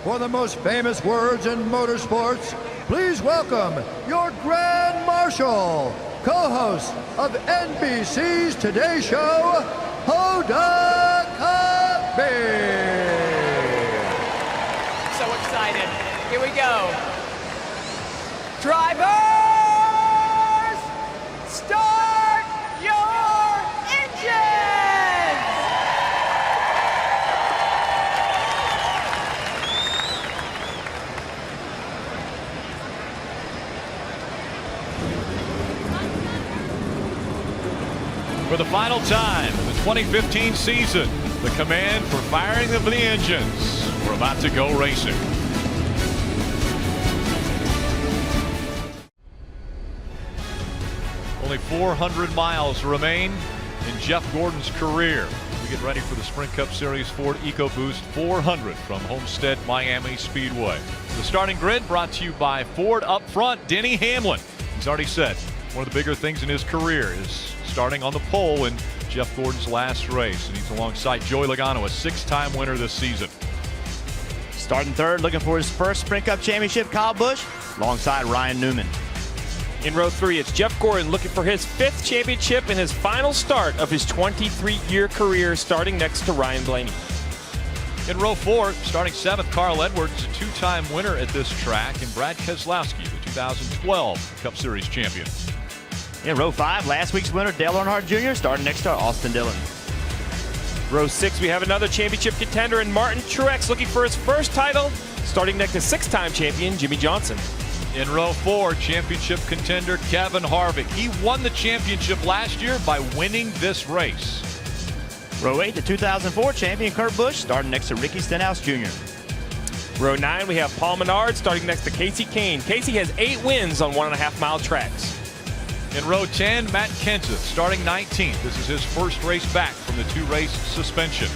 for the most famous words in motorsports, please welcome your Grand Marshal, co-host of NBC's Today Show, Hoda Kotb. So excited. Here we go. Drivers, start your engines! For the final time in the 2015 season, the command for firing of the engines. We're about to go racing. Only 400 miles remain in Jeff Gordon's career. We get ready for the Sprint Cup Series Ford EcoBoost 400 from Homestead-Miami Speedway. The starting grid brought to you by Ford. Up front, Denny Hamlin. He's already said one of the bigger things in his career is starting on the pole in Jeff Gordon's last race. And he's alongside Joey Logano, a 6-time winner this season. Starting third, looking for his first Sprint Cup championship, Kyle Busch, alongside Ryan Newman. In row 3, it's Jeff Gordon looking for his 5th championship and his final start of his 23-year career, starting next to Ryan Blaney. In row 4, starting 7th, Carl Edwards, a 2-time winner at this track, and Brad Keselowski, the 2012 Cup Series champion. In row 5, last week's winner, Dale Earnhardt Jr., starting next to Austin Dillon. Row 6, we have another championship contender in Martin Truex looking for his first title, starting next to 6-time champion Jimmy Johnson. In row 4, championship contender Kevin Harvick. He won the championship last year by winning this race. Row 8, the 2004 champion Kurt Busch, starting next to Ricky Stenhouse Jr. Row 9, we have Paul Menard starting next to Casey Kane. Casey has 8 wins on 1.5-mile tracks. In row 10, Matt Kenseth starting 19th. This is his first race back from the 2-race suspension.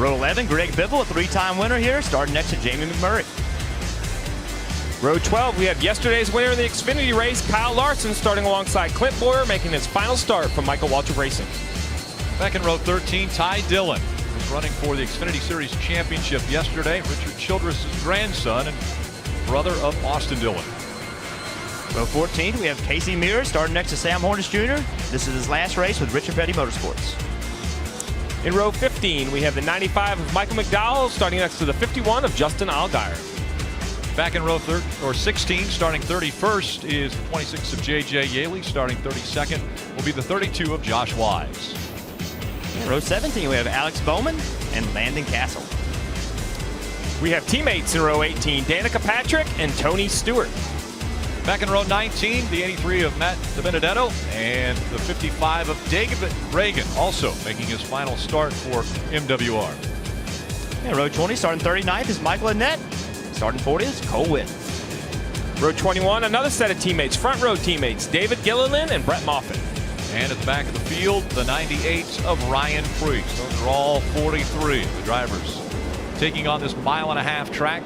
Row 11, Greg Biffle, a 3-time winner here, starting next to Jamie McMurray. Row 12, we have yesterday's winner in the Xfinity race, Kyle Larson, starting alongside Clint Boyer, making his final start from Michael Waltrip Racing. Back in row 13, Ty Dillon was running for the Xfinity Series championship yesterday. Richard Childress' grandson and brother of Austin Dillon. Row 14, we have Casey Mears starting next to Sam Hornish Jr. This is his last race with Richard Petty Motorsports. In row 15, we have the 95 of Michael McDowell starting next to the 51 of Justin Allgaier. Back in row 16, starting 31st is the 26 of J.J. Yaley. Starting 32nd will be the 32 of Josh Wise. In row 17, we have Alex Bowman and Landon Castle. We have teammates in row 18, Danica Patrick and Tony Stewart. Back in row 19, the 83 of Matt DiBenedetto and the 55 of David Reagan, also making his final start for MWR. In row 20, starting 39th is Michael Annett. Starting 40th is Cole Witt. Row 21, another set of teammates, front row teammates, David Gilliland and Brett Moffitt. And at the back of the field, the 98 of Ryan Preece. Those are all 43 of the drivers taking on this 1.5-mile track.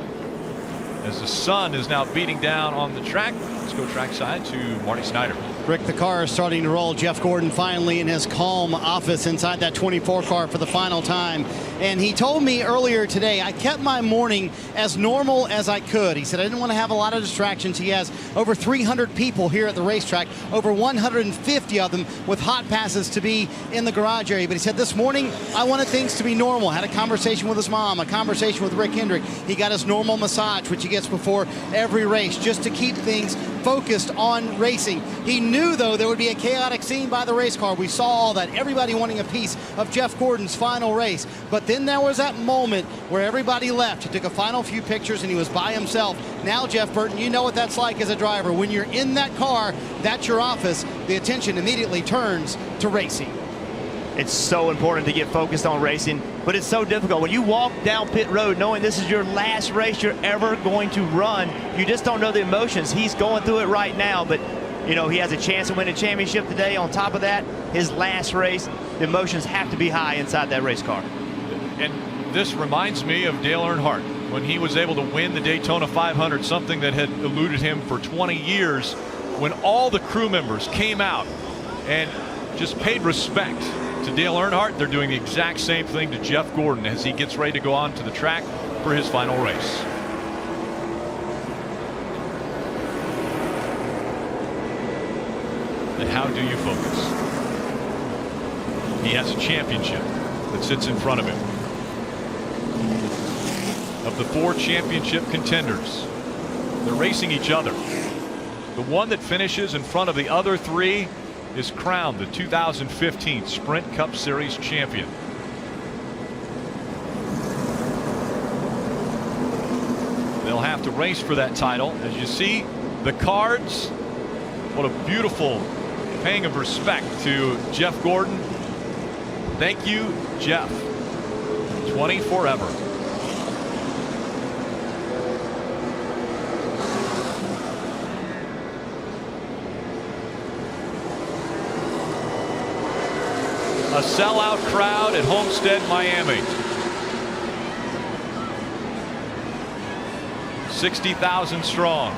As the sun is now beating down on the track, let's go trackside to Marty Snyder. Rick, the car is starting to roll. Jeff Gordon finally in his calm office inside that 24 car for the final time. And he told me earlier today, I kept my morning as normal as I could. He said, I didn't want to have a lot of distractions. He has over 300 people here at the racetrack, over 150 of them with hot passes to be in the garage area. But he said, this morning, I wanted things to be normal. Had a conversation with his mom, a conversation with Rick Hendrick. He got his normal massage, which he gets before every race, just to keep things focused on racing. He knew, though, there would be a chaotic scene by the race car. We saw all that, everybody wanting a piece of Jeff Gordon's final race. But then there was that moment where everybody left. He took a final few pictures and he was by himself. Now, Jeff Burton, you know what that's like as a driver. When you're in that car, that's your office. The attention immediately turns to racing. It's so important to get focused on racing, but it's so difficult. When you walk down pit road knowing this is your last race you're ever going to run, you just don't know the emotions. He's going through it right now, but you know, he has a chance to win a championship today. On top of that, his last race, the emotions have to be high inside that race car. And this reminds me of Dale Earnhardt when he was able to win the Daytona 500, something that had eluded him for 20 years, when all the crew members came out and just paid respect to Dale Earnhardt, they're doing the exact same thing to Jeff Gordon as he gets ready to go on to the track for his final race. And how do you focus? He has a championship that sits in front of him. Of the 4 championship contenders, they're racing each other. The one that finishes in front of the other 3 is crowned the 2015 Sprint Cup Series champion. They'll have to race for that title. As you see, the cards, what a beautiful paying of respect to Jeff Gordon. Thank you, Jeff. 20 forever. A sellout crowd at Homestead-Miami. 60,000 strong.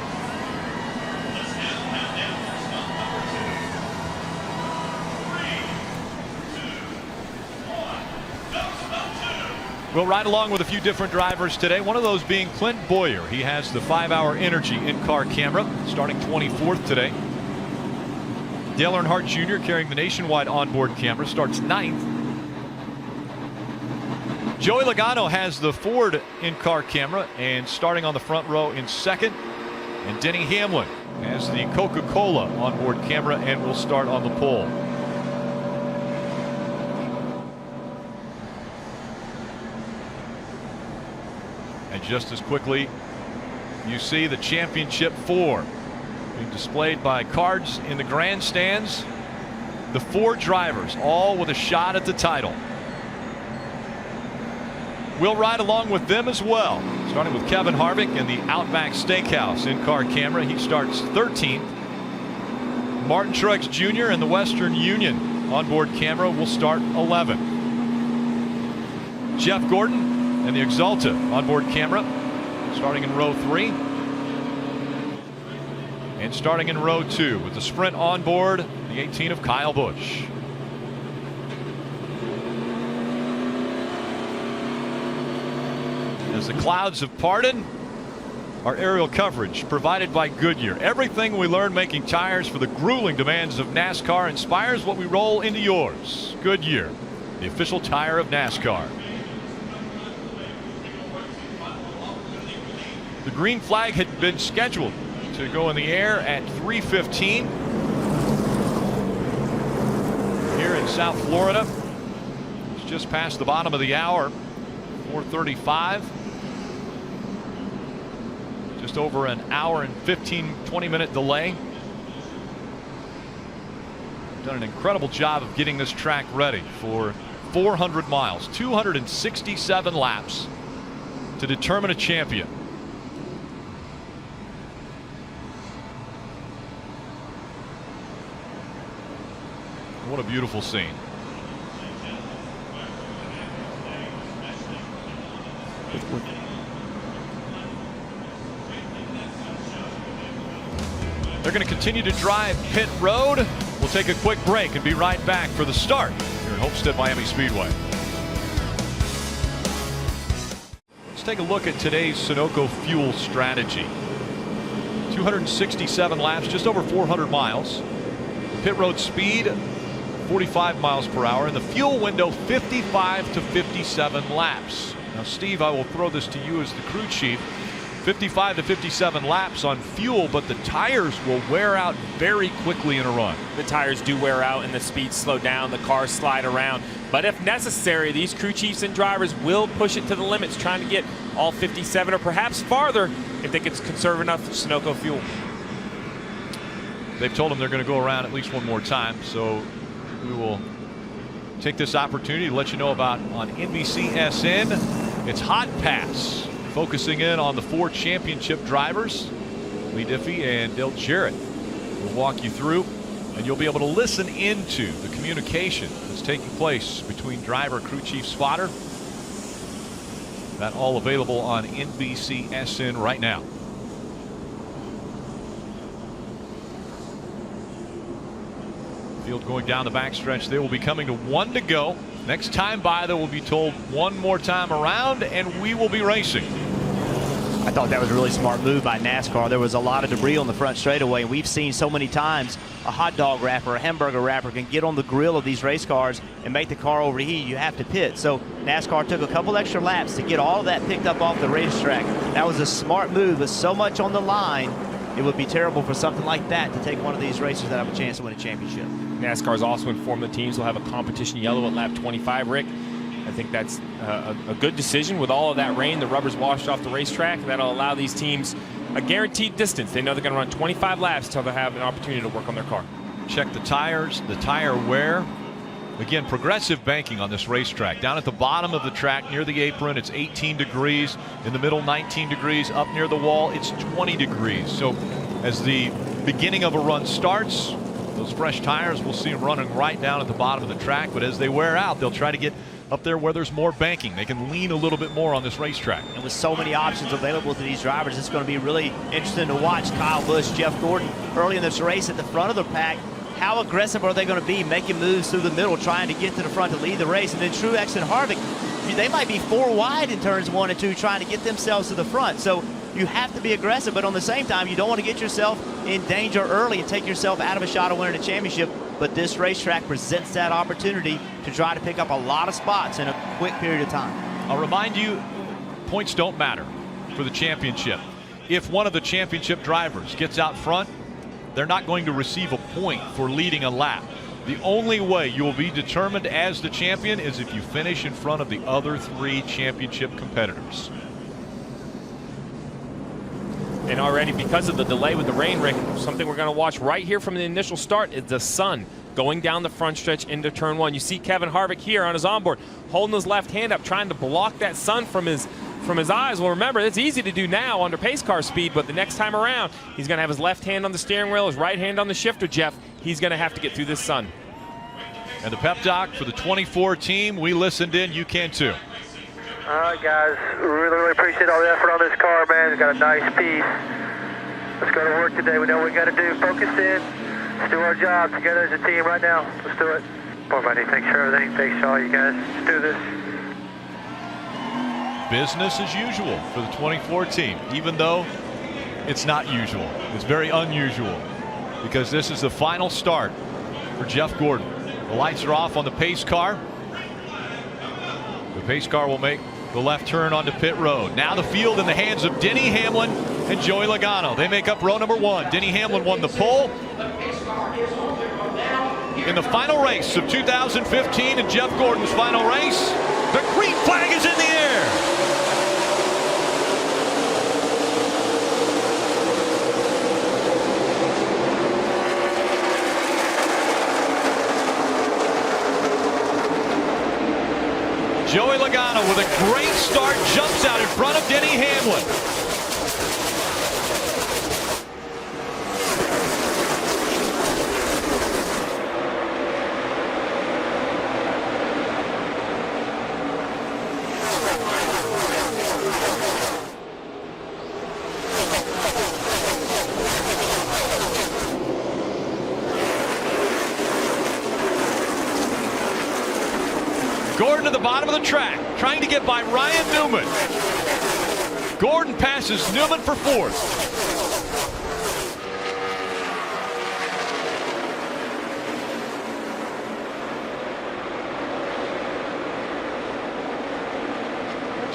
We'll ride along with a few different drivers today. One of those being Clint Boyer. He has the 5-hour Energy in-car camera, starting 24th today. Dale Earnhardt Jr. carrying the nationwide onboard camera, starts 9th. Joey Logano has the Ford in-car camera and starting on the front row in 2nd. And Denny Hamlin has the Coca-Cola onboard camera and will start on the pole. And just as quickly, you see the championship 4 being displayed by cards in the grandstands. The 4 drivers, all with a shot at the title. We'll ride along with them as well, starting with Kevin Harvick in the Outback Steakhouse in-car camera. He starts 13th. Martin Truex Jr. in the Western Union onboard camera will start 11th. Jeff Gordon and the Exalta onboard camera starting in row 3. And starting in row 2 with the Sprint on board, the 18 of Kyle Busch. As the clouds have parted, our aerial coverage provided by Goodyear. Everything we learned making tires for the grueling demands of NASCAR inspires what we roll into yours. Goodyear, the official tire of NASCAR. The green flag had been scheduled to go in the air at 3:15 here in South Florida. It's just past the bottom of the hour, 4:35. Just over an hour and 15-20 minute delay. Done an incredible job of getting this track ready for 400 miles, 267 laps to determine a champion. What a beautiful scene. They're going to continue to drive pit road. We'll take a quick break and be right back for the start here at Homestead-Miami Speedway. Let's take a look at today's Sunoco fuel strategy. 267 laps, just over 400 miles. Pit road speed 45 miles per hour, and the fuel window 55 to 57 laps. Now, Steve, I will throw this to you as the crew chief. 55 to 57 laps on fuel, but the tires will wear out very quickly in a run. The tires do wear out and the speeds slow down, the cars slide around. But if necessary, these crew chiefs and drivers will push it to the limits, trying to get all 57 or perhaps farther if they can conserve enough Sunoco fuel. They've told them they're going to go around at least one more time, so we will take this opportunity to let you know about on NBCSN. It's Hot Pass, focusing in on the 4 championship drivers. Lee Diffie and Dale Jarrett will walk you through, and you'll be able to listen into the communication that's taking place between driver, crew chief, spotter. That all available on NBCSN right now. Field going down the backstretch. They will be coming to 1 to go. Next time by, they will be told one more time around, and we will be racing. I thought that was a really smart move by NASCAR. There was a lot of debris on the front straightaway, and we've seen so many times a hot dog wrapper, a hamburger wrapper can get on the grill of these race cars and make the car overheat. You have to pit. So NASCAR took a couple extra laps to get all of that picked up off the racetrack. That was a smart move. With so much on the line, it would be terrible for something like that to take one of these racers that have a chance to win a championship. NASCAR has also informed the teams will have a competition yellow at lap 25, Rick. I think that's a good decision. With all of that rain, the rubber's washed off the racetrack. That'll allow these teams a guaranteed distance. They know they're going to run 25 laps until they have an opportunity to work on their car. Check the tires, the tire wear. Again, progressive banking on this racetrack. Down at the bottom of the track near the apron, it's 18 degrees. In the middle, 19 degrees. Up near the wall, it's 20 degrees. So as the beginning of a run starts, those fresh tires, we'll see them running right down at the bottom of the track. But as they wear out, they'll try to get up there where there's more banking. They can lean a little bit more on this racetrack. And with so many options available to these drivers, it's going to be really interesting to watch Kyle Busch, Jeff Gordon early in this race at the front of the pack. How aggressive are they going to be making moves through the middle, trying to get to the front to lead the race? And then Truex and Harvick, they might be 4 wide in turns 1 and 2, trying to get themselves to the front. So you have to be aggressive, but on the same time, you don't want to get yourself in danger early and take yourself out of a shot of winning a championship. But this racetrack presents that opportunity to try to pick up a lot of spots in a quick period of time. I'll remind you, points don't matter for the championship. If one of the championship drivers gets out front, they're not going to receive a point for leading a lap. The only way you will be determined as the champion is if you finish in front of the other 3 championship competitors. And already, because of the delay with the rain, Rick, something we're going to watch right here from the initial start is the sun going down the front stretch into turn 1. You see Kevin Harvick here on his onboard holding his left hand up, trying to block that sun from his eyes. Well, remember, it's easy to do now under pace car speed, but the next time around, he's going to have his left hand on the steering wheel, his right hand on the shifter, Jeff. He's going to have to get through this sun. And the pep talk for the 24 team, we listened in. You can too. All right, guys, really appreciate all the effort on this car, man. We've got a nice piece. Let's go to work today. We know what we got to do. Focus in. Let's do our job together as a team right now. Let's do it. Poor buddy, thanks for everything. Thanks to all you guys. Let's do this. Business as usual for the 24 team, even though it's not usual. It's very unusual because this is the final start for Jeff Gordon. The lights are off on the pace car. The pace car will make the left turn onto pit road. Now the field in the hands of Denny Hamlin and Joey Logano. They make up row number 1. Denny Hamlin won the pole in the final race of 2015 and Jeff Gordon's final race. The green flag is in the air. Joey Logano with a great start, jumps out in front of Denny Hamlin. Gordon to the bottom of the track, trying to get by Ryan Newman. Gordon passes Newman for 4th.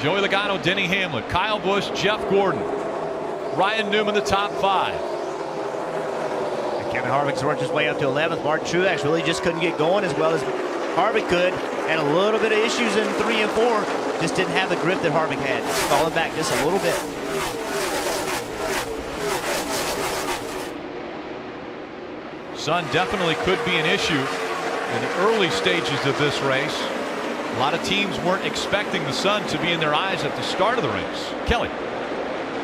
Joey Logano, Denny Hamlin, Kyle Busch, Jeff Gordon, Ryan Newman, the top 5. And Kevin Harvick's worked his way up to 11th. Martin Truex really just couldn't get going as well as Harvick could. Had a little bit of issues in 3 and 4. Just didn't have the grip that Harvick had. Falling back just a little bit. Sun definitely could be an issue in the early stages of this race. A lot of teams weren't expecting the sun to be in their eyes at the start of the race. Kelly.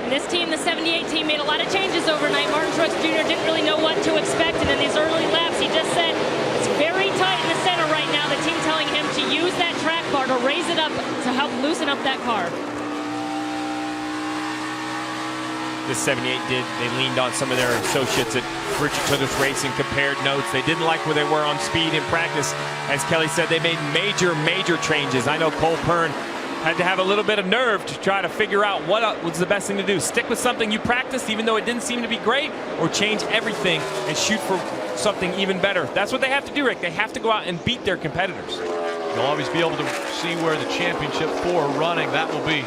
This team, the 78 team, made a lot of changes overnight. Martin Truex Jr. didn't really know what to expect, and in these early laps, he just said it's very tight in the center right now. The team telling him to use that track bar to raise it up to help loosen up that car. this 78 did. They leaned on some of their associates at Richard Childress Racing, compared notes. They didn't like where they were on speed in practice. As Kelly said, they made major changes. I know Cole Pern had to have a little bit of nerve to try to figure out what was the best thing to do. Stick with something you practiced, even though it didn't seem to be great, or change everything and shoot for something even better. That's what they have to do, Rick. They have to go out and beat their competitors. You'll always be able to see where the championship 4 running. That will be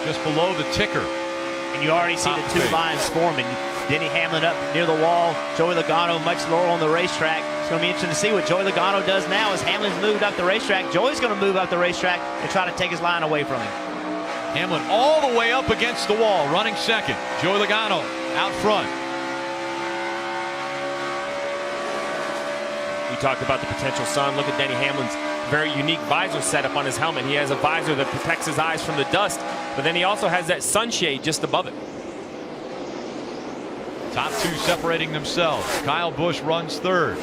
just below the ticker. And you already see the 2 lines forming. Denny Hamlin up near the wall. Joey Logano much lower on the racetrack. It's going to be interesting to see what Joey Logano does now as Hamlin's moved up the racetrack. Joey's going to move up the racetrack and try to take his line away from him. Hamlin all the way up against the wall, running second. Joey Logano out front. We talked about the potential sun. Look at Denny Hamlin's very unique visor setup on his helmet. He has a visor that protects his eyes from the dust, but then he also has that sunshade just above it. Top 2 separating themselves. Kyle Busch runs third.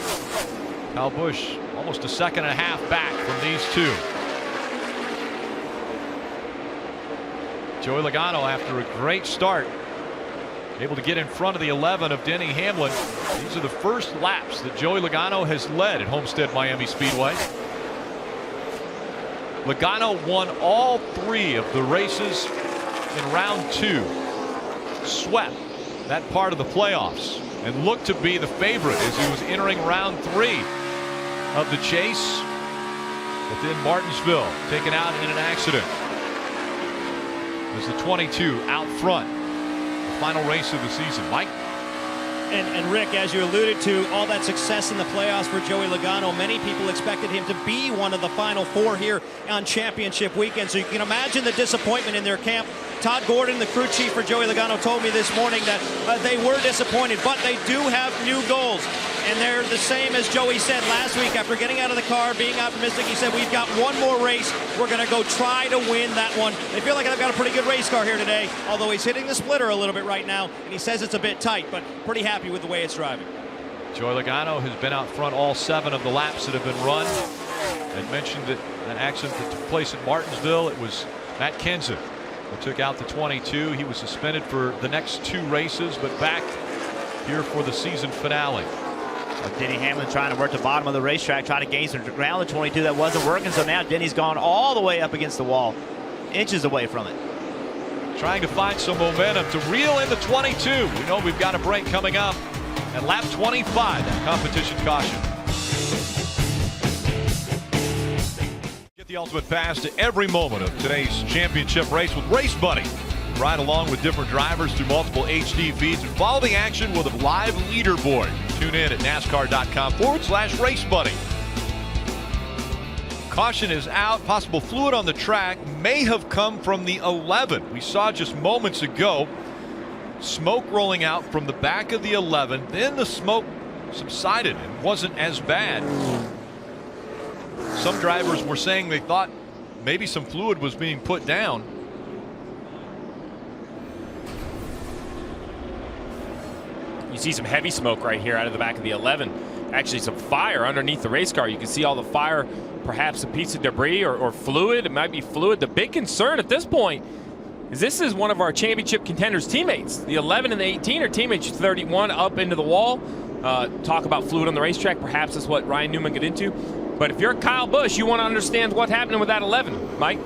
Kyle Busch almost a second and a half back from these 2. Joey Logano, after a great start, able to get in front of the 11 of Denny Hamlin. These are the first laps that Joey Logano has led at Homestead-Miami Speedway. Logano won all 3 of the races in round 2. Swept that part of the playoffs and looked to be the favorite as he was entering round 3 of the chase. But then Martinsville taken out in an accident. It was the 22 out front. The final race of the season. Mike? And Rick, as you alluded to, all that success in the playoffs for Joey Logano, many people expected him to be one of the final 4 here on championship weekend. So you can imagine the disappointment in their camp. Todd Gordon, the crew chief for Joey Logano, told me this morning that they were disappointed, but they do have new goals. And they're the same as Joey said last week after getting out of the car, being optimistic. He said, we've got one more race. We're going to go try to win that one. They feel like they've got a pretty good race car here today, although he's hitting the splitter a little bit right now, and he says it's a bit tight, but pretty happy with the way it's driving. Joey Logano has been out front all 7 of the laps that have been run. I mentioned that an accident that took place at Martinsville. It was Matt Kenseth who took out the 22. He was suspended for the next 2 races, but back here for the season finale. Denny Hamlin trying to work the bottom of the racetrack, trying to gain some ground. The 22 that wasn't working, so now Denny's gone all the way up against the wall, inches away from it. Trying to find some momentum to reel in the 22. We know we've got a break coming up at lap 25. That competition caution. Get the ultimate pass to every moment of today's championship race with Race Buddy. Ride along with different drivers through multiple HD feeds and follow the action with a live leaderboard. Tune in at NASCAR.com/Race Buddy. Caution is out. Possible fluid on the track may have come from the 11. We saw just moments ago smoke rolling out from the back of the 11. Then the smoke subsided and wasn't as bad. Some drivers were saying they thought maybe some fluid was being put down. You see some heavy smoke right here out of the back of the 11. Actually, some fire underneath the race car. You can see all the fire, perhaps a piece of debris or fluid. It might be fluid. The big concern at this point is this is one of our championship contenders' teammates. The 11 and the 18 are teammates. 31 up into the wall. Talk about fluid on the racetrack. Perhaps that's what Ryan Newman got into. But if you're Kyle Busch, you want to understand what's happening with that 11, Mike.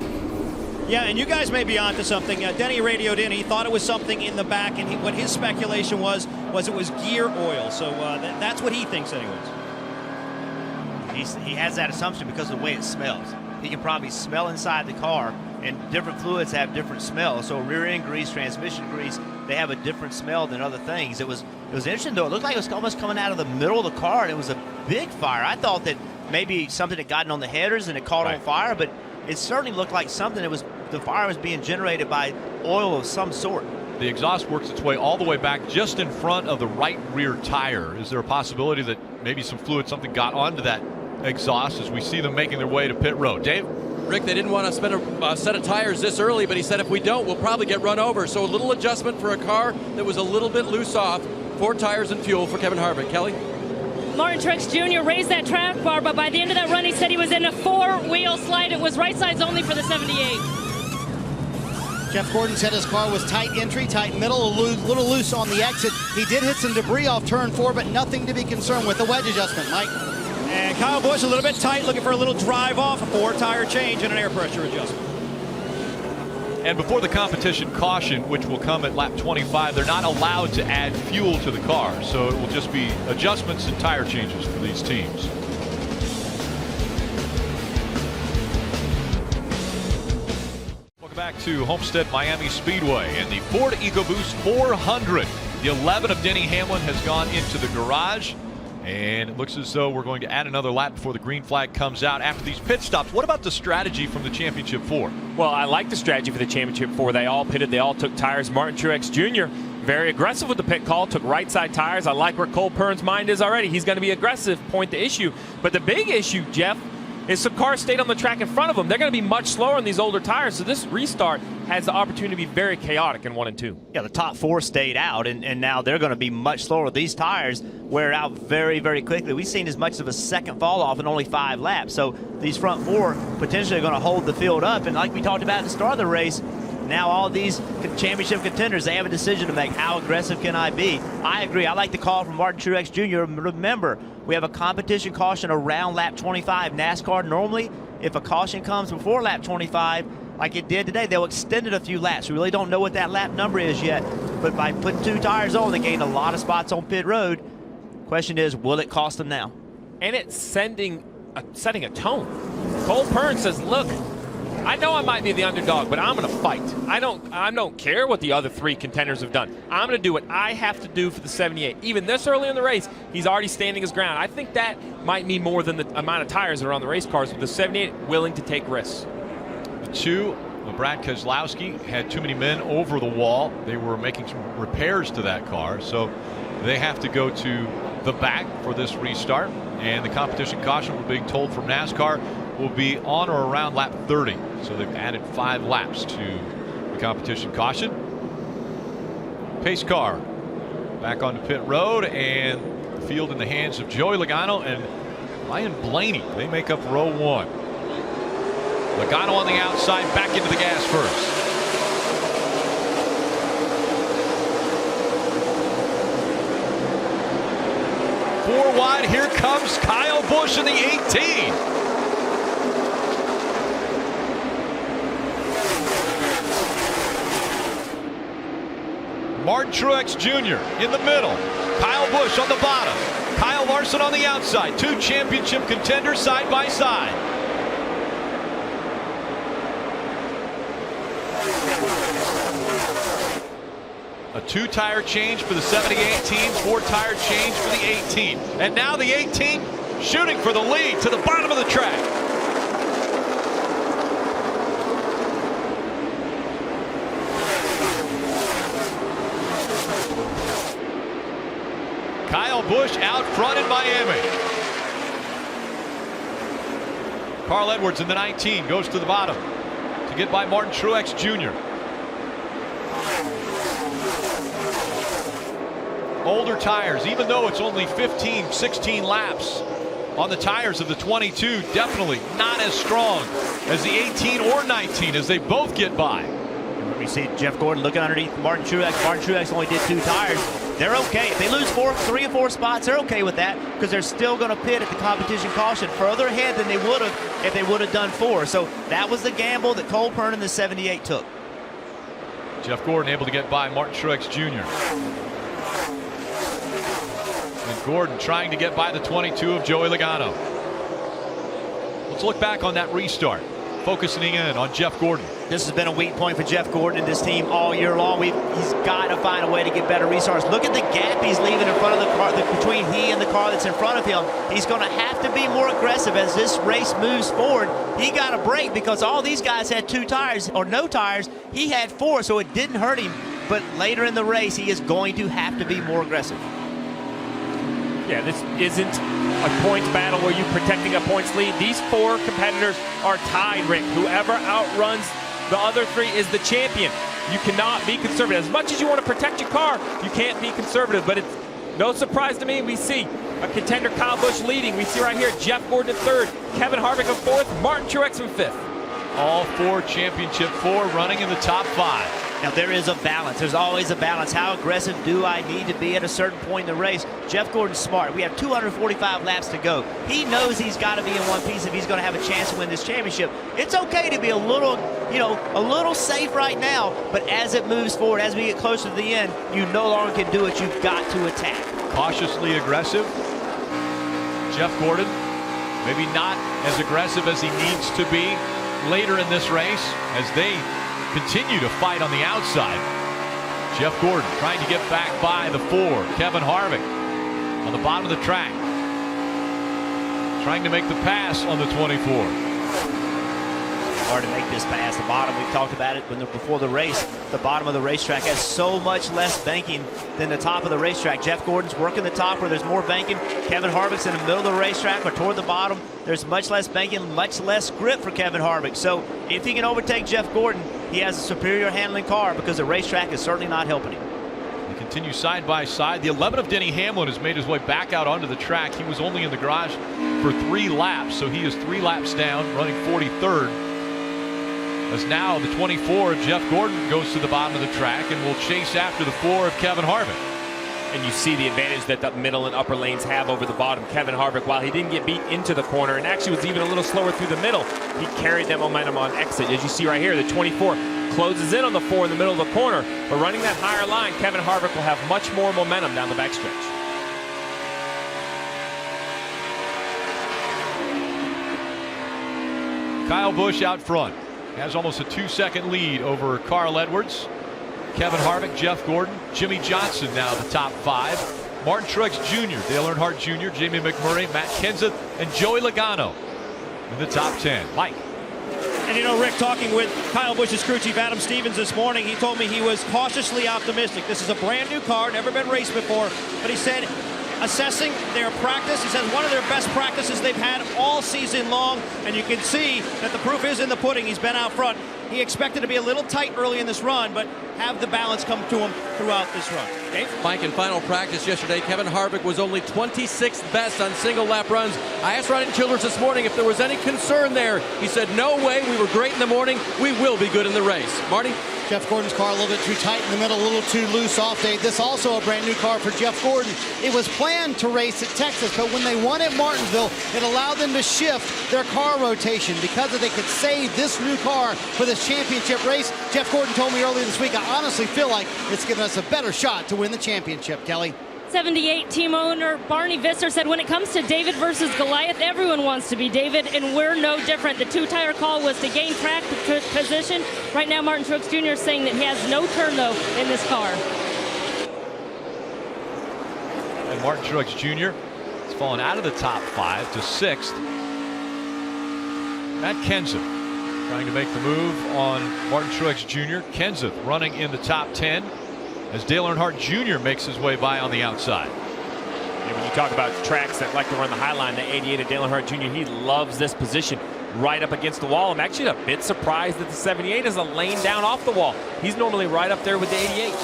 Yeah, and you guys may be onto something. Denny radioed in. He thought it was something in the back, and what his speculation was it was gear oil. So that's what he thinks anyways. He has that assumption because of the way it smells. He can probably smell inside the car, and different fluids have different smells. So rear end grease, transmission grease, they have a different smell than other things. It was interesting, though. It looked like it was almost coming out of the middle of the car, and it was a big fire. I thought that maybe something had gotten on the headers and it caught on fire, but it certainly looked like something that was, the fire was being generated by oil of some sort. The exhaust works its way all the way back just in front of the right rear tire. Is there a possibility that maybe some fluid, something got onto that exhaust as we see them making their way to pit road? Dave? Rick, they didn't want to spend a set of tires this early, but he said if we don't, we'll probably get run over. So a little adjustment for a car that was a little bit loose off. 4 tires and fuel for Kevin Harvick. Kelly? Martin Truex Jr. raised that track bar, but by the end of that run, he said he was in a 4-wheel slide. It was right sides only for the 78. Jeff Gordon said his car was tight entry, tight middle, a little loose on the exit. He did hit some debris off turn 4, but nothing to be concerned with. The wedge adjustment, Mike. And Kyle Busch a little bit tight, looking for a little drive off, a 4-tire change, and an air pressure adjustment. And before the competition caution, which will come at lap 25, they're not allowed to add fuel to the car. So it will just be adjustments and tire changes for these teams. Welcome back to Homestead-Miami Speedway and the Ford EcoBoost 400. The 11 of Denny Hamlin has gone into the garage. And it looks as though we're going to add another lap before the green flag comes out after these pit stops. What about the strategy from the championship 4? Well, I like the strategy for the championship 4. They all pitted. They all took tires. Martin Truex Jr. very aggressive with the pit call. Took right side tires. I like where Cole Pern's mind is already. He's going to be aggressive, point the issue. But the big issue, Jeff, is some cars stayed on the track in front of them. They're going to be much slower on these older tires. So this restart has the opportunity to be very chaotic in 1 and 2. Yeah, the top 4 stayed out, and now they're going to be much slower. These tires wear out very, very quickly. We've seen as much as a second fall off in only 5 laps. So these front 4 potentially are going to hold the field up. And like we talked about at the start of the race, now all these championship contenders, they have a decision to make. How aggressive can I be? I agree. I like the call from Martin Truex Jr. Remember, we have a competition caution around lap 25. NASCAR normally, if a caution comes before lap 25, like it did today, they'll extend it a few laps. We really don't know what that lap number is yet. But by putting 2 tires on, they gained a lot of spots on pit road. Question is, will it cost them now? And it's setting a tone. Cole Pern says, look, I know I might be the underdog, but I'm going to fight. I don't care what the other 3 contenders have done. I'm going to do what I have to do for the 78. Even this early in the race, he's already standing his ground. I think that might mean more than the amount of tires that are on the race cars, with the 78 willing to take risks. The 2, Brad Keselowski, had too many men over the wall. They were making some repairs to that car, so they have to go to the back for this restart. And the competition caution, we're being told from NASCAR, will be on or around lap 30. So they've added 5 laps to the competition caution. Pace car back onto pit road, and the field in the hands of Joey Logano and Ryan Blaney. They make up row 1. Logano on the outside, back into the gas first. Four wide, here comes Kyle Busch in the 18. Martin Truex Jr. in the middle. Kyle Busch on the bottom. Kyle Larson on the outside. 2 championship contenders side by side. A 2-tire change for the 78 team, 4-tire change for the 18. And now the 18 shooting for the lead to the bottom of the track. Kyle Busch out front in Miami. Carl Edwards in the 19 goes to the bottom to get by Martin Truex Jr. Older tires, even though it's only 15, 16 laps on the tires of the 22, definitely not as strong as the 18 or 19 as they both get by. We see Jeff Gordon looking underneath Martin Truex. Martin Truex only did 2 tires. They're okay. If they lose 3 or 4 spots, they're okay with that, because they're still going to pit at the competition caution further ahead than they would have if they would have done 4. So that was the gamble that Cole Pern and the 78 took. Jeff Gordon able to get by Martin Truex Jr. And Gordon trying to get by the 22 of Joey Logano. Let's look back on that restart, focusing in on Jeff Gordon. This has been a weak point for Jeff Gordon and this team all year long. He's got to find a way to get better restarts. Look at the gap he's leaving in front of the car, between he and the car that's in front of him. He's going to have to be more aggressive as this race moves forward. He got a break because all these guys had 2 tires or no tires. He had 4, so it didn't hurt him. But later in the race, he is going to have to be more aggressive. Yeah, this isn't a points battle where you're protecting a points lead. These 4 competitors are tied, Rick. Whoever outruns the other 3 is the champion. You cannot be conservative. As much as you want to protect your car, you can't be conservative. But it's no surprise to me. We see a contender, Kyle Busch, leading. We see right here Jeff Gordon in 3rd, Kevin Harvick in 4th, Martin Truex in 5th. all 4 championship 4 running in the top 5. Now there is a balance. There's always a balance. How aggressive do I need to be at a certain point in the race? Jeff Gordon's smart. We have 245 laps to go. He knows he's got to be in one piece if he's going to have a chance to win this championship. It's okay to be a little, a little safe right now, but as it moves forward, as we get closer to the end, you no longer can do it. You've got to attack. Cautiously aggressive. Jeff Gordon, maybe not as aggressive as he needs to be later in this race as they continue to fight on the outside. Jeff Gordon trying to get back by the 4. Kevin Harvick on the bottom of the track, trying to make the pass on the 24. Hard to make this pass. The bottom, we've talked about it before the race. The bottom of the racetrack has so much less banking than the top of the racetrack. Jeff Gordon's working the top where there's more banking. Kevin Harvick's in the middle of the racetrack or toward the bottom. There's much less banking, much less grip for Kevin Harvick. So if he can overtake Jeff Gordon, he has a superior handling car because the racetrack is certainly not helping him. They continue side by side. The 11 of Denny Hamlin has made his way back out onto the track. He was only in the garage for 3 laps, so he is 3 laps down, running 43rd. As now the 24 of Jeff Gordon goes to the bottom of the track and will chase after the 4 of Kevin Harvick. And you see the advantage that the middle and upper lanes have over the bottom. Kevin Harvick, while he didn't get beat into the corner and actually was even a little slower through the middle, he carried that momentum on exit. As you see right here, the 24 closes in on the 4 in the middle of the corner, but running that higher line, Kevin Harvick will have much more momentum down the backstretch. Kyle Busch out front. Has almost a 2-second lead over Carl Edwards. Kevin Harvick, Jeff Gordon, Jimmy Johnson now the top 5. Martin Truex Jr., Dale Earnhardt Jr., Jamie McMurray, Matt Kenseth, and Joey Logano in the top 10. Mike. And Rick, talking with Kyle Busch's crew chief Adam Stevens this morning, he told me he was cautiously optimistic. This is a brand new car, never been raced before, but he said assessing their practice, he says one of their best practices they've had all season long, and you can see that the proof is in the pudding. He's been out front. He expected to be a little tight early in this run, but have the balance come to him throughout this run. Dave? Mike, in final practice yesterday, Kevin Harvick was only 26th best on single lap runs. I asked Ryan Childress this morning if there was any concern there. He said, no way, we were great in the morning. We will be good in the race. Marty? Jeff Gordon's car a little bit too tight in the middle, a little too loose off day. This also a brand new car for Jeff Gordon. It was planned to race at Texas, but when they won at Martinsville, it allowed them to shift their car rotation because they could save this new car for this championship race. Jeff Gordon told me earlier this week, I honestly feel like it's given us a better shot to win the championship, Kelly. 78 team owner Barney Visser said when it comes to David versus Goliath, everyone wants to be David, and we're no different. The 2-tire call was to gain track position. Right now, Martin Truex Jr. is saying that he has no turn, though, in this car. And Martin Truex Jr. has fallen out of the top 5 to 6th. Matt Kenseth trying to make the move on Martin Truex Jr. Kenseth running in the top 10. As Dale Earnhardt Jr. makes his way by on the outside. And when you talk about tracks that like to run the high line, the 88 of Dale Earnhardt Jr., he loves this position right up against the wall. I'm actually a bit surprised that the 78 is a lane down off the wall. He's normally right up there with the 88.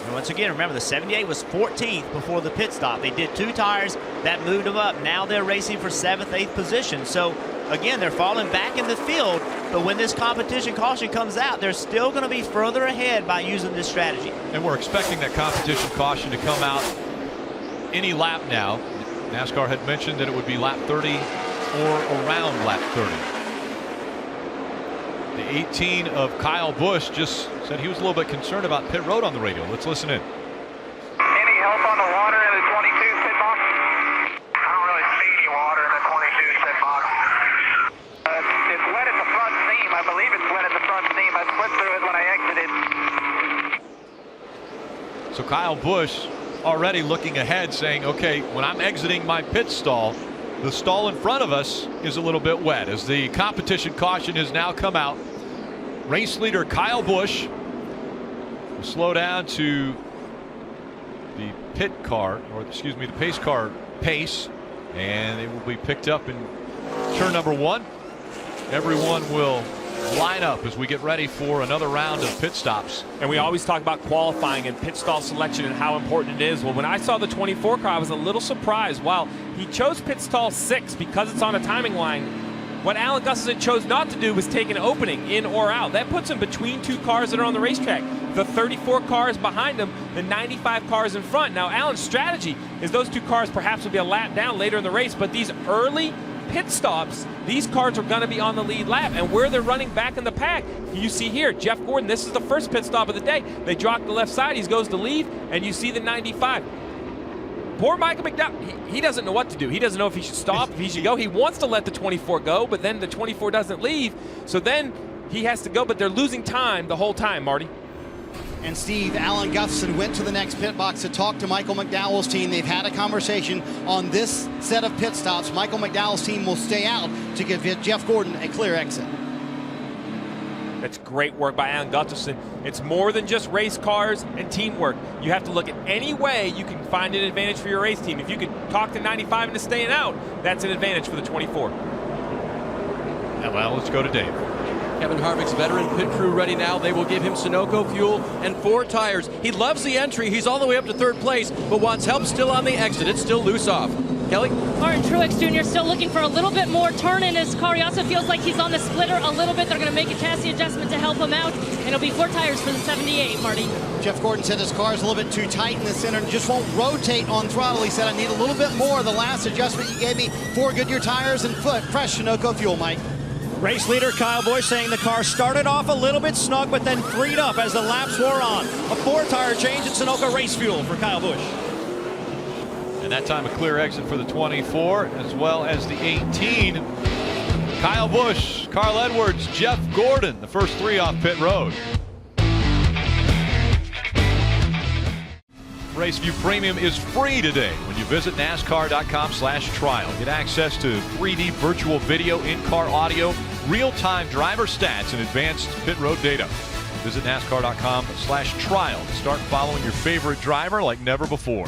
And once again, remember the 78 was 14th before the pit stop. They did 2 tires that moved them up. Now they're racing for 7th, 8th position. So again, they're falling back in the field, but when this competition caution comes out, they're still going to be further ahead by using this strategy. And we're expecting that competition caution to come out any lap now. NASCAR had mentioned that it would be lap 30 or around lap 30. The 18 of Kyle Busch just said he was a little bit concerned about pit road on the radio. Let's listen in. Any help on the water in the 22 pit box? I don't really see any water in the 22 pit box. It's wet at the front seam. I believe it's wet at the front seam. I slipped through it when I exited. So Kyle Busch already looking ahead, saying, okay, when I'm exiting my pit stall, the stall in front of us is a little bit wet. As the competition caution has now come out, race leader Kyle Busch will slow down to the pit car, or excuse me, the pace car pace, and it will be picked up in turn number 1. Everyone will line up as we get ready for another round of pit stops. And we always talk about qualifying and pit stall selection and how important it is. Well, when I saw the 24 car, I was a little surprised. While he chose pit stall 6 because it's on a timing line, What Alan Gustafson chose not to do was take an opening in or out. That puts him between two cars that are on the racetrack. The 34 cars behind him, the 95 cars in front. Now, Alan's strategy is those two cars perhaps will be a lap down later in the race, but these early pit stops, these cars are going to be on the lead lap, and where they're running back in the pack, you see here, Jeff Gordon, this is the first pit stop of the day. They drop the left side, he goes to leave, and you see the 95. Poor Michael McDowell, he doesn't know what to do. He doesn't know if he should stop, if he should go. He wants to let the 24 go, but then the 24 doesn't leave. So then he has to go, but they're losing time the whole time, Marty. And Steve, Alan Gustafson went to the next pit box to talk to Michael McDowell's team. They've had a conversation on this set of pit stops. Michael McDowell's team will stay out to give Jeff Gordon a clear exit. That's great work by Alan Gustafson. It's more than just race cars and teamwork. You have to look at any way you can find an advantage for your race team. If you could talk to 95 into staying out, that's an advantage for the 24. Now, well, let's go to Dave. Kevin Harvick's veteran pit crew ready now. They will give him Sunoco fuel and 4 tires. He loves the entry. He's all the way up to 3rd place, but wants help still on the exit. It's still loose off. Kelly? Martin Truex Jr. still looking for a little bit more turn in his car. He also feels like he's on the splitter a little bit. They're going to make a chassis adjustment to help him out, and it'll be 4 tires for the 78, Marty. Jeff Gordon said his car is a little bit too tight in the center and just won't rotate on throttle. He said, I need a little bit more. The last adjustment you gave me, 4 Goodyear tires and fresh Sunoco fuel, Mike. Race leader Kyle Busch saying the car started off a little bit snug, but then freed up as the laps wore on. A 4-tire change at Sunoco race fuel for Kyle Busch. And that time a clear exit for the 24 as well as the 18. Kyle Busch, Carl Edwards, Jeff Gordon, the first 3 off pit road. Raceview Premium is free today when you visit NASCAR.com/trial. Get access to 3D virtual video, in-car audio, real-time driver stats, and advanced pit road data. Visit NASCAR.com/trial to start following your favorite driver like never before.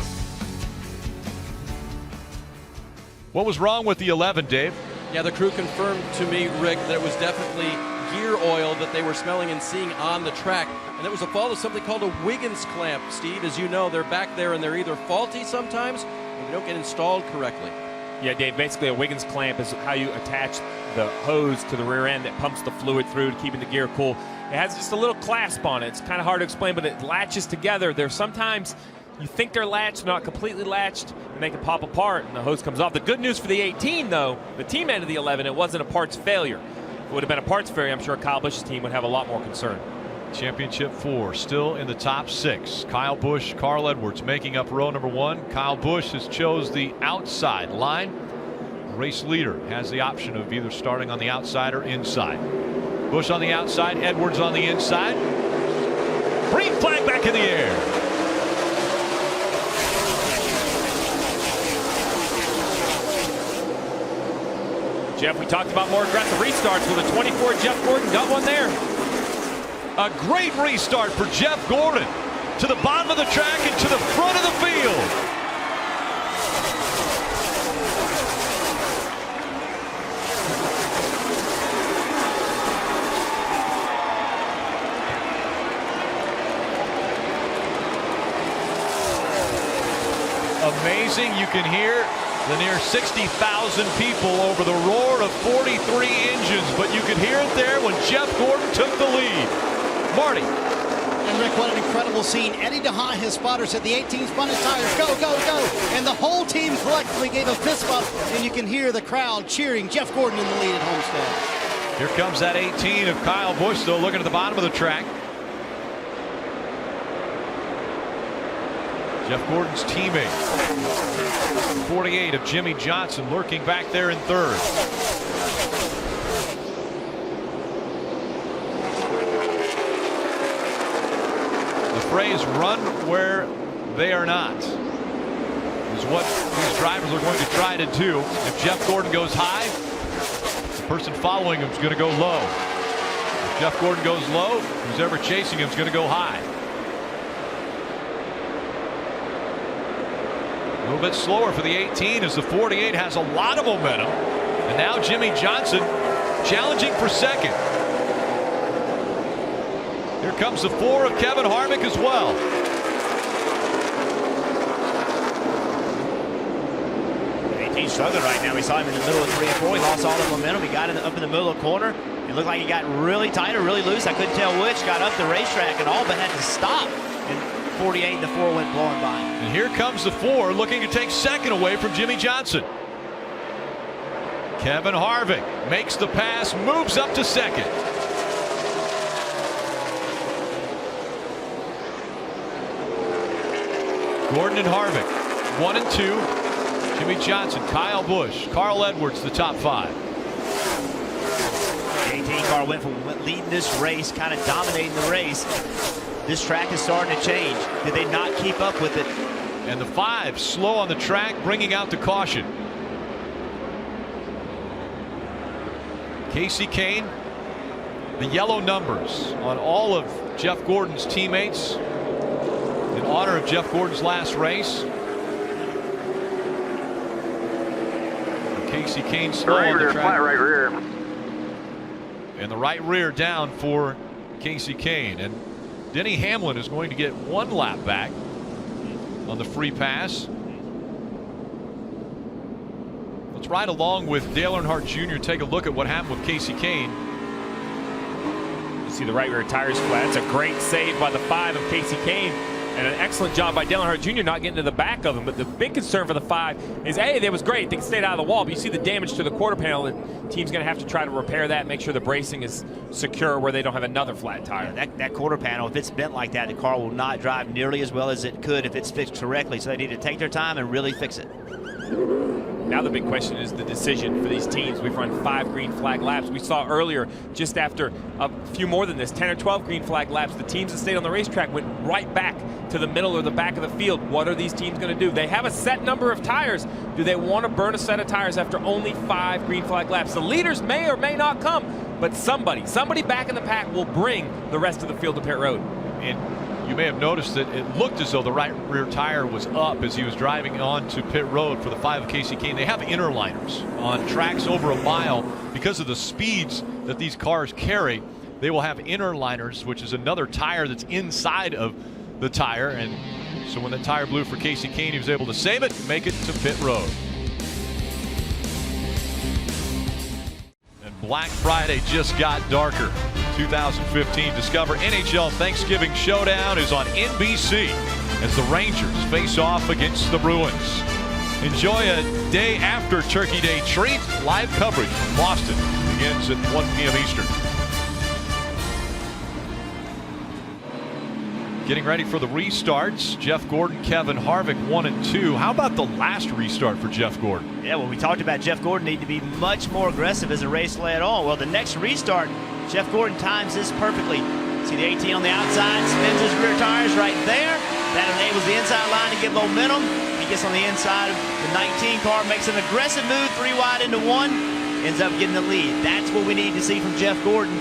What was wrong with the 11, Dave? Yeah, the crew confirmed to me, Rick, that it was definitely gear oil that they were smelling and seeing on the track. And it was a fault of something called a Wiggins clamp, Steve. As you know, they're back there and they're either faulty sometimes or they don't get installed correctly. Yeah, Dave, basically a Wiggins clamp is how you attach the hose to the rear end that pumps the fluid through to keeping the gear cool. It has just a little clasp on it. It's kind of hard to explain, but it latches together. There's sometimes you think they're latched, not completely latched, and they can pop apart and the hose comes off. The good news for the 18, though, the team end of the 11, it wasn't a parts failure. If it would have been a parts failure, I'm sure Kyle Busch's team would have a lot more concern. Championship 4 still in the top 6. Kyle Busch, Carl Edwards making up row number 1. Kyle Busch has chose the outside line. Race leader has the option of either starting on the outside or inside. Busch on the outside, Edwards on the inside. Green flag back in the air. Jeff, we talked about more aggressive restarts with a 24. Jeff Gordon got one there. A great restart for Jeff Gordon to the bottom of the track and to the front of the field. Amazing. You can hear the near 60,000 people over the roar of 43 engines, but you could hear it there when Jeff Gordon took the lead. Marty. And Rick, what an incredible scene. Eddie DeHaan, his spotter, said the 18 spun his tires, go, go, go. And the whole team collectively gave a fist bump, and you can hear the crowd cheering Jeff Gordon in the lead at Homestead. Here comes that 18 of Kyle Busch, though, looking at the bottom of the track. Jeff Gordon's teammate. 48 of Jimmy Johnson lurking back there in 3rd. The phrase "run where they are not" is what these drivers are going to try to do. If Jeff Gordon goes high, the person following him is going to go low. If Jeff Gordon goes low, who's ever chasing him is going to go high. A little bit slower for the 18 as the 48 has a lot of momentum. And now Jimmy Johnson challenging for 2nd. Here comes the 4 of Kevin Harvick as well. He's struggling right now. We saw him in the middle of 3 and 4. He lost all the momentum. He got up in the middle of the corner. It looked like he got really tight or really loose. I couldn't tell which. Got up the racetrack and all but had to stop. And 48 and the 4 went blowing by. And here comes the 4 looking to take second away from Jimmy Johnson. Kevin Harvick makes the pass, moves up to second. Gordon and Harvick, 1 and 2. Jimmy Johnson, Kyle Busch, Carl Edwards, the top 5. The 18 car went from leading this race, kind of dominating the race. This track is starting to change. Did they not keep up with it? And the 5 slow on the track, bringing out the caution. Casey Kane, the yellow numbers on all of Jeff Gordon's teammates in honor of Jeff Gordon's last race. Casey Kane slow on the track. Right rear. And the right rear down for Casey Kane. And Denny Hamlin is going to get 1 lap back on the free pass. Let's ride along with Dale Earnhardt Jr. Take a look at what happened with Casey Kane. You see the right rear tires flat. It's a great save by the 5 of Casey Kane. And an excellent job by Dale Earnhardt Jr. not getting to the back of him. But the big concern for the 5 is, A, that was great. They stayed out of the wall. But you see the damage to the quarter panel. The team's going to have to try to repair that, make sure the bracing is secure where they don't have another flat tire. Yeah, that quarter panel, if it's bent like that, the car will not drive nearly as well as it could if it's fixed correctly. So they need to take their time and really fix it. Now the big question is the decision for these teams. We've run 5 green flag laps. We saw earlier, just after a few more than this, 10 or 12 green flag laps, the teams that stayed on the racetrack went right back to the middle or the back of the field. What are these teams going to do? They have a set number of tires. Do they want to burn a set of tires after only 5 green flag laps? The leaders may or may not come, but somebody back in the pack will bring the rest of the field to pit road. And you may have noticed that it looked as though the right rear tire was up as he was driving on to pit road for the 5 of Casey Kane. They have inner liners on tracks over a mile because of the speeds that these cars carry. They will have inner liners, which is another tire that's inside of the tire. And so when the tire blew for Casey Kane, he was able to save it, make it to pit road. And Black Friday just got darker. 2015 Discover NHL Thanksgiving Showdown is on NBC as the Rangers face off against the Bruins. Enjoy a day after Turkey Day treat. Live coverage from Boston begins at 1 p.m. Eastern. Getting ready for the restarts. Jeff Gordon, Kevin Harvick 1 and 2. How about the last restart for Jeff Gordon? Yeah, well, we talked about Jeff Gordon needing to be much more aggressive as the race led on. Well, the next restart, Jeff Gordon times this perfectly. See the 18 on the outside, spins his rear tires right there. That enables the inside line to get momentum. He gets on the inside of the 19 car, makes an aggressive move, 3 wide into 1, ends up getting the lead. That's what we need to see from Jeff Gordon.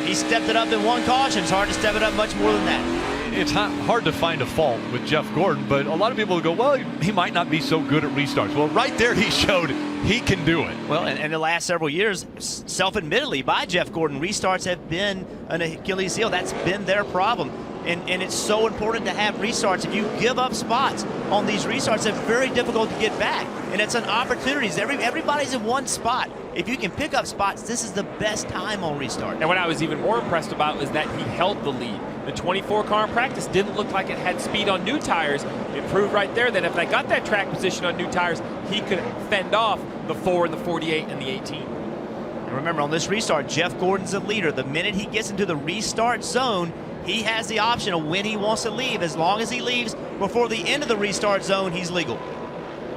He stepped it up in 1 caution. It's hard to step it up much more than that. It's hard to find a fault with Jeff Gordon, but a lot of people go, well, he might not be so good at restarts. Well, right there he showed he can do it. Well, and the last several years, self-admittedly by Jeff Gordon, restarts have been an Achilles heel. That's been their problem. And it's so important to have restarts. If you give up spots on these restarts, they're very difficult to get back. And it's an opportunity. Everybody's in one spot. If you can pick up spots, this is the best time on restart. And what I was even more impressed about is that he held the lead. The 24 car in practice didn't look like it had speed on new tires. It proved right there that if they got that track position on new tires, he could fend off the 4 and the 48 and the 18. And remember, on this restart, Jeff Gordon's the leader. The minute he gets into the restart zone, he has the option of when he wants to leave. As long as he leaves before the end of the restart zone, he's legal.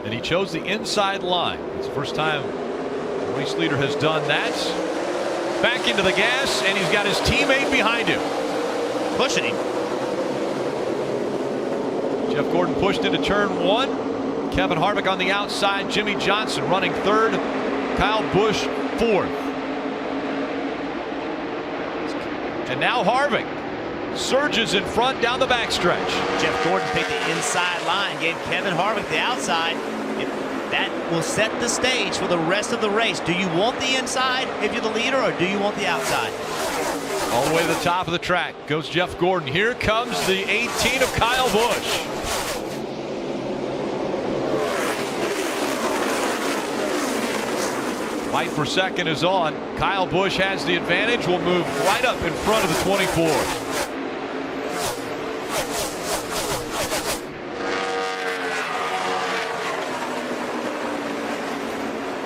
And he chose the inside line. It's the first time the race leader has done that. Back into the gas, and he's got his teammate behind him. Pushing him. Jeff Gordon pushed into turn 1. Kevin Harvick on the outside. Jimmy Johnson running 3rd. Kyle Busch 4th. And now Harvick surges in front down the backstretch. Jeff Gordon picked the inside line, gave Kevin Harvick the outside. That will set the stage for the rest of the race. Do you want the inside if you're the leader, or do you want the outside? All the way to the top of the track goes Jeff Gordon. Here comes the 18 of Kyle Busch. Fight for second is on. Kyle Busch has the advantage. Will move right up in front of the 24.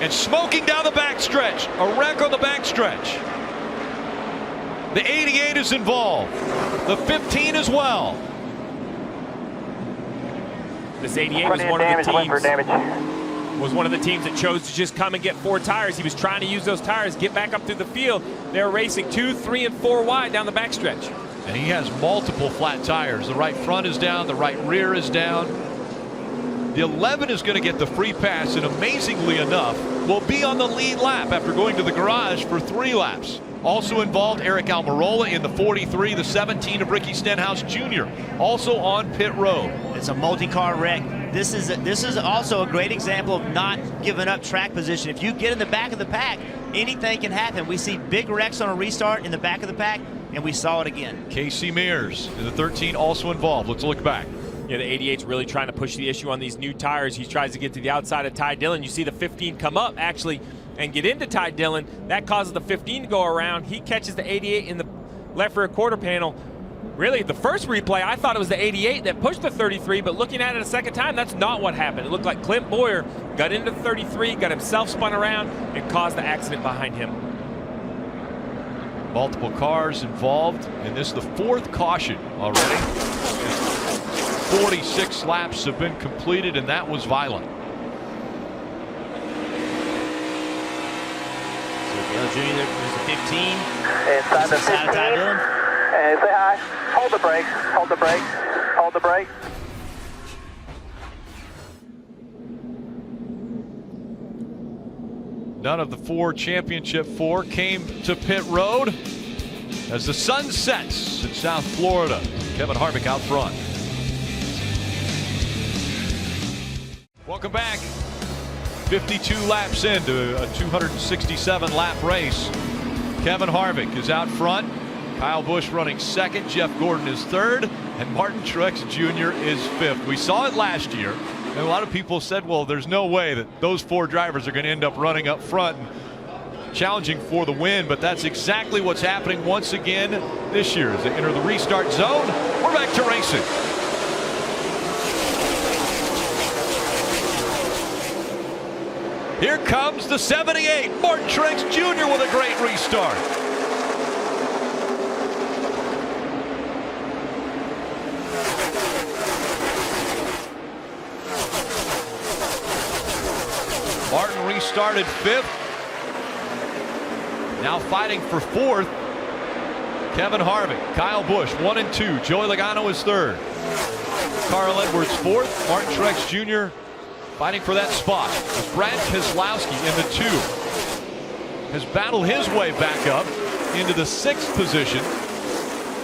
And smoking down the backstretch. A wreck on the backstretch. The 88 is involved. The 15 as well. This 88 was one of the teams that chose to just come and get 4 tires. He was trying to use those tires, get back up through the field. They're racing 2, 3, and 4 wide down the backstretch. And he has multiple flat tires. The right front is down, the right rear is down. The 11 is going to get the free pass, and amazingly enough, will be on the lead lap after going to the garage for 3 laps. Also involved, Eric Almirola in the 43, the 17 of Ricky Stenhouse Jr. also on pit road. It's a multi-car wreck. This is also a great example of not giving up track position. If you get in the back of the pack, anything can happen. We see big wrecks on a restart in the back of the pack, and we saw it again. Casey Mears in the 13 also involved. Let's look back. Yeah, the 88's really trying to push the issue on these new tires. He tries to get to the outside of Ty Dillon. You see the 15 come up, actually, and get into Ty Dillon. That causes the 15 to go around. He catches the 88 in the left rear quarter panel. Really, the first replay, I thought it was the 88 that pushed the 33, but looking at it a second time, that's not what happened. It looked like Clint Boyer got into the 33, got himself spun around, and caused the accident behind him. Multiple cars involved, and this is the 4th caution already. 46 laps have been completed, and that was violent. Dale Jr. there's a 15. Inside the 15. And say hi. Hold the brakes. Hold the brakes. Hold the brakes. None of the 4 championship 4 came to pit road as the sun sets in South Florida. Kevin Harvick out front. Welcome back. 52 laps into a 267 lap race. Kevin Harvick is out front. Kyle Busch running second. Jeff Gordon is third. And Martin Truex Jr. is fifth. We saw it last year. And a lot of people said, well, there's no way that those 4 drivers are going to end up running up front and challenging for the win. But that's exactly what's happening once again this year. As they enter the restart zone, we're back to racing. Here comes the 78. Martin Truex Jr. with a great restart. Martin restarted 5th. Now fighting for 4th. Kevin Harvick, Kyle Busch 1 and 2. Joey Logano is 3rd. Carl Edwards 4th. Martin Truex Jr. fighting for that spot. As Brad Keselowski in the 2 has battled his way back up into the 6th position.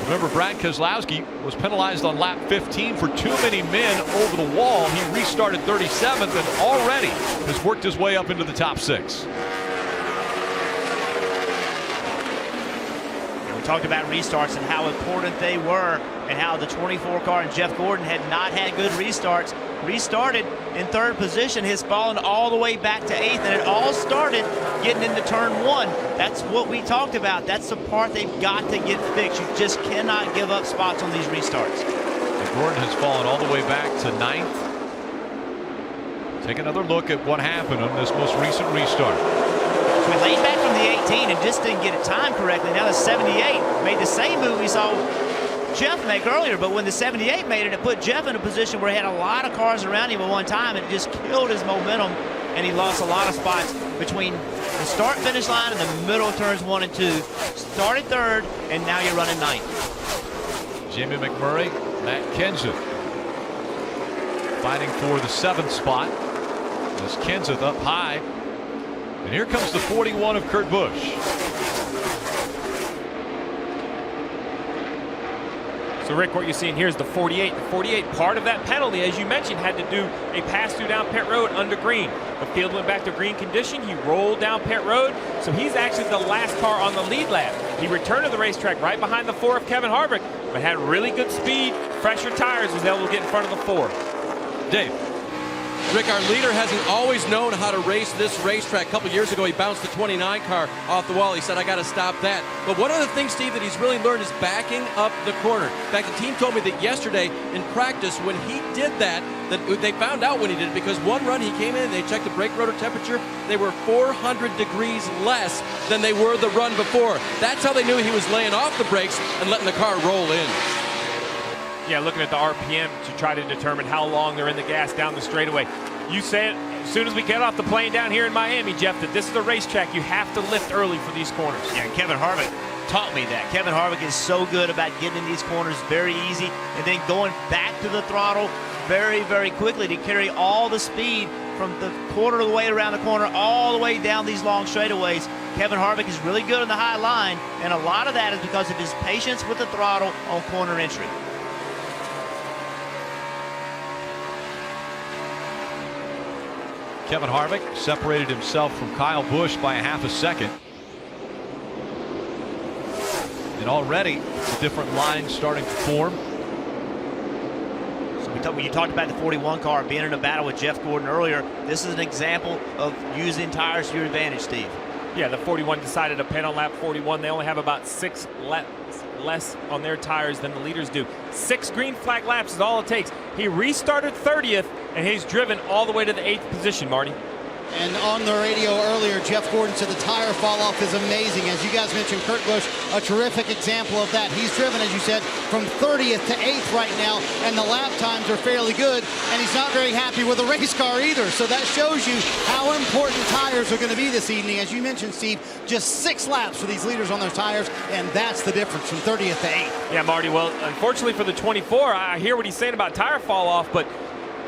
Remember, Brad Keselowski was penalized on lap 15 for too many men over the wall. He restarted 37th and already has worked his way up into the top 6. We talked about restarts and how important they were, and how the 24 car and Jeff Gordon had not had good restarts. Restarted in 3rd position, has fallen all the way back to 8th, and it all started getting into turn 1. That's what we talked about. That's the part they've got to get fixed. You just cannot give up spots on these restarts. And Gordon has fallen all the way back to 9th. Take another look at what happened on this most recent restart. So we laid back from the 18 and just didn't get it timed correctly. Now the 78 made the same move we saw Jeff make earlier, but when the 78 made it, it put Jeff in a position where he had a lot of cars around him at one time, and it just killed his momentum, and he lost a lot of spots between the start-finish line and the middle of turns 1 and 2. Started 3rd, and now you're running 9th. Jamie McMurray, Matt Kenseth fighting for the 7th spot. As Kenseth up high, and here comes the 41 of Kurt Busch. So, Rick, what you're seeing here is the 48. The 48, part of that penalty, as you mentioned, had to do a pass-through down pit road under green. The field went back to green condition. He rolled down pit road, so he's actually the last car on the lead lap. He returned to the racetrack right behind the 4 of Kevin Harvick, but had really good speed, fresher tires, was able to get in front of the 4. Dave. Rick, our leader hasn't always known how to race this racetrack. A couple years ago, he bounced the 29 car off the wall. He said, I got to stop that. But one of the things, Steve, that he's really learned is backing up the corner. In fact, the team told me that yesterday in practice, when he did that they found out when he did it, because one run he came in and they checked the brake rotor temperature. They were 400 degrees less than they were the run before. That's how they knew he was laying off the brakes and letting the car roll in. Yeah, looking at the RPM to try to determine how long they're in the gas down the straightaway. You said as soon as we get off the plane down here in Miami, Jeff, that this is a racetrack you have to lift early for these corners. Yeah, Kevin Harvick taught me that. Kevin Harvick is so good about getting in these corners very easy and then going back to the throttle very, very quickly to carry all the speed from the quarter of the way around the corner all the way down these long straightaways. Kevin Harvick is really good on the high line, and a lot of that is because of his patience with the throttle on corner entry. Kevin Harvick separated himself from Kyle Busch by a half a second. And already a different line starting to form. So you talked about the 41 car being in a battle with Jeff Gordon earlier. This is an example of using tires to your advantage, Steve. Yeah, the 41 decided to pit on lap 41. They only have about 6 laps less on their tires than the leaders do. 6 green flag laps is all it takes. He restarted 30th, and he's driven all the way to the 8th position, Marty. And on the radio earlier, Jeff Gordon said the tire fall off is amazing. As you guys mentioned, Kurt Busch, a terrific example of that. He's driven, as you said, from 30th to 8th right now, and the lap times are fairly good, and he's not very happy with the race car either. So that shows you how important tires are going to be this evening. As you mentioned, Steve, just 6 laps for these leaders on their tires, and that's the difference from 30th to 8th. Yeah, Marty, well, unfortunately for the 24, I hear what he's saying about tire fall off, but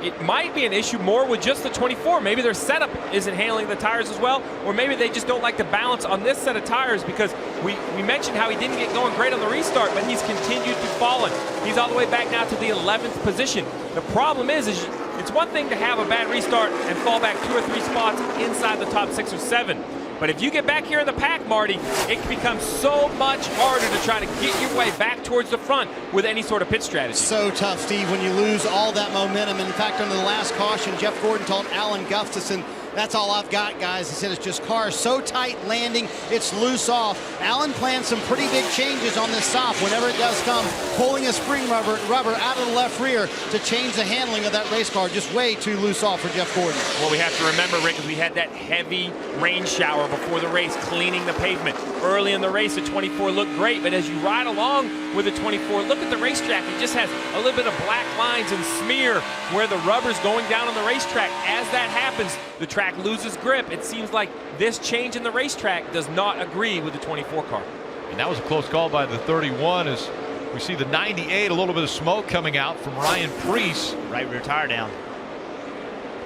it might be an issue more with just the 24. Maybe their setup isn't handling the tires as well, or maybe they just don't like the balance on this set of tires, because we mentioned how he didn't get going great on the restart, but he's continued to fall. He's all the way back now to the 11th position. The problem is it's one thing to have a bad restart and fall back 2 or 3 spots inside the top 6 or 7. But if you get back here in the pack, Marty, it becomes so much harder to try to get your way back towards the front with any sort of pit strategy. So tough, Steve, when you lose all that momentum. And in fact, under the last caution, Jeff Gordon told Alan Gustafson, that's all I've got, guys. He said it's just cars so tight landing, it's loose off. Alan planned some pretty big changes on this stop whenever it does come, pulling a spring rubber out of the left rear to change the handling of that race car. Just way too loose off for Jeff Gordon. Well, we have to remember, Rick, is we had that heavy rain shower before the race, cleaning the pavement. Early in the race, the 24 looked great, but as you ride along with the 24, look at the racetrack. It just has a little bit of black lines and smear where the rubber's going down on the racetrack. As that happens, the track loses grip. It seems like this change in the racetrack does not agree with the 24 car. And that was a close call by the 31 as we see the 98, a little bit of smoke coming out from Ryan Preece. Right rear tire down.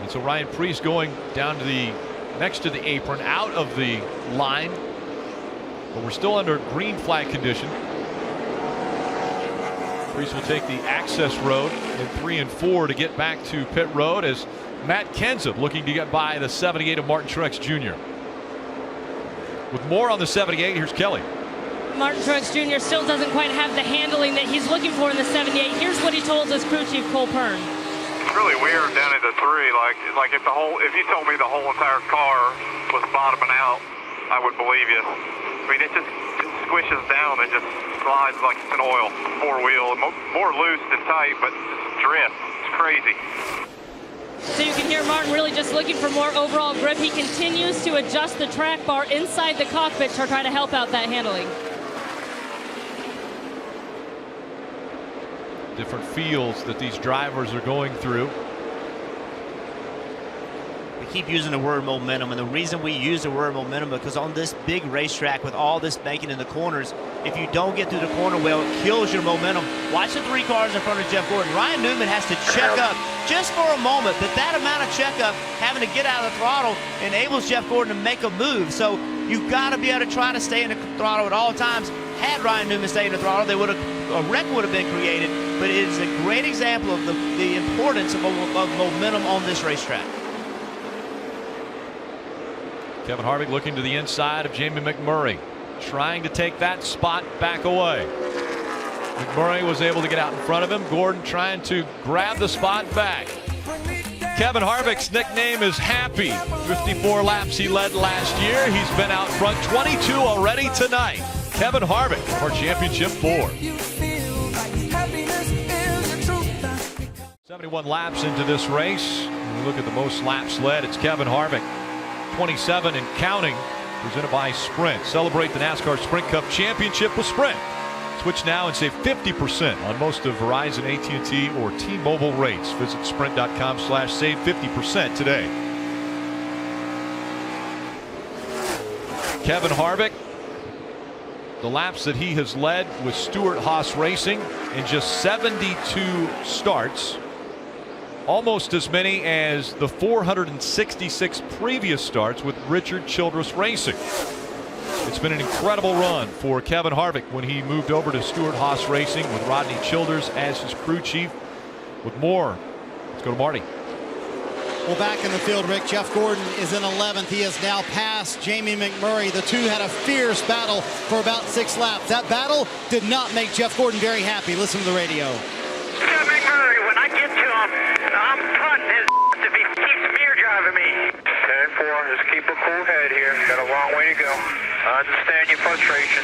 And so Ryan Preece going down to the next to the apron, out of the line. But we're still under green flag condition. Preece will take the access road in 3 and 4 to get back to pit road as Matt Kenseth looking to get by the 78 of Martin Truex Jr. With more on the 78, here's Kelly. Martin Truex Jr. still doesn't quite have the handling that he's looking for in the 78. Here's what he told us crew chief Cole Pern. It's really weird down at the 3. Like if you told me the whole entire car was bottoming out, I would believe you. I mean, it squishes down and just slides like it's an oil 4-wheel, more loose than tight, but just drifts. It's crazy. So you can hear Martin really just looking for more overall grip. He continues to adjust the track bar inside the cockpit to try to help out that handling. Different feels that these drivers are going through. We keep using the word momentum, and the reason we use the word momentum because on this big racetrack with all this banking in the corners, if you don't get through the corner well, it kills your momentum. Watch the 3 cars in front of Jeff Gordon. Ryan Newman has to check up just for a moment, but that amount of checkup, having to get out of the throttle, enables Jeff Gordon to make a move. So you've got to be able to try to stay in the throttle at all times. Had Ryan Newman stayed in the throttle, a wreck would have been created, but it is a great example of the importance of momentum on this racetrack. Kevin Harvick looking to the inside of Jamie McMurray, trying to take that spot back away. McMurray was able to get out in front of him. Gordon trying to grab the spot back. Kevin Harvick's nickname is Happy. 54 laps he led last year. He's been out front 22 already tonight. Kevin Harvick for championship 4. 71 laps into this race. When we look at the most laps led, it's Kevin Harvick. 27 and counting, presented by Sprint. Celebrate the NASCAR Sprint Cup Championship with Sprint. Switch now and save 50% on most of Verizon, AT&T, or T-Mobile rates. Visit sprint.com/save 50% today. Kevin Harvick, the laps that he has led with Stewart-Haas Racing in just 72 starts, almost as many as the 466 previous starts with Richard Childress Racing. It's been an incredible run for Kevin Harvick when he moved over to Stewart-Haas Racing with Rodney Childers as his crew chief. With more, let's go to Marty. Well, back in the field, Rick, Jeff Gordon is in 11th. He has now passed Jamie McMurray. The two had a fierce battle for about 6 laps. That battle did not make Jeff Gordon very happy. Listen to the radio. Jeff McMurray, when I get to him, I'm punting his if he keeps mirror driving me. 10-4, just keep a cool head here. Got a long way to go. I understand your frustration.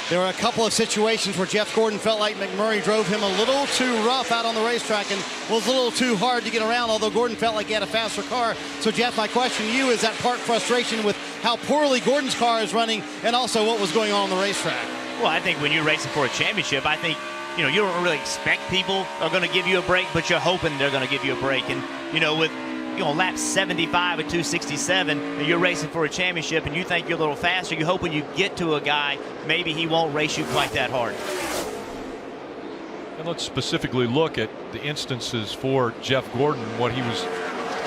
There were a couple of situations where Jeff Gordon felt like McMurray drove him a little too rough out on the racetrack and was a little too hard to get around, although Gordon felt like he had a faster car. So, Jeff, my question to you is that part frustration with how poorly Gordon's car is running and also what was going on the racetrack? Well, I think when you're racing for a championship, I think, you know, you don't really expect people are going to give you a break, but you're hoping they're going to give you a break. And, you know, with lap 75 at 267, and you're racing for a championship and you think you're a little faster, you hope when you get to a guy, maybe he won't race you quite that hard. And let's specifically look at the instances for Jeff Gordon, what he was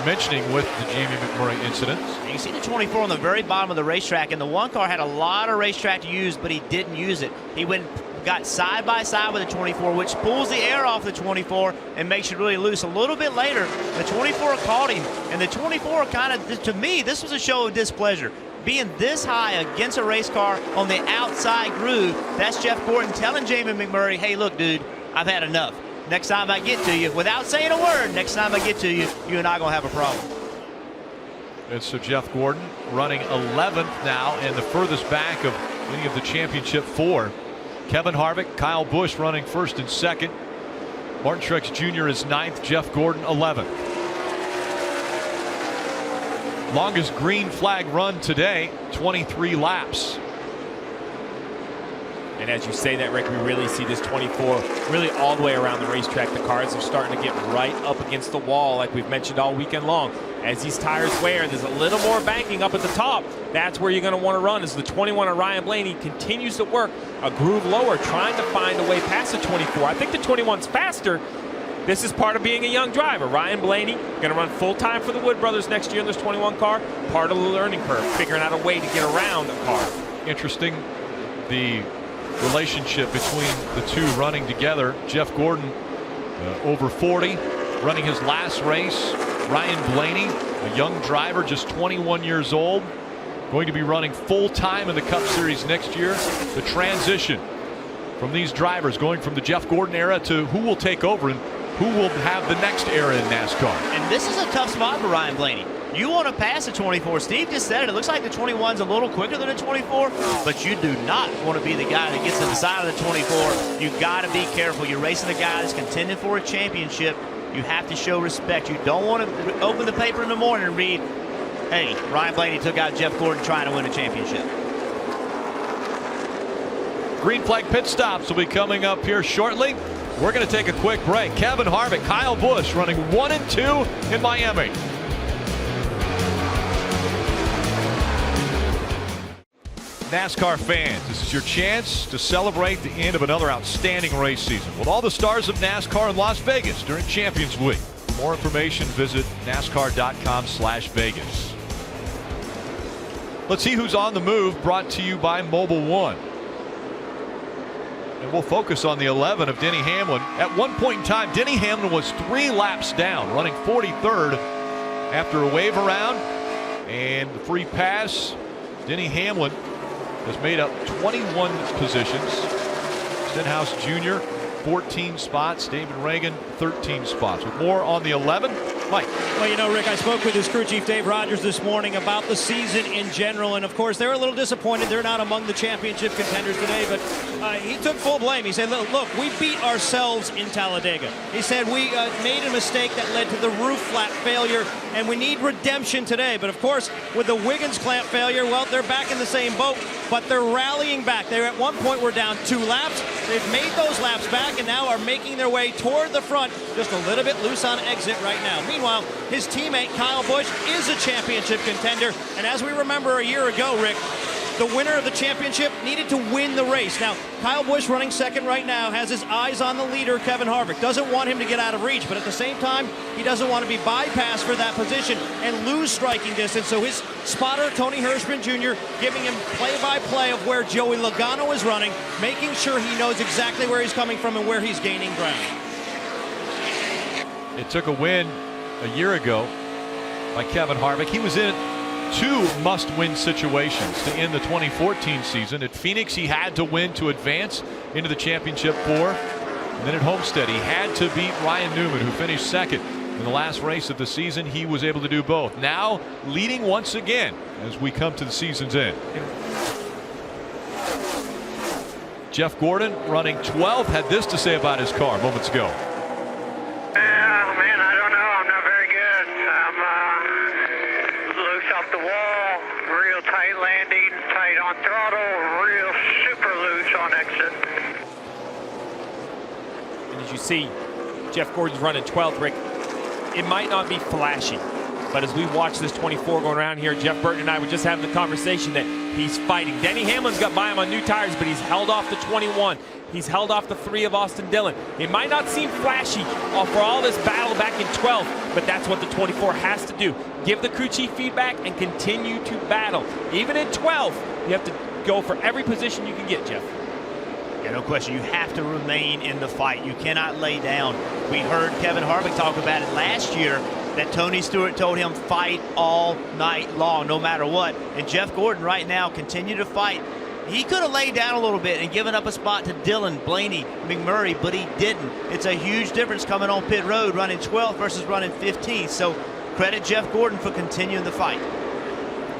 mentioning with the Jamie McMurray incident. You see the 24 on the very bottom of the racetrack, and the one car had a lot of racetrack to use, but he didn't use it. He got side by side with the 24, which pulls the air off the 24 and makes it really loose. A little bit later, the 24 caught him, and the 24 kind of, to me, this was a show of displeasure. Being this high against a race car on the outside groove, that's Jeff Gordon telling Jamie McMurray, hey, look, dude, I've had enough. Next time I get to you, without saying a word, next time I get to you, you and I are going to have a problem. And so Jeff Gordon running 11th now and the furthest back of any of the championship 4. Kevin Harvick, Kyle Busch running 1st and 2nd. Martin Truex Jr. is 9th. Jeff Gordon 11th. Longest green flag run today, 23 laps. And as you say that, Rick, we really see this 24 really all the way around the racetrack. The cars are starting to get right up against the wall like we've mentioned all weekend long. As these tires wear, there's a little more banking up at the top. That's where you're going to want to run as the 21 of Ryan Blaney continues to work a groove lower, trying to find a way past the 24. I think the 21's faster. This is part of being a young driver. Ryan Blaney going to run full time for the Wood Brothers next year in this 21 car. Part of the learning curve, figuring out a way to get around a car. Interesting, the relationship between the two running together. Jeff Gordon over 40, running his last race. Ryan Blaney, a young driver, just 21 years old, going to be running full time in the Cup Series next year. The transition from these drivers going from the Jeff Gordon era to who will take over and who will have the next era in NASCAR. And this is a tough spot for Ryan Blaney. You want to pass the 24. Steve just said it. It looks like the 21's a little quicker than the 24, but you do not want to be the guy that gets to the side of the 24. You got to be careful. You're racing the guy that's contending for a championship. You have to show respect. You don't want to open the paper in the morning and read, hey, Ryan Blaney took out Jeff Gordon trying to win a championship. Green flag pit stops will be coming up here shortly. We're going to take a quick break. Kevin Harvick, Kyle Busch running 1 and 2 in Miami. NASCAR fans, this is your chance to celebrate the end of another outstanding race season with all the stars of NASCAR in Las Vegas during Champions Week. For more information, visit NASCAR.com/Vegas. Let's see who's on the move, brought to you by Mobile One. And we'll focus on the 11 of Denny Hamlin. At one point in time, Denny Hamlin was 3 laps down, running 43rd after a wave around and the free pass. Denny Hamlin has made up 21 positions. Stenhouse Jr. 14 spots. David Reagan 13 spots. With more on the 11, Mike. Well, you know, Rick, I spoke with his crew chief, Dave Rogers, this morning about the season in general. And, of course, they're a little disappointed. They're not among the championship contenders today. But he took full blame. He said, look, we beat ourselves in Talladega. He said we made a mistake that led to the roof flap failure, and we need redemption today. But, of course, with the Wiggins clamp failure, well, they're back in the same boat. But they're rallying back. They at one point were down 2 laps. They've made those laps back and now are making their way toward the front, just a little bit loose on exit right now. Meanwhile, his teammate Kyle Busch is a championship contender, and as we remember a year ago, Rick, the winner of the championship needed to win the race. Now, Kyle Busch, running second right now, has his eyes on the leader, Kevin Harvick. Doesn't want him to get out of reach, but at the same time, he doesn't want to be bypassed for that position and lose striking distance. So his spotter, Tony Hirschman Jr., giving him play-by-play of where Joey Logano is running, making sure he knows exactly where he's coming from and where he's gaining ground. It took a win a year ago by Kevin Harvick. He was in 2 must-win situations to end the 2014 season. At Phoenix, he had to win to advance into the championship 4. And then at Homestead, he had to beat Ryan Newman, who finished second in the last race of the season. He was able to do both. Now leading once again as we come to the season's end. Jeff Gordon, running 12th, had this to say about his car moments ago. Man, I don't know. I'm not very good. I'm loose off the wall, real tight landing, tight on throttle, real super loose on exit. And as you see, Jeff Gordon's running 12th, Rick. It might not be flashy, but as we watch this 24 going around here, Jeff Burton and I were just having the conversation that he's fighting. Denny Hamlin's got by him on new tires, but he's held off the 21. He's held off the 3 of Austin Dillon. It might not seem flashy for all this battle back in 12th, but that's what the 24 has to do. Give the crew chief feedback and continue to battle. Even in 12th, you have to go for every position you can get, Jeff. Yeah, no question. You have to remain in the fight. You cannot lay down. We heard Kevin Harvick talk about it last year, that Tony Stewart told him fight all night long, no matter what. And Jeff Gordon right now continue to fight. He could have laid down a little bit and given up a spot to Dillon, Blaney, McMurray, but he didn't. It's a huge difference coming on pit road, running 12th versus running 15th. So credit Jeff Gordon for continuing the fight.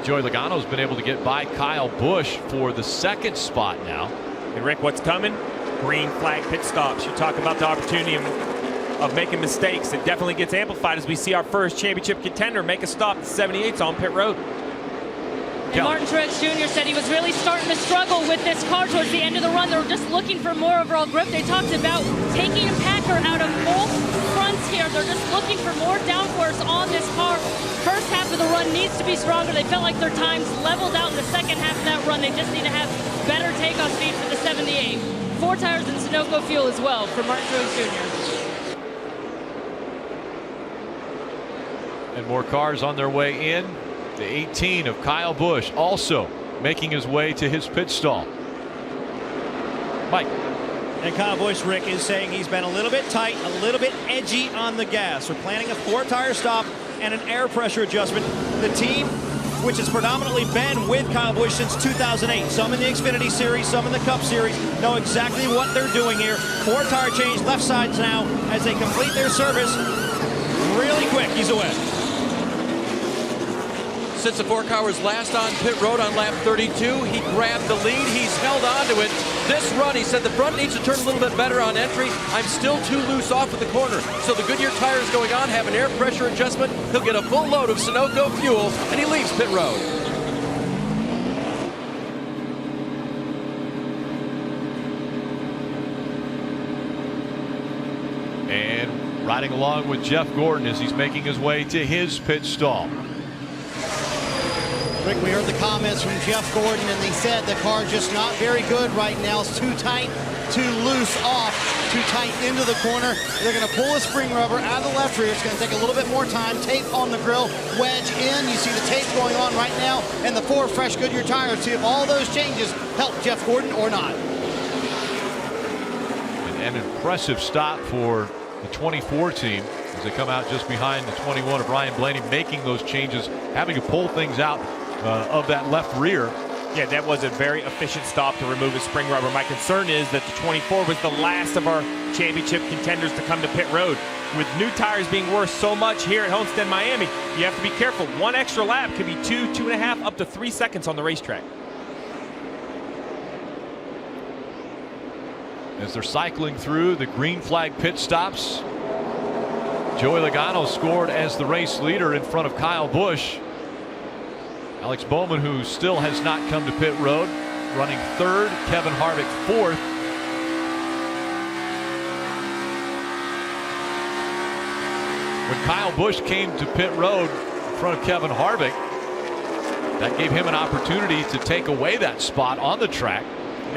Joey Logano's been able to get by Kyle Busch for the 2nd spot now. And Rick, what's coming? Green flag pit stops. You talk about the opportunity of making mistakes. It definitely gets amplified as we see our first championship contender make a stop at 78's on pit road. And Martin Truex Jr. said he was really starting to struggle with this car towards the end of the run. They were just looking for more overall grip. They talked about taking a packer out of both fronts here. They're just looking for more downforce on this car. First half of the run needs to be stronger. They felt like their times leveled out in the second half of that run. They just need to have better takeoff speed for the 78. 4 tires and Sunoco fuel as well for Martin Truex Jr. And more cars on their way in. The 18 of Kyle Busch also making his way to his pit stall. Mike. And Kyle Busch, Rick, is saying he's been a little bit tight, a little bit edgy on the gas. We're planning a 4-tire stop and an air pressure adjustment. The team, which has predominantly been with Kyle Busch since 2008, some in the Xfinity Series, some in the Cup Series, know exactly what they're doing here. 4-tire change, left sides now, as they complete their service. Really quick, he's away. Since the 4 car was last on pit road on lap 32, he grabbed the lead. He's held on to it. This run, he said, the front needs to turn a little bit better on entry. I'm still too loose off at the corner. So the Goodyear tires going on have an air pressure adjustment. He'll get a full load of Sunoco fuel, and he leaves pit road. And riding along with Jeff Gordon as he's making his way to his pit stall. Rick, we heard the comments from Jeff Gordon, and he said the car's just not very good right now. It's too tight, too loose off, too tight into the corner. They're going to pull the spring rubber out of the left rear. It's going to take a little bit more time. Tape on the grill, wedge in. You see the tape going on right now, and the 4 fresh Goodyear tires. See if all those changes help Jeff Gordon or not. An impressive stop for the 24 team as they come out just behind the 21 of Ryan Blaney, making those changes, having to pull things out of that left rear Yeah, that was a very efficient stop to remove his spring rubber. My concern is that the 24 was the last of our championship contenders to come to pit road. With new tires being worth so much here at Homestead-Miami, you have to be careful. One extra lap could be 2, 2.5, up to 3 seconds on the racetrack. As they're cycling through the green flag pit stops, Joey Logano scored as the race leader in front of Kyle Busch. Alex Bowman, who still has not come to pit road, running third. Kevin Harvick fourth. When Kyle Busch came to pit road in front of Kevin Harvick, that gave him an opportunity to take away that spot on the track.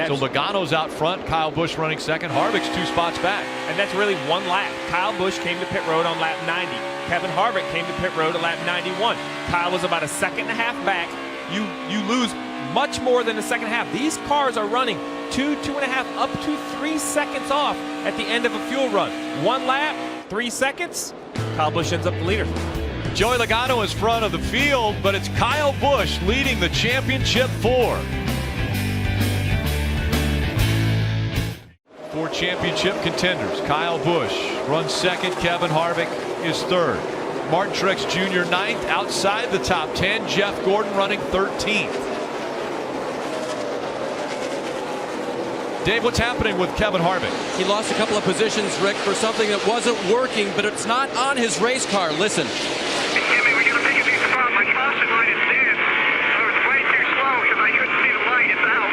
So Logano's out front, Kyle Busch running second, Harvick's 2 spots back. And that's really one lap. Kyle Busch came to pit road on lap 90. Kevin Harvick came to pit road at lap 91. Kyle was about a 1.5 seconds back. You lose much more than a 1.5 seconds. These cars are running 2, 2.5, up to 3 seconds off at the end of a fuel run. 1 lap, 3 seconds, Kyle Busch ends up the leader. Joey Logano is front of the field, but it's Kyle Busch leading the championship 4. 4 championship contenders. Kyle Busch runs second. Kevin Harvick is third. Martin Truex Jr. ninth. Outside the top 10. Jeff Gordon running 13th. Dave, what's happening with Kevin Harvick? He lost a couple of positions, Rick, for something that wasn't working, but it's not on his race car. Listen. Hey, Jimmy, we got to take a deep spot. My caution light is dead. I was way too slow because I couldn't see the light. It's out.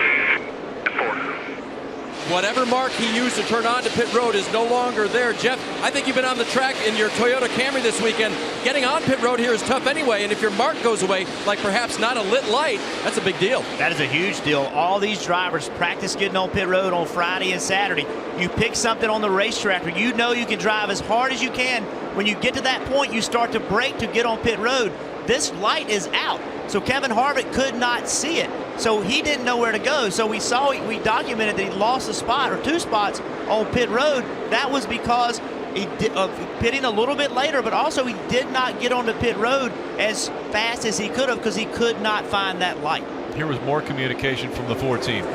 Whatever mark he used to turn on to pit road is no longer there. Jeff, I think you've been on the track in your Toyota Camry this weekend. Getting on pit road here is tough anyway, and if your mark goes away, like perhaps not a lit light, that's a big deal. That is a huge deal. All these drivers practice getting on pit road on Friday and Saturday. You pick something on the racetrack where you know you can drive as hard as you can. When you get to that point, you start to brake to get on pit road. This light is out, so Kevin Harvick could not see it. So he didn't know where to go. So we documented that he lost a spot or 2 spots on pit road. That was because he did pitting a little bit later, but also he did not get onto pit road as fast as he could have because he could not find that light. Here was more communication from the 4 team. I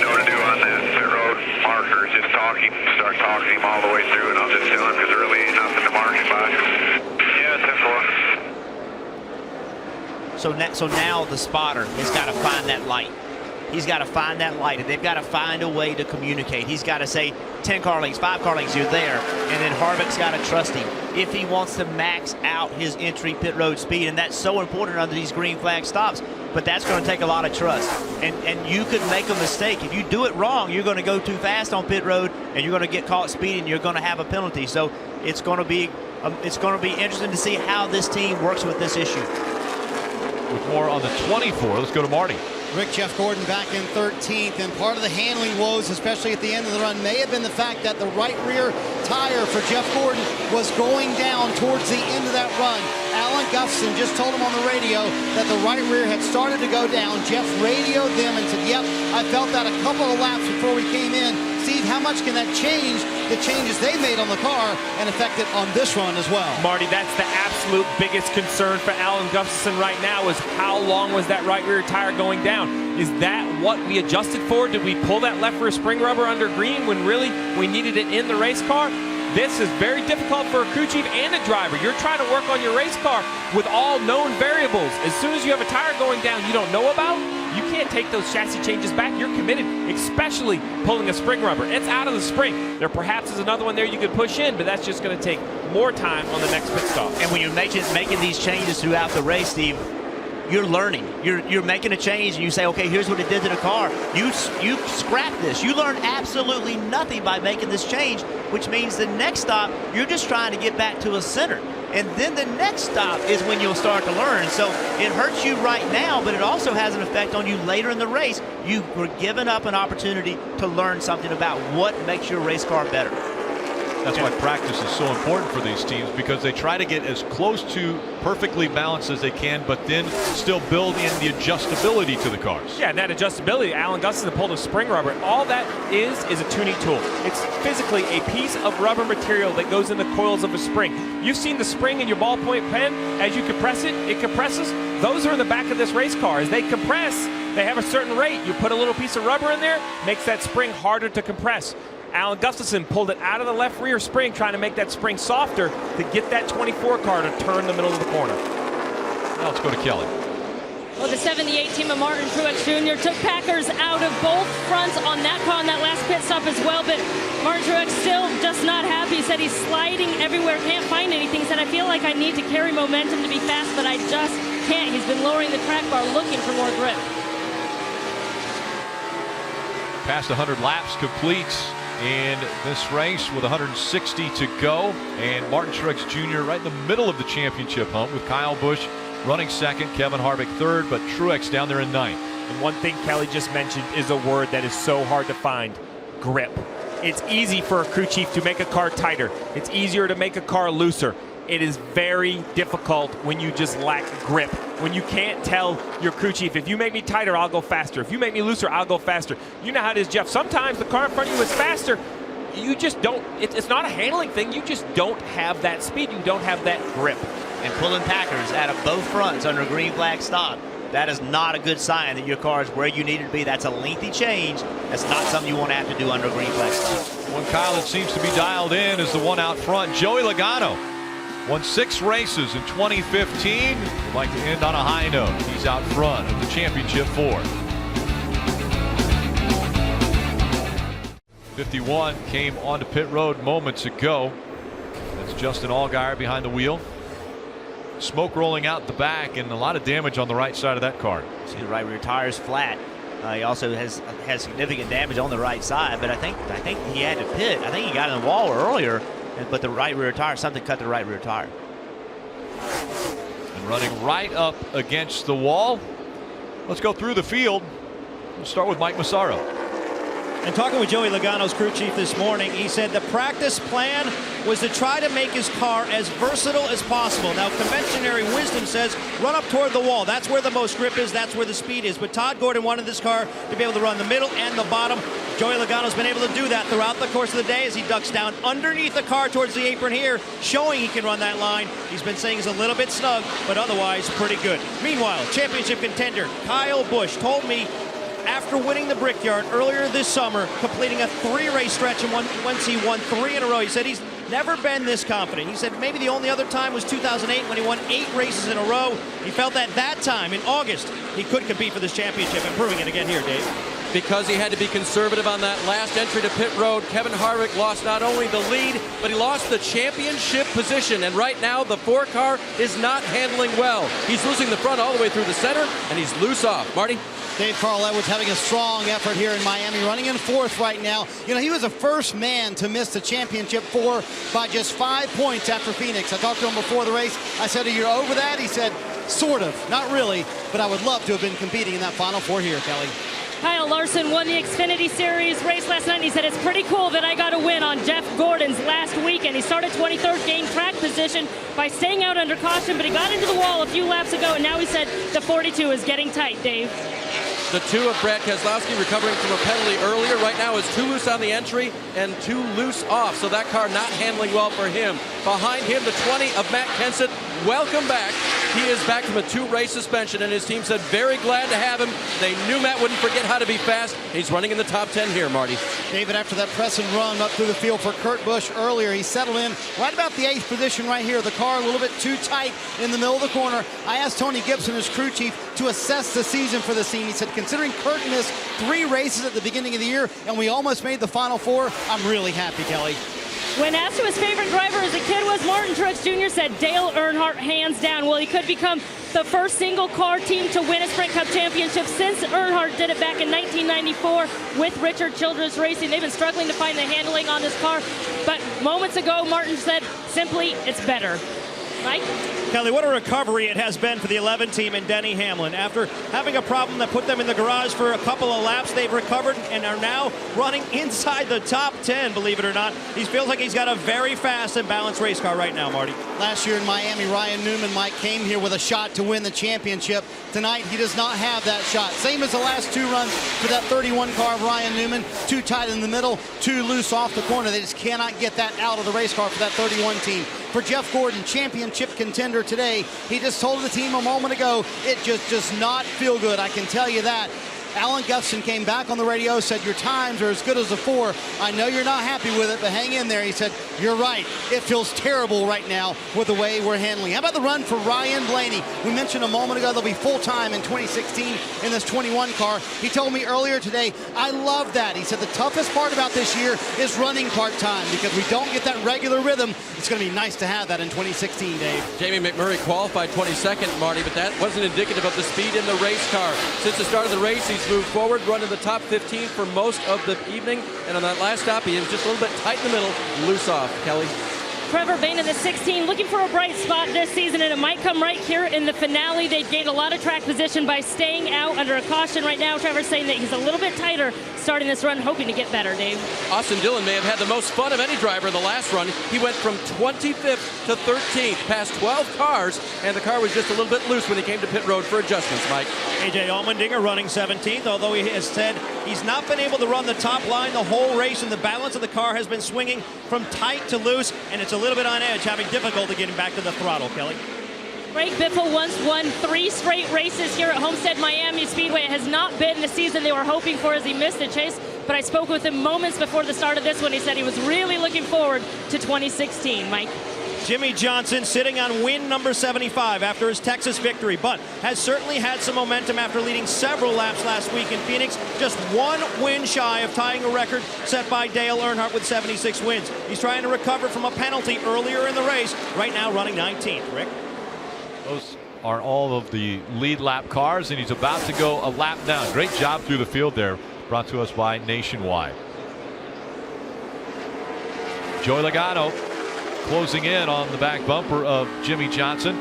know what to do on that pit road marker. Just talking, start talking him all the way through, and I'll just tell him because there really ain't nothing to mark him by. Yeah, 10-4. So now the spotter has got to find that light. He's got to find that light, and they've got to find a way to communicate. He's got to say 10 car lengths, 5 car lengths, you're there. And then Harvick's got to trust him if he wants to max out his entry pit road speed. And that's so important under these green flag stops. But that's going to take a lot of trust. And you could make a mistake. If you do it wrong, you're going to go too fast on pit road, and you're going to get caught speeding. You're going to have a penalty. So it's going to be interesting to see how this team works with this issue. With more on the 24, let's go to Marty. Rick, Jeff Gordon back in 13th, and part of the handling woes, especially at the end of the run, may have been the fact that the right rear tire for Jeff Gordon was going down towards the end of that run. Alan Gustafson just told him on the radio that the right rear had started to go down. Jeff radioed them and said, yep, I felt that a couple of laps before we came in. Steve, how much can that change the changes they made on the car and affect it on this run as well? Marty, that's the absolute biggest concern for Alan Gustafson right now is how long was that right rear tire going down? Is that what we adjusted for? Did we pull that left rear spring rubber under green when really we needed it in the race car? This is very difficult for a crew chief and a driver. You're trying to work on your race car with all known variables. As soon as you have a tire going down you don't know about, you can't take those chassis changes back. You're committed, especially pulling a spring rubber. It's out of the spring. There perhaps is another one there you could push in, but that's just going to take more time on the next pit stop. And when you're making these changes throughout the race, Steve, you're learning. You're making a change, and you say, okay, here's what it did to the car. You scrap this. You learn absolutely nothing by making this change, which means the next stop, you're just trying to get back to a center. And then the next stop is when you'll start to learn. So it hurts you right now, but it also has an effect on you later in the race. You were given up an opportunity to learn something about what makes your race car better. That's why practice is so important for these teams, because they try to get as close to perfectly balanced as they can, but then still build in the adjustability to the cars. Yeah, and that adjustability, Alan Gustafson pulled a spring rubber. All that is a tuning tool. It's physically a piece of rubber material that goes in the coils of a spring. You've seen the spring in your ballpoint pen. As you compress it, it compresses. Those are in the back of this race car. As they compress, they have a certain rate. You put a little piece of rubber in there, makes that spring harder to compress. Alan Gustafson pulled it out of the left rear spring, trying to make that spring softer to get that 24 car to turn the middle of the corner. Now let's go to Kelly. Well, the 78 team of Martin Truex Jr. took Packers out of both fronts on that car on that last pit stop as well, but Martin Truex still just not happy. He said he's sliding everywhere, can't find anything. He said, I feel like I need to carry momentum to be fast, but I just can't. He's been lowering the track bar, looking for more grip. Past 100 laps completes in this race with 160 to go, and Martin Truex Jr. right in the middle of the championship hunt with Kyle Busch running second, Kevin Harvick third, but Truex down there in ninth. And one thing Kelly just mentioned is a word that is so hard to find: grip. It's easy for a crew chief to make a car tighter. It's easier to make a car looser. It is very difficult when you just lack grip. When you can't tell your crew chief, if you make me tighter, I'll go faster. If you make me looser, I'll go faster. You know how it is, Jeff. Sometimes the car in front of you is faster. You just don't, it's not a handling thing. You just don't have that speed. You don't have that grip. And pulling Packers out of both fronts under a green flag stop, that is not a good sign that your car is where you need it to be. That's a lengthy change. That's not something you want to have to do under a green flag stop. One Kyle that seems to be dialed in is the one out front, Joey Logano. Won 6 races in 2015. Would like to end on a high note. He's out front of the championship Ford. 51 came onto pit road moments ago. That's Justin Allgaier behind the wheel. Smoke rolling out the back and a lot of damage on the right side of that car. See the right rear tire's flat. He also has significant damage on the right side, but I think he had to pit. I think he got in the wall earlier, but the right rear tire, something cut the right rear tire. And running right up against the wall. Let's go through the field. We'll start with Mike Massaro. And talking with Joey Logano's crew chief this morning, he said the practice plan was to try to make his car as versatile as possible. Now, conventionary wisdom says run up toward the wall. That's where the most grip is. That's where the speed is. But Todd Gordon wanted this car to be able to run the middle and the bottom. Joey Logano's been able to do that throughout the course of the day as he ducks down underneath the car towards the apron here, showing he can run that line. He's been saying he's a little bit snug, but otherwise pretty good. Meanwhile, championship contender Kyle Busch told me after winning the Brickyard earlier this summer, completing a 3-race stretch, and once he won 3 in a row, he said he's never been this confident. He said maybe the only other time was 2008 when he won 8 races in a row. He felt that time in August he could compete for this championship, and proving it again here, Dave. Because he had to be conservative on that last entry to pit road, Kevin Harvick lost not only the lead, but he lost the championship position. And right now, the 4 car is not handling well. He's losing the front all the way through the center, and he's loose off. Marty? Dave Carl Edwards having a strong effort here in Miami, running in 4th right now. You know, he was the first man to miss the championship 4 by just 5 points after Phoenix. I talked to him before the race. I said, are you over that? He said, sort of, not really, but I would love to have been competing in that Final 4 here, Kelly. Kyle Larson won the Xfinity Series race last night, and he said, it's pretty cool that I got a win on Jeff Gordon's last weekend. He started 23rd, gained track position by staying out under caution, but he got into the wall a few laps ago, and now he said the 42 is getting tight, Dave. The 2 of Brad Keselowski recovering from a penalty earlier. Right now is 2 loose on the entry and 2 loose off. So that car not handling well for him. Behind him, the 20 of Matt Kenseth. Welcome back. He is back from a 2-race suspension, and his team said very glad to have him. They knew Matt wouldn't forget how to be fast. He's running in the top 10 here, Marty. David, after that press and run up through the field for Kurt Busch earlier, he settled in right about the 8th position right here. The car a little bit too tight in the middle of the corner. I asked Tony Gibson, his crew chief, to assess the season for the team. He said, considering Kurt missed 3 races at the beginning of the year and we almost made the Final 4, I'm really happy, Kelly. When asked who his favorite driver as a kid was, Martin Truex Jr. said Dale Earnhardt, hands down. Well, he could become the first single-car team to win a Sprint Cup championship since Earnhardt did it back in 1994 with Richard Childress Racing. They've been struggling to find the handling on this car, but moments ago, Martin said, simply, it's better. Mike? Kelly, what a recovery it has been for the 11 team and Denny Hamlin. After having a problem that put them in the garage for a couple of laps, they've recovered and are now running inside the top 10, believe it or not. He feels like he's got a very fast and balanced race car right now, Marty. Last year in Miami, Ryan Newman, Mike, came here with a shot to win the championship. Tonight, he does not have that shot. Same as the last two runs for that 31 car of Ryan Newman. Too tight in the middle, too loose off the corner. They just cannot get that out of the race car for that 31 team. For Jeff Gordon, championship contender today, he just told the team a moment ago, it just does not feel good. I can tell you that. Alan Gustin came back on the radio, said, your times are as good as a 4. I know you're not happy with it, but hang in there. He said, you're right. It feels terrible right now with the way we're handling. How about the run for Ryan Blaney? We mentioned a moment ago they'll be full-time in 2016 in this 21 car. He told me earlier today, I love that. He said the toughest part about this year is running part-time because we don't get that regular rhythm. It's going to be nice to have that in 2016, Dave. Jamie McMurray qualified 22nd, Marty, but that wasn't indicative of the speed in the race car. Since the start of the race, he's moved forward, running the top 15 for most of the evening, and on that last stop, he was just a little bit tight in the middle, loose off. Kelly? Trevor Bayne in the 16 looking for a bright spot this season, and it might come right here in the finale. They gained a lot of track position by staying out under a caution right now. Trevor's saying that he's a little bit tighter starting this run, hoping to get better, Dave. Austin Dillon may have had the most fun of any driver in the last run. He went from 25th to 13th, past 12 cars, and the car was just a little bit loose when he came to pit road for adjustments, Mike. A.J. Allmendinger running 17th, although he has said he's not been able to run the top line the whole race, and the balance of the car has been swinging from tight to loose, and it's a little bit on edge, having difficulty getting back to the throttle, Kelly. Greg Biffle once won 3 straight races here at Homestead-Miami Speedway. It has not been the season they were hoping for as he missed the chase, but I spoke with him moments before the start of this one. He said he was really looking forward to 2016, Mike. Jimmy Johnson sitting on win number 75 after his Texas victory, but has certainly had some momentum after leading several laps last week in Phoenix. Just 1 win shy of tying a record set by Dale Earnhardt with 76 wins. He's trying to recover from a penalty earlier in the race, right now running 19th. Rick? Those are all of the lead lap cars, and he's about to go a lap down. Great job through the field there, brought to us by Nationwide. Joey Logano closing in on the back bumper of Jimmy Johnson.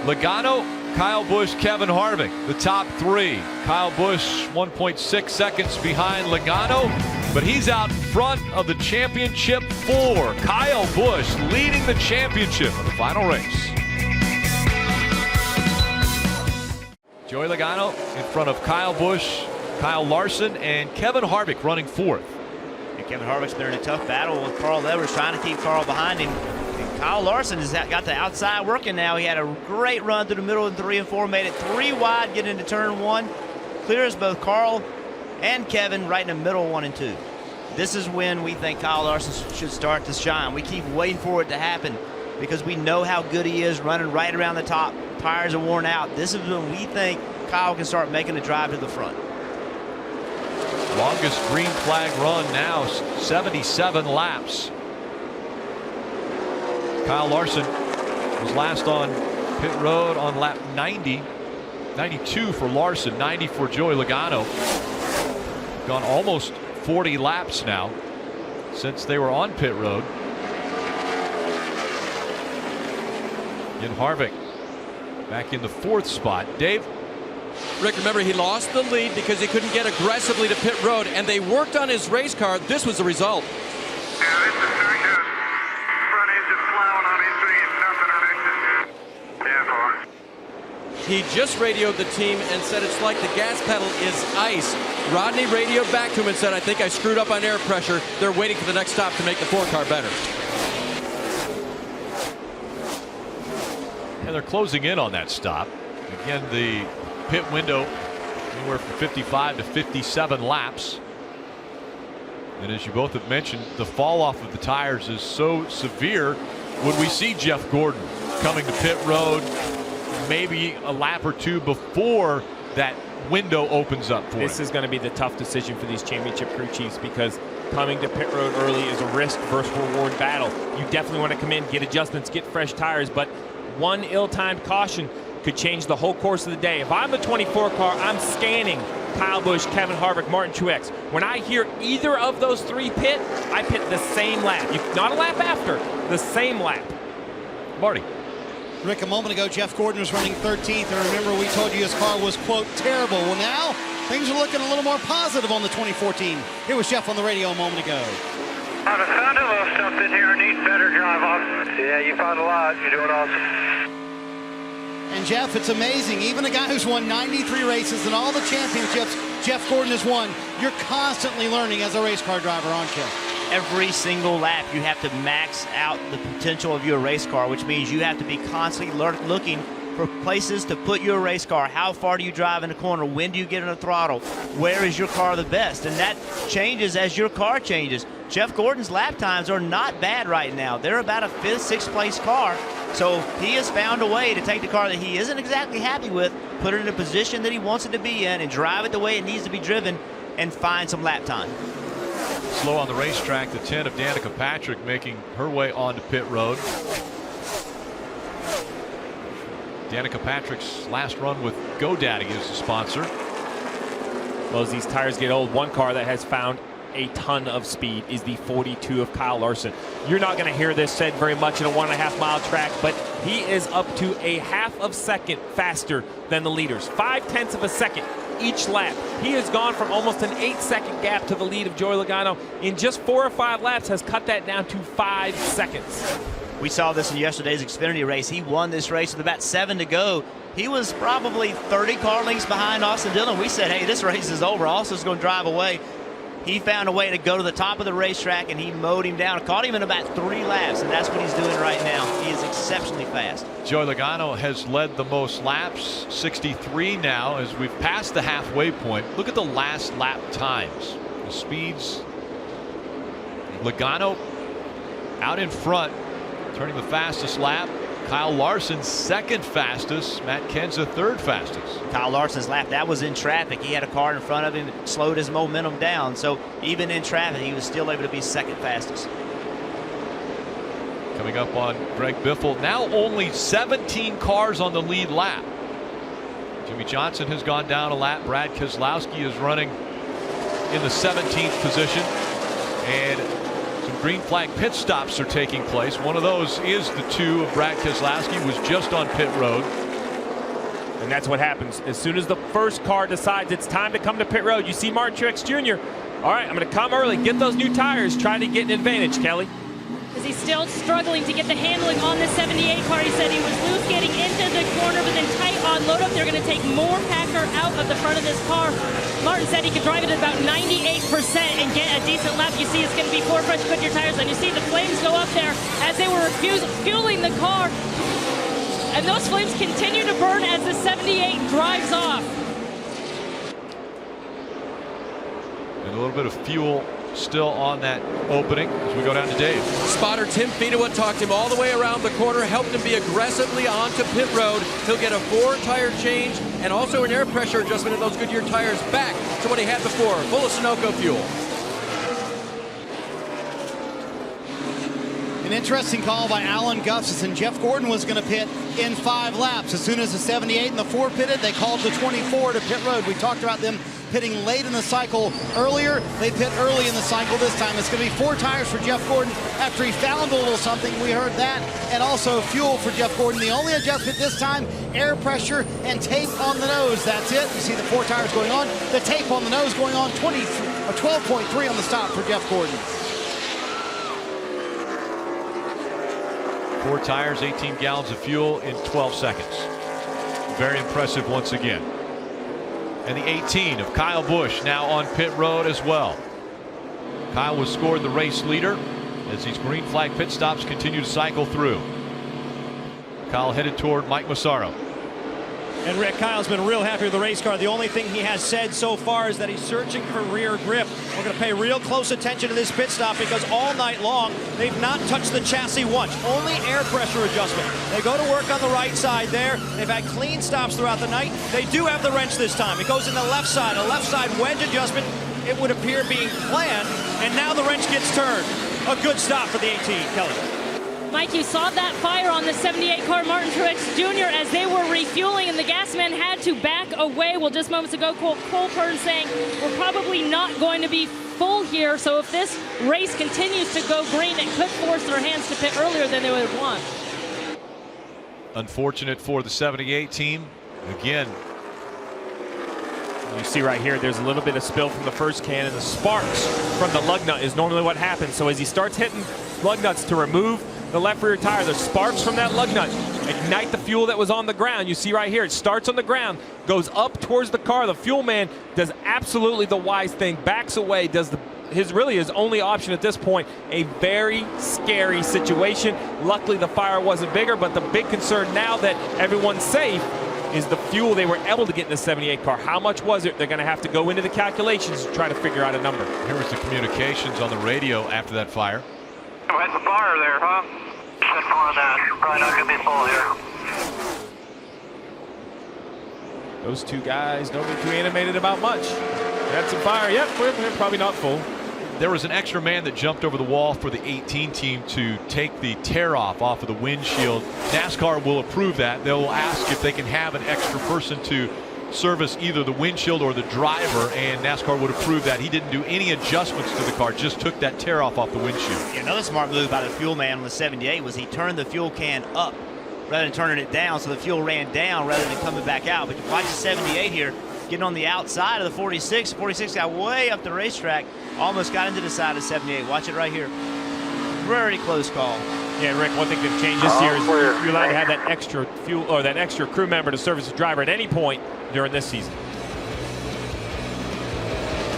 Logano, Kyle Busch, Kevin Harvick, the top 3. Kyle Busch 1.6 seconds behind Logano, but he's out front of the championship 4. Kyle Busch leading the championship in the final race. Joey Logano in front of Kyle Busch, Kyle Larson, and Kevin Harvick running 4th. And Kevin Harvick's been in a tough battle with Carl Edwards, trying to keep Carl behind him. And Kyle Larson has got the outside working now. He had a great run through the middle in 3 and 4, made it 3 wide, getting into turn 1. Clears both Carl and Kevin right in the middle 1 and 2. This is when we think Kyle Larson should start to shine. We keep waiting for it to happen because we know how good he is running right around the top. Tires are worn out. This is when we think Kyle can start making a drive to the front. Longest green flag run now, 77 laps. Kyle Larson was last on pit road on lap 90. 92 for Larson, 90 for Joey Logano. Gone almost 40 laps now since they were on pit road. And Harvick back in the 4th spot. Dave? Rick, remember, he lost the lead because he couldn't get aggressively to pit road, and they worked on his race car. This was the result. Yeah, this is very good. Front end just plowing on into nothing on exit. Yeah, He just radioed the team and said it's like the gas pedal is ice. Rodney radioed back to him and said, I think I screwed up on air pressure. They're waiting for the next stop to make the 4 car better. And they're closing in on that stop. Again, the pit window anywhere from 55 to 57 laps. And as you both have mentioned, the fall off of the tires is so severe. Would we see Jeff Gordon coming to pit road maybe a lap or 2 before that window opens up for him? This is going to be the tough decision for these championship crew chiefs because coming to pit road early is a risk versus reward battle. You definitely want to come in, get adjustments, get fresh tires, but one ill-timed caution could change the whole course of the day. If I'm the 24 car, I'm scanning Kyle Busch, Kevin Harvick, Martin Truex. When I hear either of those three pit, I pit the same lap. Not a lap after, the same lap. Marty. Rick, a moment ago, Jeff Gordon was running 13th, and remember we told you his car was, quote, terrible. Well, now things are looking a little more positive on the 2014. Here was Jeff on the radio a moment ago. I found a little stuff in here I need better drive off. Yeah, you found a lot. You're doing awesome. And Jeff, it's amazing. Even a guy who's won 93 races and all the championships Jeff Gordon has won, you're constantly learning as a race car driver, aren't you? Every single lap, you have to max out the potential of your race car, which means you have to be constantly looking for places to put your race car. How far do you drive in the corner? When do you get in the throttle? Where is your car the best? And that changes as your car changes. Jeff Gordon's lap times are not bad right now. They're about a 5th, 6th place car. So he has found a way to take the car that he isn't exactly happy with, put it in a position that he wants it to be in, and drive it the way it needs to be driven and find some lap time. Slow on the racetrack, the 10 of Danica Patrick making her way onto pit road. Danica Patrick's last run with GoDaddy as the sponsor. Well, as these tires get old, one car that has found a ton of speed is the 42 of Kyle Larson. You're not going to hear this said very much in a 1.5 mile track, but he is up to a 1/2 second faster than the leaders. 0.5 of a second each lap. He has gone from almost an 8-second gap to the lead of Joey Logano. In just 4 or 5 laps has cut that down to 5 seconds. We saw this in yesterday's Xfinity race. He won this race with about 7 to go. He was probably 30 car lengths behind Austin Dillon. We said, hey, this race is over. Austin's going to drive away. He found a way to go to the top of the racetrack, and he mowed him down. Caught him in about 3 laps, and that's what he's doing right now. He is exceptionally fast. Joey Logano has led the most laps, 63 now, as we've passed the halfway point. Look at the last lap times. The speeds. Logano out in front, turning the fastest lap. Kyle Larson 2nd fastest. Matt Kenseth 3rd fastest. Kyle Larson's lap, that was in traffic. He had a car in front of him that slowed his momentum down. So even in traffic, he was still able to be 2nd fastest. Coming up on Greg Biffle. Now only 17 cars on the lead lap. Jimmy Johnson has gone down a lap. Brad Keselowski is running in the 17th position. And some green flag pit stops are taking place. One of those is the 2 of Brad Keselowski, who was just on pit road. And that's what happens. As soon as the first car decides it's time to come to pit road, you see Martin Truex Jr. All right, I'm going to come early, get those new tires, try to get an advantage, Kelly. Because he's still struggling to get the handling on the 78 car. He said he was loose getting into the corner, but then tight on load up. They're going to take more Packer out of the front of this car. Martin said he could drive it at about 98% and get a decent lap. You see it's going to be 4 fresh Goodyear tires, and you see the flames go up there as they were fueling the car. And those flames continue to burn as the 78 drives off. And a little bit of fuel still on that opening as we go down to Dave. Spotter Tim Fedewa talked him all the way around the corner, helped him be aggressively onto pit road. He'll get a 4-tire change and also an air pressure adjustment of those Goodyear tires back to what he had before, full of Sunoco fuel. An interesting call by Alan Gustafson. Jeff Gordon was going to pit in 5 laps. As soon as the 78 and the 4 pitted, they called the 24 to pit road. We talked about them pitting late in the cycle earlier. They pit early in the cycle this time. It's going to be 4 tires for Jeff Gordon after he found a little something. We heard that. And also fuel for Jeff Gordon. The only adjustment this time, air pressure and tape on the nose. That's it. You see the 4 tires going on. The tape on the nose going on. 12.3 on the stop for Jeff Gordon. 4 tires, 18 gallons of fuel in 12 seconds. Very impressive once again. And the 18 of Kyle Busch now on pit road as well. Kyle was scored the race leader as these green flag pit stops continue to cycle through. Kyle headed toward Mike Massaro. And Rick, Kyle's been real happy with the race car. The only thing he has said so far is that he's searching for rear grip. We're going to pay real close attention to this pit stop because all night long they've not touched the chassis once. Only air pressure adjustment. They go to work on the right side there. They've had clean stops throughout the night. They do have the wrench this time. It goes in the left side. A left side wedge adjustment. It would appear being planned. And now the wrench gets turned. A good stop for the 18, Kelly. Mike, you saw that fire on the 78 car, Martin Truex Jr., as they were refueling, and the gas man had to back away. Well, just moments ago, Cole Pern saying we're probably not going to be full here, so if this race continues to go green, it could force their hands to pit earlier than they would have won. Unfortunate for the 78 team. Again, you see right here, there's a little bit of spill from the first can, and the sparks from the lug nut is normally what happens. So as he starts hitting lug nuts to remove the left rear tire, the sparks from that lug nut ignite the fuel that was on the ground. You see right here, it starts on the ground, goes up towards the car. The fuel man does absolutely the wise thing, backs away, does his only option at this point. A very scary situation. Luckily the fire wasn't bigger, but the big concern now that everyone's safe is the fuel they were able to get in the 78 car. How much was it? They're going to have to go into the calculations to try to figure out a number. Here was the communications on the radio after that fire. Oh, that's a fire there, huh? Just on that. Probably not going to be full here. Those two guys don't get too animated about much. Had some fire. Yep, we're probably not full. There was an extra man that jumped over the wall for the 18 team to take the tear off of the windshield. NASCAR will approve that. They'll ask if they can have an extra person to service either the windshield or the driver, and NASCAR would approve that. He didn't do any adjustments to the car, just took that tear off the windshield. Yeah, another smart move by the fuel man on the 78 was he turned the fuel can up rather than turning it down, so the fuel ran down rather than coming back out. But you watch the 78 here getting on the outside of the 46. 46 got way up the racetrack, almost got into the side of 78. Watch it right here. Very close call. Yeah, Rick, one thing that changed this year is you're allowed to have that extra fuel or that extra crew member to service the driver at any point during this season.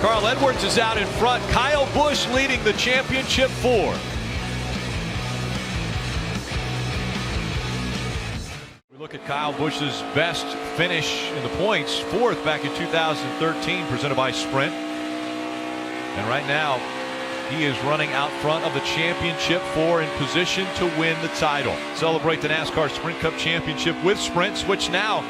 Carl Edwards is out in front. Kyle Busch leading the championship 4. We look at Kyle Busch's best finish in the points, 4th back in 2013, presented by Sprint. And right now, he is running out front of the championship 4 in position to win the title. Celebrate the NASCAR Sprint Cup Championship with Sprint. Switch now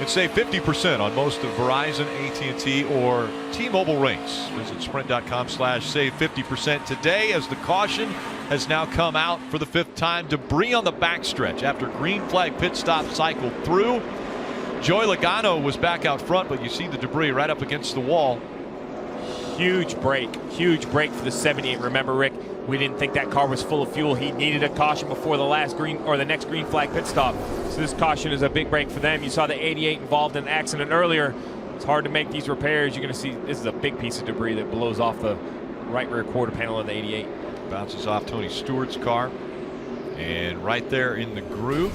and save 50% on most of Verizon, AT&T, or T-Mobile rates. Visit sprint.com/save 50% today, as the caution has now come out for the 5th time. Debris on the backstretch after green flag pit stop cycled through. Joey Logano was back out front, but you see the debris right up against the wall. Huge break for the 78. Remember, Rick, we didn't think that car was full of fuel. He needed a caution before the last green or the next green flag pit stop. So this caution is a big break for them. You saw the 88 involved in an accident earlier. It's hard to make these repairs. You're going to see this is a big piece of debris that blows off the right rear quarter panel of the 88. Bounces off Tony Stewart's car, and right there in the groove.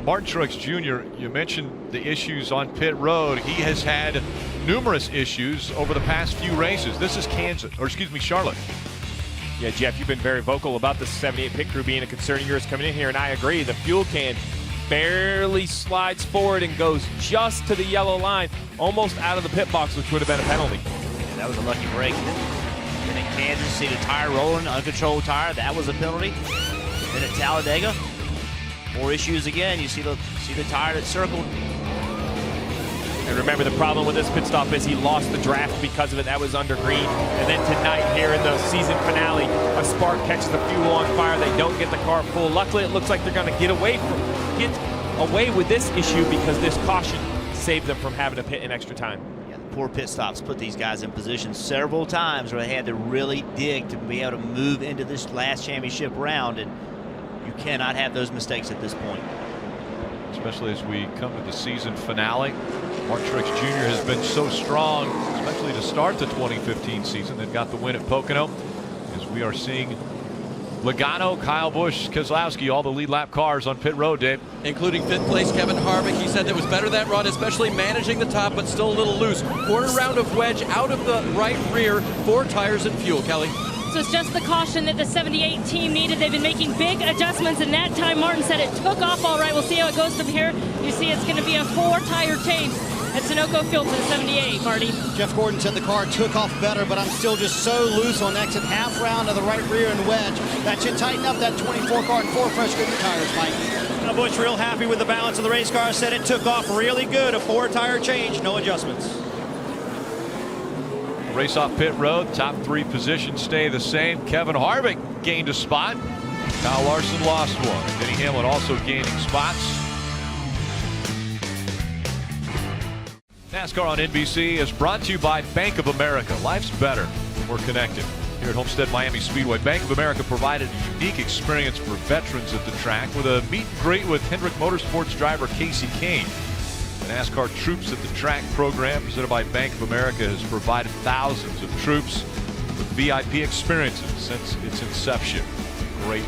Martin Truex Jr., you mentioned the issues on pit road. He has had numerous issues over the past few races. This is Charlotte. Yeah, Jeff, you've been very vocal about the 78 pit crew being a concern of yours coming in here, and I agree. The fuel can barely slides forward and goes just to the yellow line, almost out of the pit box, which would have been a penalty. Yeah, that was a lucky break. Then in Kansas, see the tire rolling, uncontrolled tire. That was a penalty. Then at Talladega, more issues again. You see the tire that circled. And remember, the problem with this pit stop is he lost the draft because of it. That was under green. And then tonight here in the season finale, a spark catches the fuel on fire. They don't get the car full. Luckily, it looks like they're going to get away with this issue because this caution saved them from having to pit in extra time. Yeah, the poor pit stops put these guys in position several times where they had to really dig to be able to move into this last championship round, and you cannot have those mistakes at this point. Especially as we come to the season finale. Martin Truex Jr. has been so strong, especially to start the 2015 season. They've got the win at Pocono, as we are seeing Logano, Kyle Busch, Keselowski, all the lead lap cars on pit road, Dave. Including 5th place Kevin Harvick. He said it was better that run, especially managing the top, but still a little loose. Quarter round of wedge out of the right rear, 4 tires and fuel, Kelly. So it's just the caution that the 78 team needed. They've been making big adjustments, and that time Martin said it took off all right. We'll see how it goes from here. You see it's going to be a 4-tire change at Sunoco Field to the 78, Marty. Jeff Gordon said the car took off better, but I'm still just so loose on exit half round of the right rear and wedge. That should tighten up that 24 car and 4 fresh good tires, Mike. Now Busch real happy with the balance of the race car. Said it took off really good. A 4-tire change, no adjustments. Race off pit road, top 3 positions stay the same. Kevin Harvick gained a spot. Kyle Larson lost one. Denny Hamlin also gaining spots. NASCAR on NBC is brought to you by Bank of America. Life's better when we're connected. Here at Homestead-Miami Speedway, Bank of America provided a unique experience for veterans at the track with a meet and greet with Hendrick Motorsports driver Casey Kane. The NASCAR Troops at the Track program presented by Bank of America has provided thousands of troops with VIP experiences since its inception. Great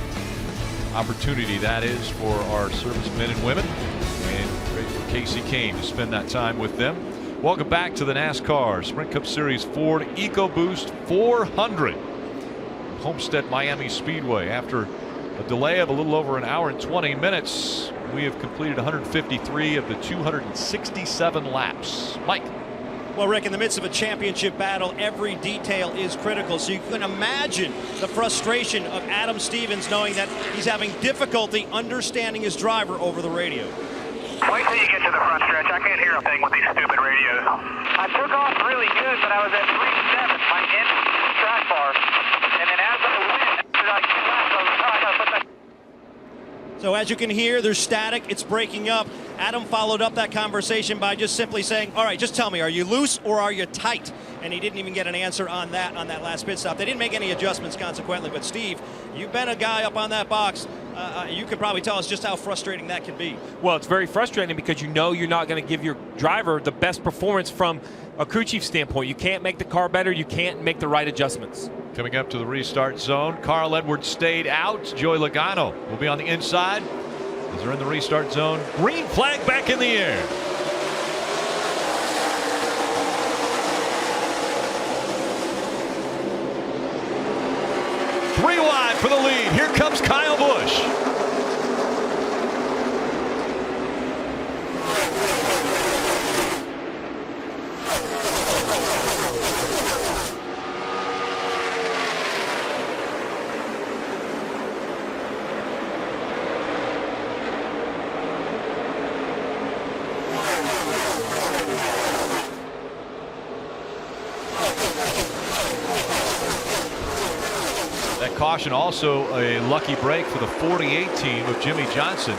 opportunity that is for our servicemen and women, and great for Casey Kane to spend that time with them. Welcome back to the NASCAR Sprint Cup Series Ford EcoBoost 400. Homestead-Miami Speedway. After a delay of a little over an hour and 20 minutes, we have completed 153 of the 267 laps. Mike. Well, Rick, in the midst of a championship battle, every detail is critical. So you can imagine the frustration of Adam Stevens knowing that he's having difficulty understanding his driver over the radio. Wait till you get to the front stretch. I can't hear a thing with these stupid radios. I took off really good, but I was at 3.7, my end track bar. And then as I went, after I got put that. So as you can hear, there's static. It's breaking up. Adam followed up that conversation by just simply saying, all right, just tell me, are you loose or are you tight? And he didn't even get an answer on that last pit stop. They didn't make any adjustments consequently. But Steve, you've been a guy up on that box. You could probably tell us just how frustrating that can be. Well, it's very frustrating because you know you're not going to give your driver the best performance from a crew chief standpoint. You can't make the car better. You can't make the right adjustments. Coming up to the restart zone, Carl Edwards stayed out. Joey Logano will be on the inside as they're in the restart zone. Green flag back in the air. Three wide for the lead. Here comes Kyle Busch. Caution, also a lucky break for the 48 team of Jimmy Johnson.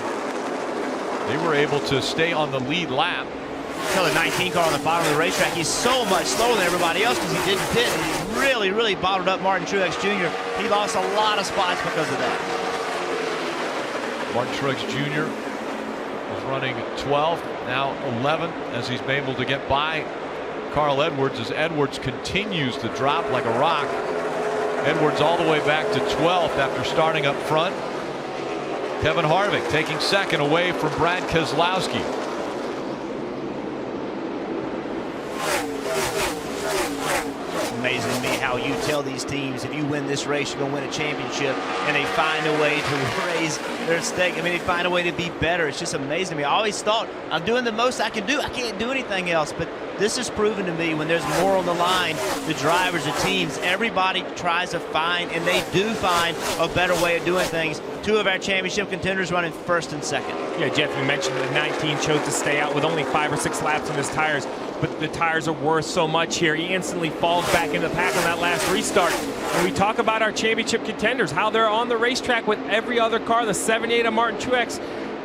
They were able to stay on the lead lap. Tell the 19 car on the bottom of the racetrack, he's so much slower than everybody else because he didn't pit. And he really bottled up Martin Truex Jr. He lost a lot of spots because of that. Martin Truex Jr. was running 12, now 11, as he's been able to get by Carl Edwards as Edwards continues to drop like a rock. Edwards all the way back to 12th after starting up front. Kevin Harvick taking second away from Brad Keselowski. It's amazing to me how you tell these teams if you win this race you're going to win a championship, and they find a way to raise their stake. I mean, they find a way to be better. It's just amazing to me. I always thought I'm doing the most I can do. I can't do anything else, but this has proven to me when there's more on the line, the drivers, the teams, everybody tries to find, and they do find a better way of doing things. Two of our championship contenders running first and second. Yeah, Jeff, you mentioned that 19 chose to stay out with only 5 or 6 laps on his tires, but the tires are worth so much here. He instantly falls back in the pack on that last restart. And we talk about our championship contenders, how they're on the racetrack with every other car. The 78 of Martin Truex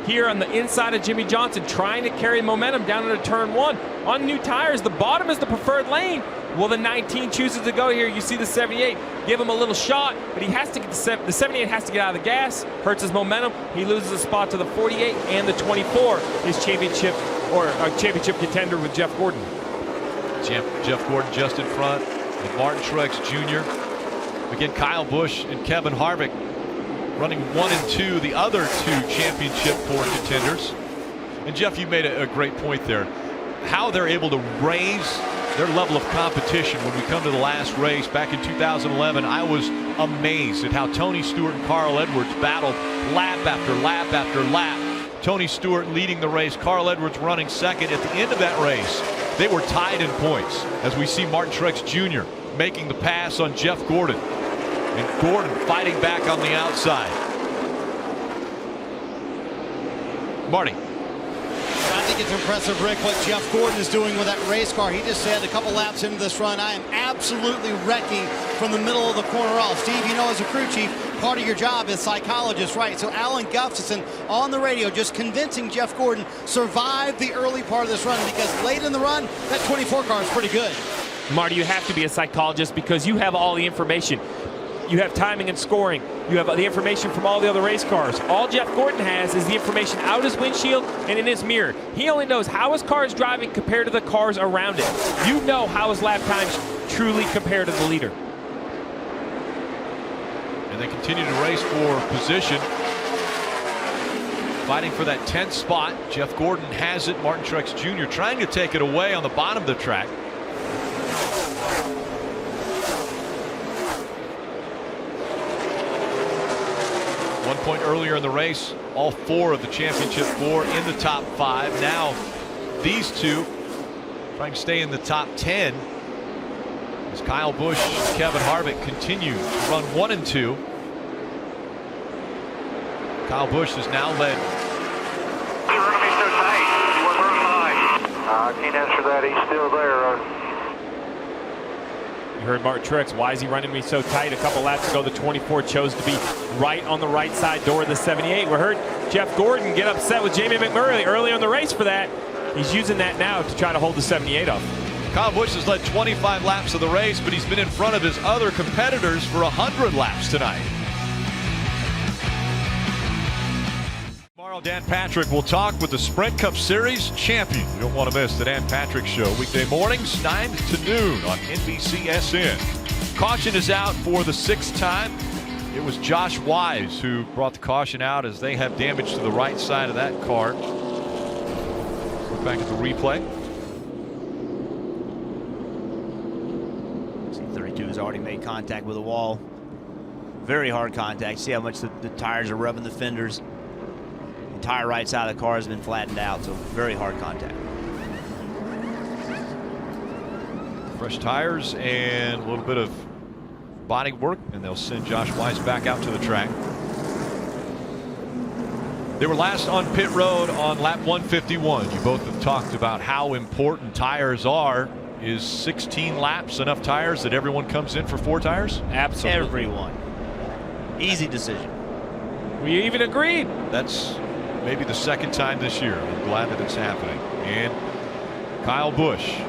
here on the inside of Jimmy Johnson, trying to carry momentum down into turn 1. On new tires, the bottom is the preferred lane. Well, the 19 chooses to go here. You see the 78 give him a little shot, but he has to get the 78 has to get out of the gas, hurts his momentum. He loses a spot to the 48 and the 24, his championship or championship contender with Jeff Gordon. Jeff Gordon just in front of Martin Truex Jr. Again, Kyle Busch and Kevin Harvick running 1 and 2, the other 2 championship Ford contenders. And Jeff, you made a great point there. How they're able to raise their level of competition when we come to the last race back in 2011. I was amazed at how Tony Stewart and Carl Edwards battled lap after lap after lap. Tony Stewart leading the race, Carl Edwards running second. At the end of that race, they were tied in points as we see Martin Truex Jr. making the pass on Jeff Gordon. And Gordon fighting back on the outside. Marty. I think it's impressive, Rick, what Jeff Gordon is doing with that race car. He just said a couple laps into this run, I am absolutely wrecking from the middle of the corner off. Steve, you know, as a crew chief, part of your job as psychologist, right? So Alan Gustafson on the radio just convincing Jeff Gordon survived the early part of this run, because late in the run, that 24 car is pretty good. Marty, you have to be a psychologist because you have all the information. You have timing and scoring. You have the information from all the other race cars. All Jeff Gordon has is the information out his windshield and in his mirror. He only knows how his car is driving compared to the cars around it. You know how his lap times truly compare to the leader. And they continue to race for position. Fighting for that 10th spot. Jeff Gordon has it. Martin Truex Jr. trying to take it away on the bottom of the track. One point earlier in the race, all 4 of the championship 4 in the top 5. Now these two trying to stay in the top 10 as Kyle Busch and Kevin Harvick continue to run 1 and 2. Kyle Busch has now led. You're running me so tight. You were very high. I can't answer that. He's still there. You heard Martin Truex. Why is he running me so tight? A couple laps ago, the 24 chose to be right on the right side door of the 78. We heard Jeff Gordon get upset with Jamie McMurray early in the race for that. He's using that now to try to hold the 78 up. Kyle Busch has led 25 laps of the race, but he's been in front of his other competitors for 100 laps tonight. Tomorrow, Dan Patrick will talk with the Sprint Cup Series champion. You don't want to miss the Dan Patrick Show weekday mornings 9 to noon on NBCSN. Caution is out for the 6th time. It was Josh Wise who brought the caution out as they have damage to the right side of that car. Look back at the replay. 32 has already made contact with the wall. Very hard contact. See how much the tires are rubbing the fenders. The entire right side of the car has been flattened out, so very hard contact. Fresh tires and a little bit of body work, and they'll send Josh Wise back out to the track. They were last on pit road on lap 151. You both have talked about how important tires are. Is 16 laps enough tires that everyone comes in for 4 tires? Absolutely. Everyone. Easy decision. We even agreed. That's maybe the 2nd time this year. I'm glad that it's happening. And Kyle Busch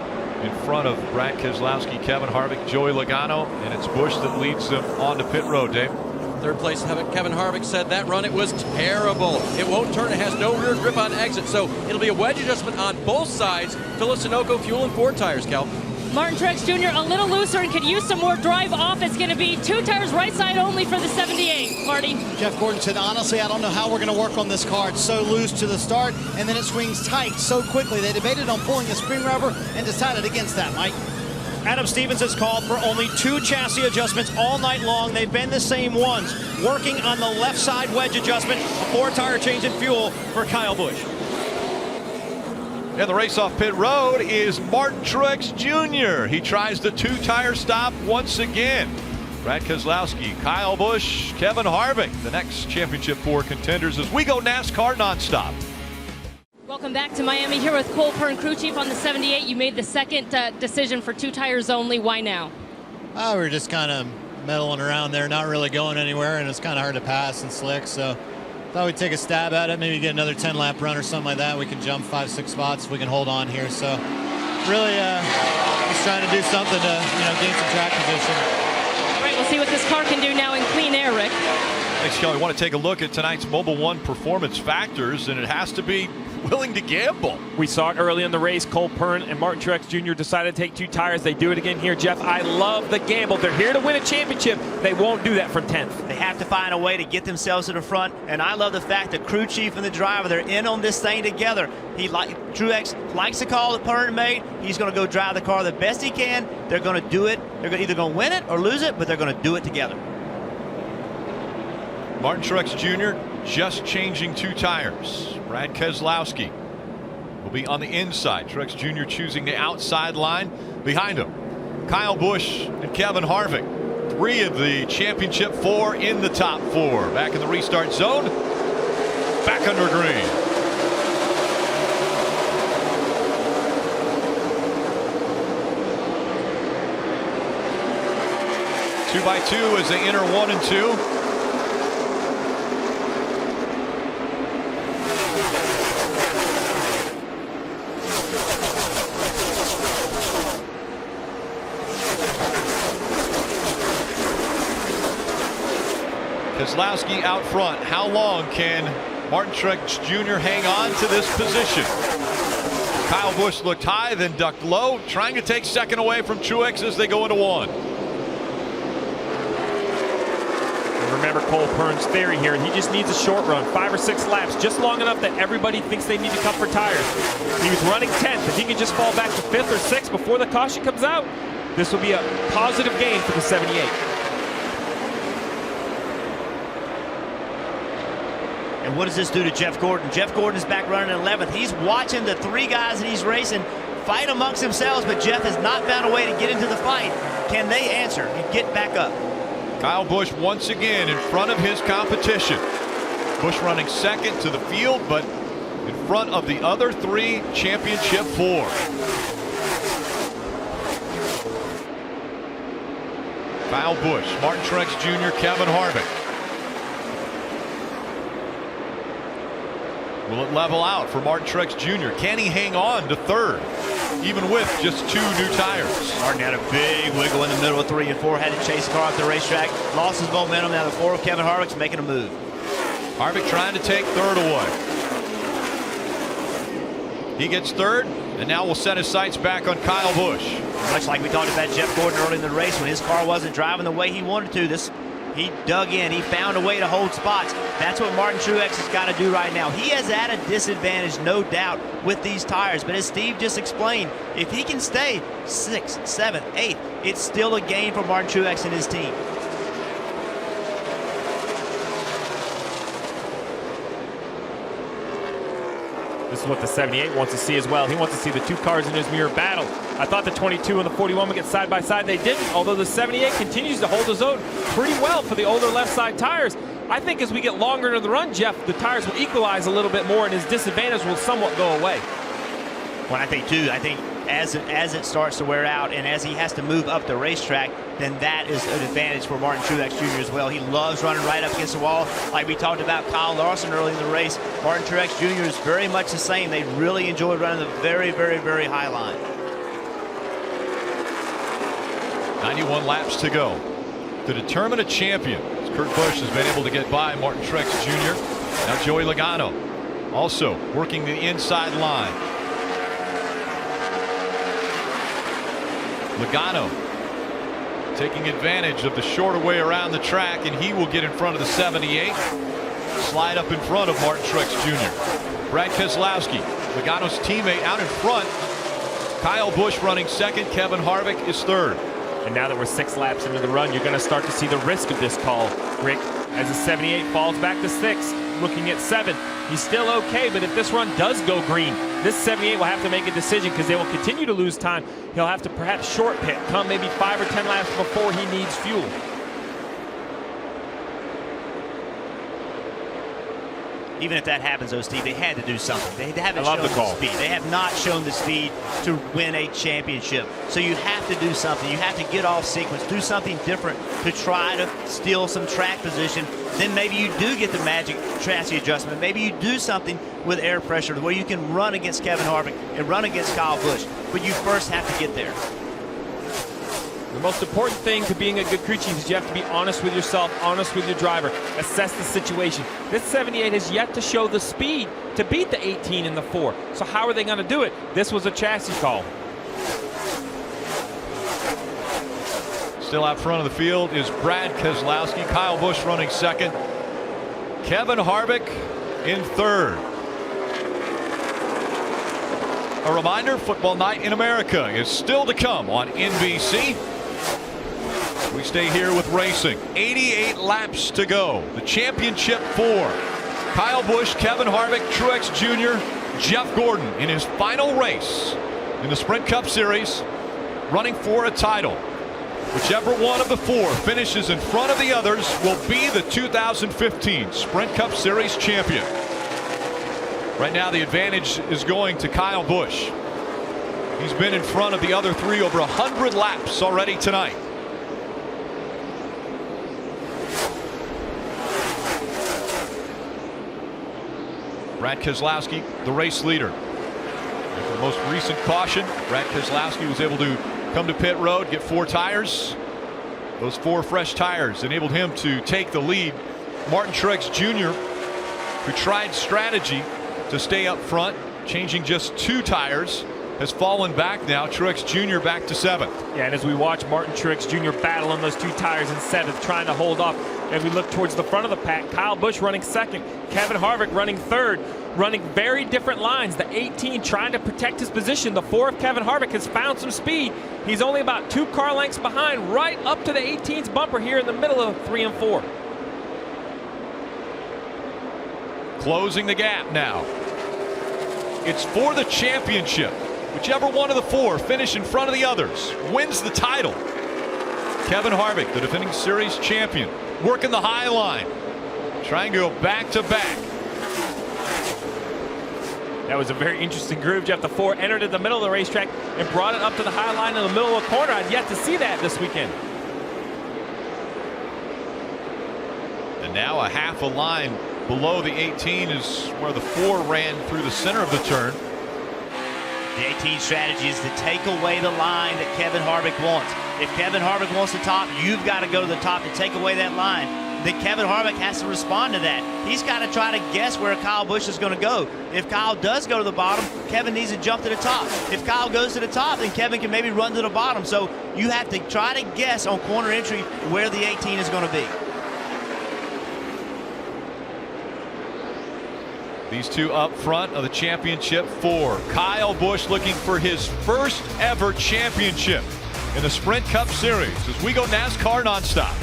in front of Brad Keselowski, Kevin Harvick, Joey Logano, and it's Busch that leads them onto pit road, Dave. 3rd place, Kevin Harvick said that run, it was terrible. It won't turn. It has no rear grip on exit, so it'll be a wedge adjustment on both sides. Phyllis Sunoco fuel and Ford tires, Cal. Martin Truex Jr. a little looser and could use some more drive off. It's going to be 2 tires right side only for the 78. Marty. Jeff Gordon said, honestly, I don't know how we're going to work on this car. It's so loose to the start, and then it swings tight so quickly. They debated on pulling the spring rubber and decided against that, Mike. Adam Stevens has called for only 2 chassis adjustments all night long. They've been the same ones. Working on the left side wedge adjustment, a 4-tire change in fuel for Kyle Busch. And the race off pit road is Martin Truex Jr. He tries the 2-tire stop once again. Brad Keselowski, Kyle Busch, Kevin Harvick, the next championship 4 contenders as we go NASCAR nonstop. Welcome back to Miami here with Cole Pern, crew chief on the 78. You made the 2nd decision for 2 tires only. Why now? We were just kind of meddling around there, not really going anywhere, and it's kind of hard to pass and slick. So thought we'd take a stab at it, maybe get another 10-lap run or something like that. We can jump 5-6 spots if we can hold on here. So really just trying to do something to gain some track position. All right, we'll see what this car can do now in clean air, Rick. Thanks, Kelly. I want to take a look at tonight's Mobile One performance factors, and it has to be willing to gamble. We saw it early in the race. Cole Pern and Martin Truex Jr. decided to take 2 tires. They do it again here, Jeff. I love the gamble. They're here to win a championship. They won't do that from 10th. They have to find a way to get themselves to the front, and I love the fact that crew chief and the driver, they're in on this thing together. Truex likes the call that Pern made. He's going to go drive the car the best he can. They're going to do it. They're either going to win it or lose it, but they're going to do it together. Martin Truex Jr. just changing 2 tires. Brad Keselowski will be on the inside. Truex Jr. choosing the outside line behind him. Kyle Busch and Kevin Harvick. 3 of the championship 4 in the top 4. Back in the restart zone. Back under green. Two by two as they enter 1 and 2. Keselowski out front. How long can Martin Truex Jr. hang on to this position? Kyle Busch looked high, then ducked low, trying to take second away from Truex as they go into one. Remember Cole Pern's theory here, he just needs a short run, 5 or 6 laps, just long enough that everybody thinks they need to cut for tires. He was running 10th. If he can just fall back to 5th or 6th before the caution comes out, this will be a positive gain for the 78. And what does this do to Jeff Gordon? Jeff Gordon is back running in 11th. He's watching the 3 guys that he's racing fight amongst themselves, but Jeff has not found a way to get into the fight. Can they answer and get back up? Kyle Busch once again in front of his competition. Busch running second to the field, but in front of the other 3 championship 4. Kyle Busch, Martin Truex Jr., Kevin Harvick. Will it level out for Martin Truex Jr.? Can he hang on to 3rd, even with just 2 new tires? Martin had a big wiggle in the middle of 3 and 4, had to chase the car off the racetrack, lost his momentum. Now the 4 of Kevin Harvick's making a move. Harvick trying to take 3rd away. He gets 3rd, and now will set his sights back on Kyle Busch. Much like we talked about Jeff Gordon early in the race when his car wasn't driving the way he wanted to. He dug in. He found a way to hold spots. That's what Martin Truex has got to do right now. He is at a disadvantage, no doubt, with these tires. But as Steve just explained, if he can stay 6th, 7th, 8th, it's still a gain for Martin Truex and his team. This is what the 78 wants to see as well. He wants to see the 2 cars in his mirror battle. I thought the 22 and the 41 would get side by side. They didn't, although the 78 continues to hold his own pretty well for the older left side tires. I think as we get longer into the run, Jeff, the tires will equalize a little bit more and his disadvantage will somewhat go away. Well, I think as it starts to wear out and as he has to move up the racetrack, then that is an advantage for Martin Truex Jr. as well. He loves running right up against the wall. Like we talked about Kyle Larson early in the race, Martin Truex Jr. is very much the same. They really enjoy running the very, very, very high line. 91 laps to go to determine a champion. Kurt Busch has been able to get by Martin Truex Jr. Now Joey Logano also working the inside line. Logano taking advantage of the shorter way around the track, and he will get in front of the 78. Slide up in front of Martin Truex Jr. Brad Keselowski, Logano's teammate, out in front. Kyle Busch running 2nd. Kevin Harvick is 3rd. And now that we're 6 laps into the run, you're going to start to see the risk of this call, Rick, as the 78 falls back to 6th, looking at 7th. He's still okay, but if this run does go green, this 78 will have to make a decision because they will continue to lose time. He'll have to perhaps short pit, come maybe 5 or 10 laps before he needs fuel. Even if that happens, though, Steve, they had to do something. They haven't shown the speed. They have not shown the speed to win a championship. So you have to do something. You have to get off sequence, do something different to try to steal some track position. Then maybe you do get the magic chassis adjustment. Maybe you do something with air pressure where you can run against Kevin Harvick and run against Kyle Busch. But you first have to get there. The most important thing to being a good crew chief is you have to be honest with yourself, honest with your driver, assess the situation. This 78 has yet to show the speed to beat the 18 and the 4. So how are they going to do it? This was a chassis call. Still out front of the field is Brad Keselowski. Kyle Busch running 2nd. Kevin Harvick in 3rd. A reminder, Football Night in America is still to come on NBC. We stay here with racing. 88 laps to go. The championship 4. Kyle Busch, Kevin Harvick, Truex Jr., Jeff Gordon in his final race in the Sprint Cup Series, running for a title. Whichever one of the 4 finishes in front of the others will be the 2015 Sprint Cup Series champion. Right now the advantage is going to Kyle Busch. He's been in front of the other 3 over 100 laps already tonight. Brad Keselowski, the race leader. After the most recent caution, Brad Keselowski was able to come to pit road, get 4 tires. Those 4 fresh tires enabled him to take the lead Martin Truex Jr., who tried strategy to stay up front, changing just 2 tires, has fallen back now. Truex Jr. back to 7th. Yeah, and as we watch Martin Truex Jr. battle on those 2 tires in 7th, trying to hold off, as we look towards the front of the pack, Kyle Busch running 2nd, Kevin Harvick running 3rd, running very different lines. The 18 trying to protect his position. The 4 of Kevin Harvick has found some speed. He's only about 2 car lengths behind, right up to the 18's bumper here in the middle of 3 and 4. Closing the gap now. It's for the championship. Whichever one of the 4 finish in front of the others wins the title. Kevin Harvick, the defending series champion, working the high line, trying to go back to back. That was a very interesting groove, Jeff. The 4 entered in the middle of the racetrack and brought it up to the high line in the middle of the corner. I'd yet to see that this weekend. And now a half a line below the 18 is where the 4 ran through the center of the turn. The 18 strategy is to take away the line that Kevin Harvick wants. If Kevin Harvick wants the top, you've got to go to the top to take away that line. Then Kevin Harvick has to respond to that. He's got to try to guess where Kyle Busch is going to go. If Kyle does go to the bottom, Kevin needs to jump to the top. If Kyle goes to the top, then Kevin can maybe run to the bottom. So you have to try to guess on corner entry where the 18 is going to be. These 2 up front of the championship 4. Kyle Busch looking for his first ever championship in the Sprint Cup Series as we go NASCAR nonstop.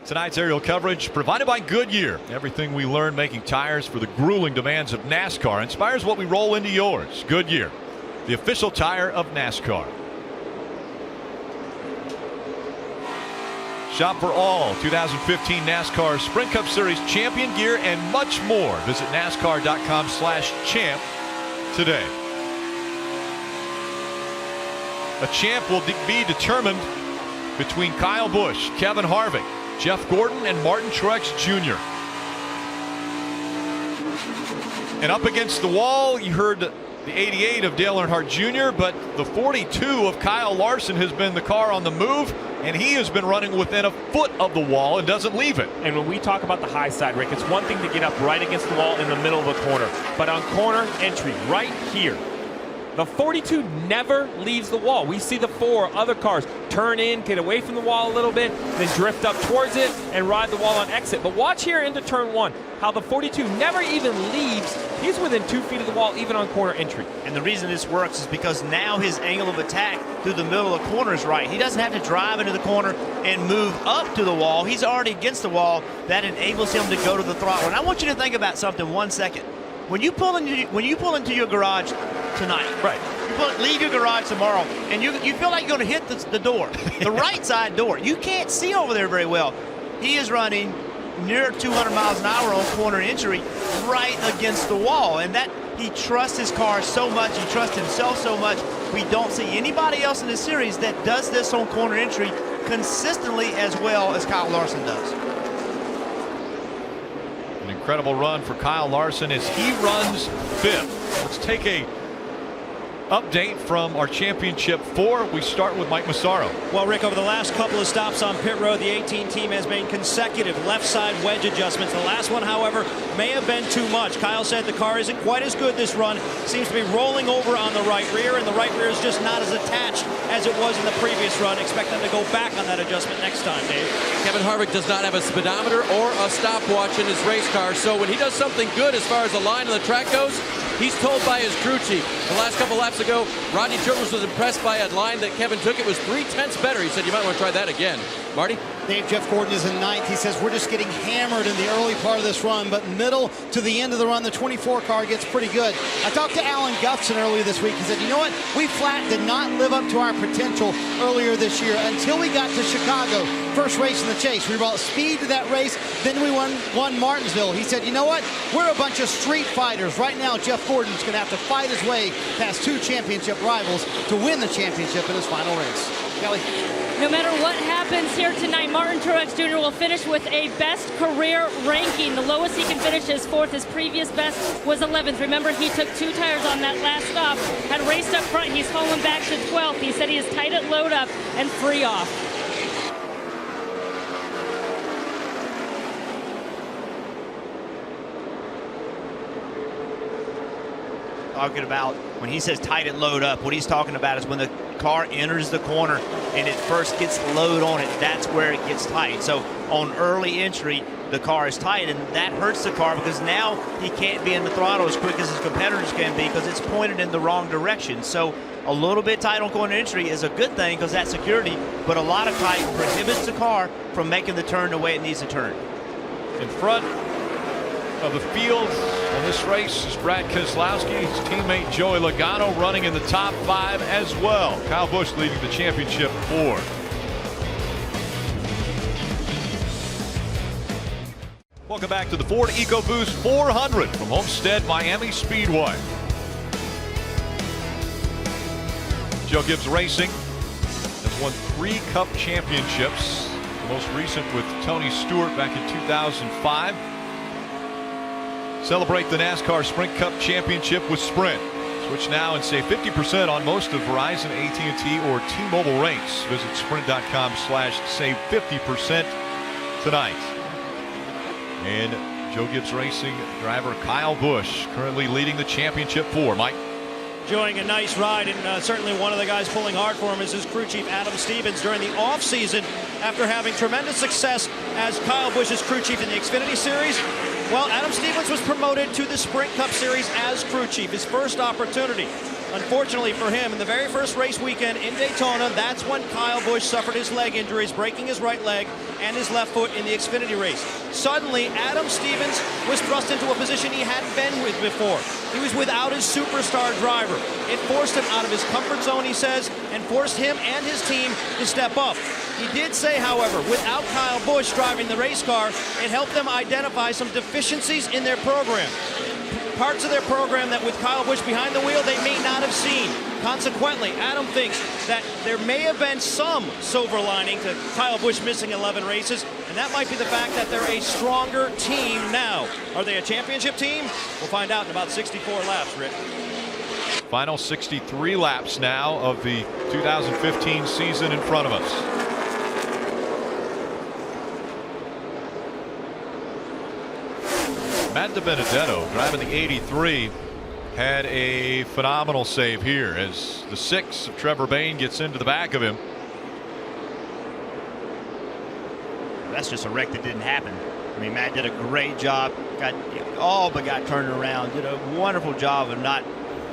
Tonight's aerial coverage provided by Goodyear. Everything we learn making tires for the grueling demands of NASCAR inspires what we roll into yours. Goodyear, the official tire of NASCAR. Shop for all 2015 NASCAR Sprint Cup Series champion gear and much more. Visit NASCAR.com/champ today. A champ will be determined between Kyle Busch, Kevin Harvick, Jeff Gordon, and Martin Truex Jr. And up against the wall, you heard the 88 of Dale Earnhardt Jr., but the 42 of Kyle Larson has been the car on the move, and he has been running within a foot of the wall and doesn't leave it. And when we talk about the high side, Rick, it's one thing to get up right against the wall in the middle of the corner, but on corner entry right here, the 42 never leaves the wall. We see the 4 other cars turn in, get away from the wall a little bit, then drift up towards it and ride the wall on exit. But watch here into turn 1, how the 42 never even leaves. He's within 2 feet of the wall, even on corner entry. And the reason this works is because now his angle of attack through the middle of the corner is right. He doesn't have to drive into the corner and move up to the wall. He's already against the wall. That enables him to go to the throttle. And I want you to think about something 1 second. When you pull into your garage tonight, right? Leave your garage tomorrow, and you feel like you're going to hit the door, the right side door. You can't see over there very well. He is running near 200 miles an hour on corner entry, right against the wall, and that he trusts his car so much. He trusts himself so much. We don't see anybody else in the series that does this on corner entry consistently as well as Kyle Larson does. An incredible run for Kyle Larson as he runs 5th. Let's take a update from our championship 4. We start with Mike Massaro. Well, Rick, over the last couple of stops on pit road, the 18 team has made consecutive left side wedge adjustments. The last one, however, may have been too much. Kyle said the car isn't quite as good this run. Seems to be rolling over on the right rear, and the right rear is just not as attached as it was in the previous run. Expect them to go back on that adjustment next time, Dave. Kevin Harvick does not have a speedometer or a stopwatch in his race car, so when he does something good as far as the line on the track goes, he's told by his crew chief. The last couple laps ago, Rodney Childers was impressed by a line that Kevin took. It was 3/10 better. He said, you might want to try that again. Marty? Dave, Jeff Gordon is in 9th. He says, we're just getting hammered in the early part of this run, but middle to the end of the run, the 24 car gets pretty good. I talked to Alan Gufson earlier this week. He said, you know what? We flat did not live up to our potential earlier this year until we got to Chicago. First race in the chase. We brought speed to that race. Then we won Martinsville. He said, you know what? We're a bunch of street fighters. Right now, Jeff Gordon's going to have to fight his way past 2 championship rivals to win the championship in his final race. Kelly? No matter what happens here tonight, Martin Truex Jr. will finish with a best career ranking. The lowest he can finish is 4th. His previous best was 11th. Remember, he took 2 tires on that last stop, had raced up front. He's fallen back to 12th. He said he is tight at load up and free off. talking about when he says tight and load up. What he's talking about is when the car enters the corner and it first gets load on it, that's where it gets tight. So on early entry, the car is tight, and that hurts the car because now he can't be in the throttle as quick as his competitors can be because it's pointed in the wrong direction. So a little bit tight on corner entry is a good thing because that's security, but a lot of tight prohibits the car from making the turn the way it needs to turn. In front of the field in this race is Brad Keselowski. His teammate Joey Logano running in the top 5 as well. Kyle Busch leading the championship 4. Welcome back to the Ford EcoBoost 400 from Homestead-Miami Speedway. Joe Gibbs Racing has won 3 Cup championships, the most recent with Tony Stewart back in 2005. Celebrate the NASCAR Sprint Cup Championship with Sprint. Switch now and save 50% on most of Verizon, AT&T, or T-Mobile rates. Visit sprint.com/save50% tonight. And Joe Gibbs Racing driver Kyle Busch currently leading the championship 4. Mike? Enjoying a nice ride, and certainly one of the guys pulling hard for him is his crew chief Adam Stevens during the offseason after having tremendous success as Kyle Busch's crew chief in the Xfinity Series. Well, Adam Stevens was promoted to the Sprint Cup Series as crew chief, his first opportunity. Unfortunately for him, in the very first race weekend in Daytona, that's when Kyle Busch suffered his leg injuries, breaking his right leg and his left foot in the Xfinity race. Suddenly, Adam Stevens was thrust into a position he hadn't been with before. He was without his superstar driver. It forced him out of his comfort zone, he says, and forced him and his team to step up. He did say, however, without Kyle Busch driving the race car, it helped them identify some deficiencies in their program. Parts of their program that with Kyle Busch behind the wheel they may not have seen. Consequently, Adam thinks that there may have been some silver lining to Kyle Busch missing 11 races, and that might be the fact that they're a stronger team now. Are they a championship team? We'll find out in about 64 laps, Rick. Final 63 laps now of the 2015 season in front of us. Matt DiBenedetto driving the 83 had a phenomenal save here as the 6 of Trevor Bayne gets into the back of him. That's just a wreck that didn't happen. I mean, Matt did a great job, got turned around, did a wonderful job of not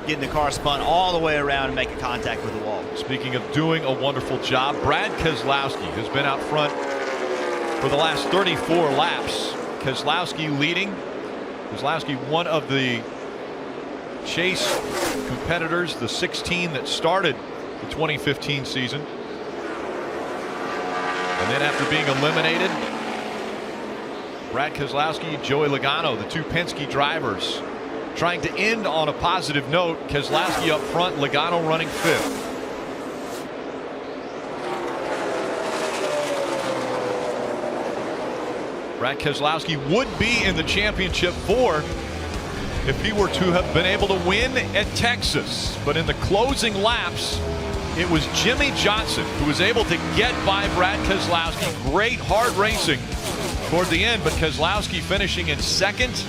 getting the car spun all the way around and making contact with the wall. Speaking of doing a wonderful job, Brad Keselowski has been out front for the last 34 laps. Keselowski leading. Keselowski, one of the chase competitors, the 16 that started the 2015 season. And then after being eliminated, Brad Keselowski, Joey Logano, the 2 Penske drivers, trying to end on a positive note. Keselowski up front, Logano running 5th. Brad Keselowski would be in the championship 4 if he were to have been able to win at Texas. But in the closing laps, it was Jimmy Johnson who was able to get by Brad Keselowski. Great hard racing toward the end, but Keselowski finishing in 2nd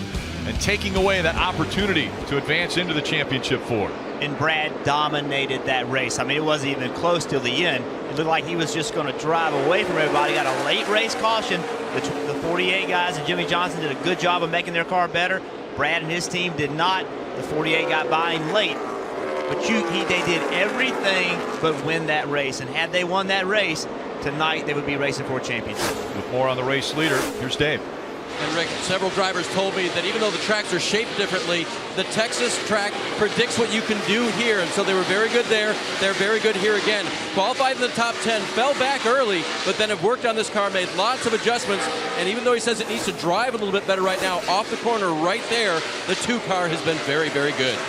and taking away that opportunity to advance into the championship 4. And Brad dominated that race. I mean, it wasn't even close till the end. It looked like he was just going to drive away from everybody. Got a late race caution. The 48 guys and Jimmy Johnson did a good job of making their car better. Brad and his team did not. The 48 got by him late. But they did everything but win that race. And had they won that race, tonight they would be racing for a championship. With more on the race leader, here's Dave. And Rick, several drivers told me that even though the tracks are shaped differently, the Texas track predicts what you can do here. And so they were very good there. They're very good here again. Qualified in the top 10, fell back early, but then have worked on this car, made lots of adjustments. And even though he says it needs to drive a little bit better right now, off the corner right there, the 2 car has been very, very good.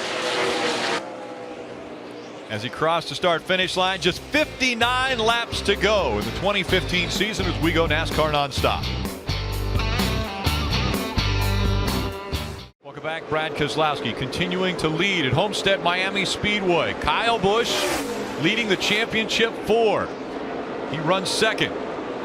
As he crossed the start-finish line, just 59 laps to go in the 2015 season as we go NASCAR nonstop. Welcome back. Brad Keselowski continuing to lead at Homestead-Miami Speedway. Kyle Busch leading the championship 4. He runs 2nd.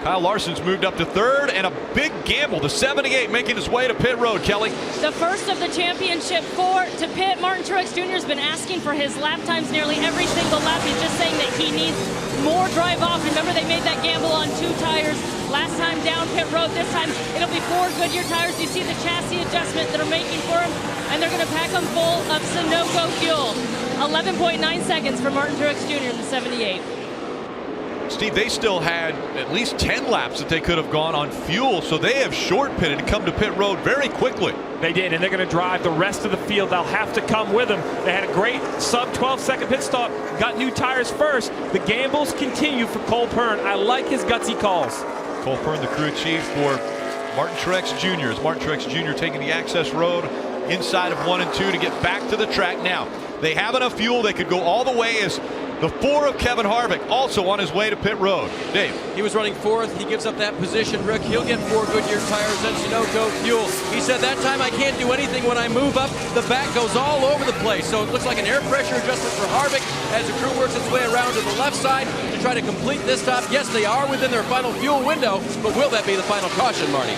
Kyle Larson's moved up to third, and a big gamble. The 78 making his way to pit road, Kelly. The first of the championship 4 to pit. Martin Truex Jr. has been asking for his lap times nearly every single lap. He's just saying that he needs more drive off. Remember, they made that gamble on 2 tires last time down pit road. This time it'll be 4 Goodyear tires. You see the chassis adjustment that are making for him, and they're going to pack them full of Sunoco fuel. 11.9 seconds for Martin Truex Jr. in the 78. Steve, they still had at least 10 laps that they could have gone on fuel, so they have short pitted and come to pit road very quickly. They did, and they're going to drive the rest of the field. They'll have to come with them. They had a great sub-12-second pit stop, got new tires first. The gambles continue for Cole Pearn. I like his gutsy calls. Cole Pearn, the crew chief for Martin Truex Jr. As Martin Truex Jr. taking the access road inside of 1 and 2 to get back to the track. Now, they have enough fuel. They could go all the way as the 4 of Kevin Harvick, also on his way to pit road. Dave. He was running 4th. He gives up that position, Rick. He'll get 4 Goodyear tires and Sunoco fuel. He said, that time I can't do anything. When I move up, the back goes all over the place. So it looks like an air pressure adjustment for Harvick as the crew works its way around to the left side to try to complete this stop. Yes, they are within their final fuel window, but will that be the final caution, Marty?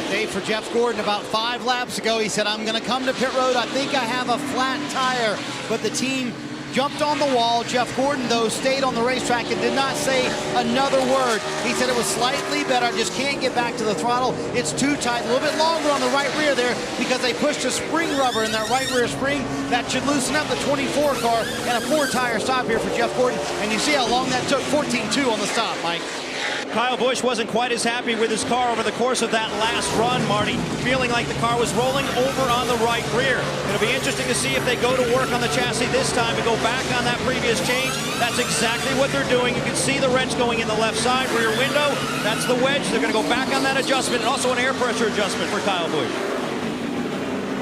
Dave, for Jeff Gordon, about 5 laps ago, he said, I'm going to come to pit road. I think I have a flat tire, but the team jumped on the wall. Jeff Gordon, though, stayed on the racetrack and did not say another word. He said it was slightly better. I just can't get back to the throttle. It's too tight. A little bit longer on the right rear there because they pushed a spring rubber in that right rear spring. That should loosen up the 24 car, and a 4-tire stop here for Jeff Gordon. And you see how long that took, 14.2 on the stop, Mike. Kyle Busch wasn't quite as happy with his car over the course of that last run, Marty, feeling like the car was rolling over on the right rear. It'll be interesting to see if they go to work on the chassis this time and go back on that previous change. That's exactly what they're doing. You can see the wrench going in the left side rear window. That's the wedge. They're going to go back on that adjustment, and also an air pressure adjustment for Kyle Busch.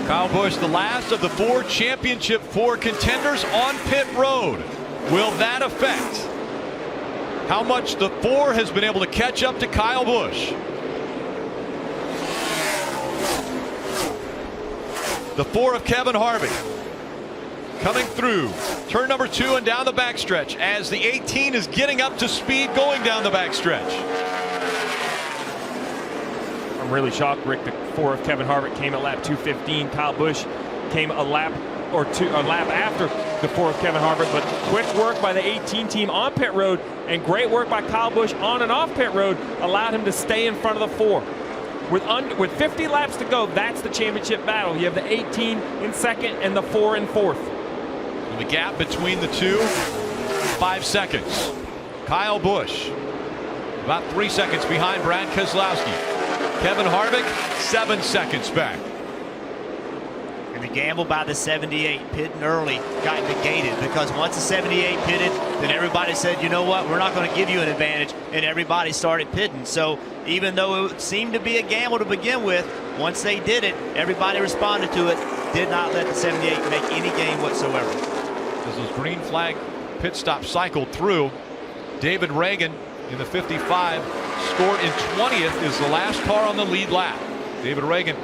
Kyle Busch, the last of the 4 championship 4 contenders on pit road. Will that affect how much the 4 has been able to catch up to Kyle Busch? The 4 of Kevin Harvick coming through turn number 2 and down the backstretch as the 18 is getting up to speed going down the backstretch. I'm really shocked, Rick. The 4 of Kevin Harvick came at lap 2:15. Kyle Busch came a lap after the 4 of Kevin Harvick, but quick work by the 18 team on pit road and great work by Kyle Busch on and off pit road allowed him to stay in front of the 4. With 50 laps to go, that's the championship battle. You have the 18 in second and the 4 in fourth. And the gap between the 2, 5 seconds. Kyle Busch about 3 seconds behind Brad Keselowski. Kevin Harvick 7 seconds back. And the gamble by the 78 pitting early got negated because once the 78 pitted, then everybody said, you know what, we're not going to give you an advantage, and everybody started pitting. So even though it seemed to be a gamble to begin with, once they did it, everybody responded to it, did not let the 78 make any gain whatsoever. As those green flag pit stops cycled through, David Reagan in the 55 scored in 20th, is the last car on the lead lap. David Reagan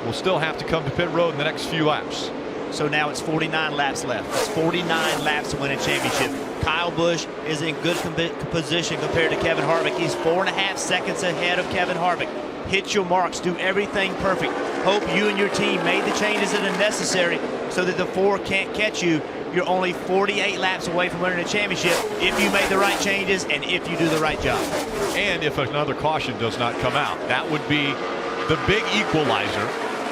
will still have to come to pit road in the next few laps. So now it's 49 laps left. It's 49 laps to win a championship. Kyle Busch is in good position compared to Kevin Harvick. He's 4.5 seconds ahead of Kevin Harvick. Hit your marks, do everything perfect. Hope you and your team made the changes that are necessary so that the 4 can't catch you. You're only 48 laps away from winning a championship if you made the right changes and if you do the right job. And if another caution does not come out, that would be the big equalizer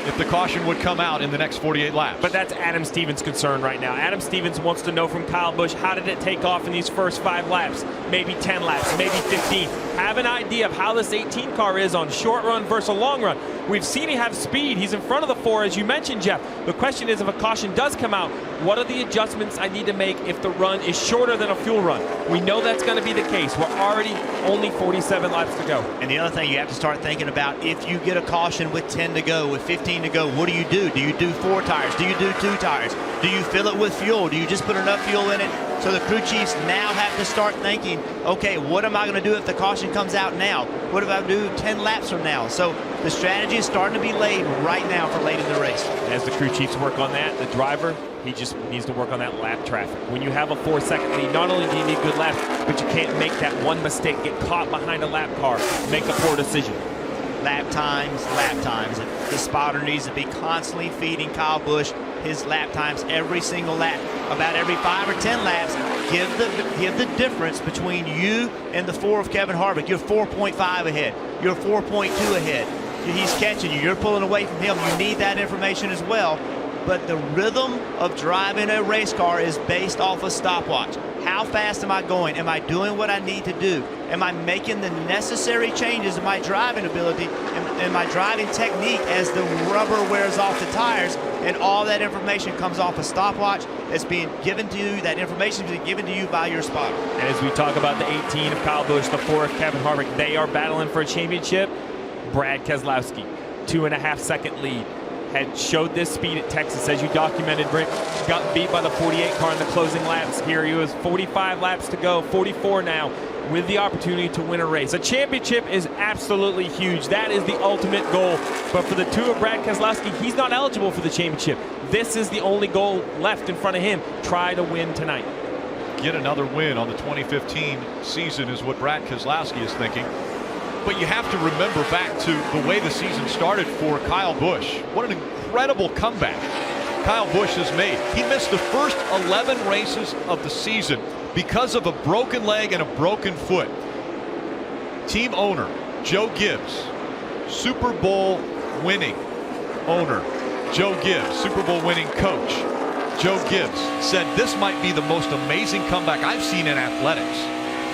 if the caution would come out in the next 48 laps. But that's Adam Stevens' concern right now. Adam Stevens wants to know from Kyle Busch, how did it take off in these first 5 laps? Maybe 10 laps, maybe 15. Have an idea of how this 18 car is on short run versus a long run. We've seen him have speed. He's in front of the 4, as you mentioned, Jeff. The question is, if a caution does come out, what are the adjustments I need to make if the run is shorter than a fuel run? We know that's going to be the case. We're already only 47 laps to go. And the other thing you have to start thinking about, if you get a caution with 10 to go, with 15 to go, what do you do? Do you do 4 tires? Do you do 2 tires? Do you fill it with fuel? Do you just put enough fuel in it? So the crew chiefs now have to start thinking, okay, what am I going to do if the caution comes out now? What if I do 10 laps from now? So the strategy is starting to be laid right now for late in the race. As the crew chiefs work on that, the driver He just needs to work on that lap traffic. When you have a 4-second lead, not only do you need good laps, but you can't make that one mistake, get caught behind a lap car, make a poor decision. Lap times, lap times. The spotter needs to be constantly feeding Kyle Busch his lap times every single lap. About every 5 or 10 laps, give the difference between you and the 4 of Kevin Harvick. You're 4.5 ahead. You're 4.2 ahead. He's catching you. You're pulling away from him. You need that information as well. But the rhythm of driving a race car is based off a stopwatch. How fast am I going? Am I doing what I need to do? Am I making the necessary changes in my driving ability and my driving technique as the rubber wears off the tires? And all that information comes off a stopwatch that's being given to you. That information is being given to you by your spotter. And as we talk about the 18 of Kyle Busch, the 4 of Kevin Harvick, they are battling for a championship. Brad Keselowski, 2.5-second lead. Had showed this speed at Texas, as you documented, Rick. Got beat by the 48 car in the closing laps. Here he was, 45 laps to go, 44 now, with the opportunity to win a race. A championship is absolutely huge. That is the ultimate goal. But for the 2 of Brad Keselowski, he's not eligible for the championship. This is the only goal left in front of him. Try to win tonight. Get another win on the 2015 season is what Brad Keselowski is thinking. But you have to remember back to the way the season started for Kyle Busch. What an incredible comeback Kyle Busch has made. He missed the first 11 races of the season because of a broken leg and a broken foot. Team owner Joe Gibbs, Super Bowl winning owner Joe Gibbs, Super Bowl winning coach Joe Gibbs said this might be the most amazing comeback I've seen in athletics.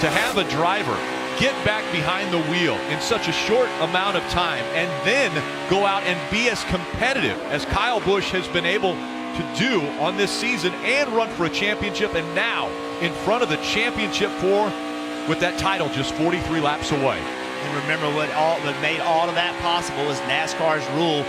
To have a driver get back behind the wheel in such a short amount of time and then go out and be as competitive as Kyle Busch has been able to do on this season and run for a championship, and now in front of the championship 4 with that title just 43 laps away. And remember what made all of that possible is NASCAR's rule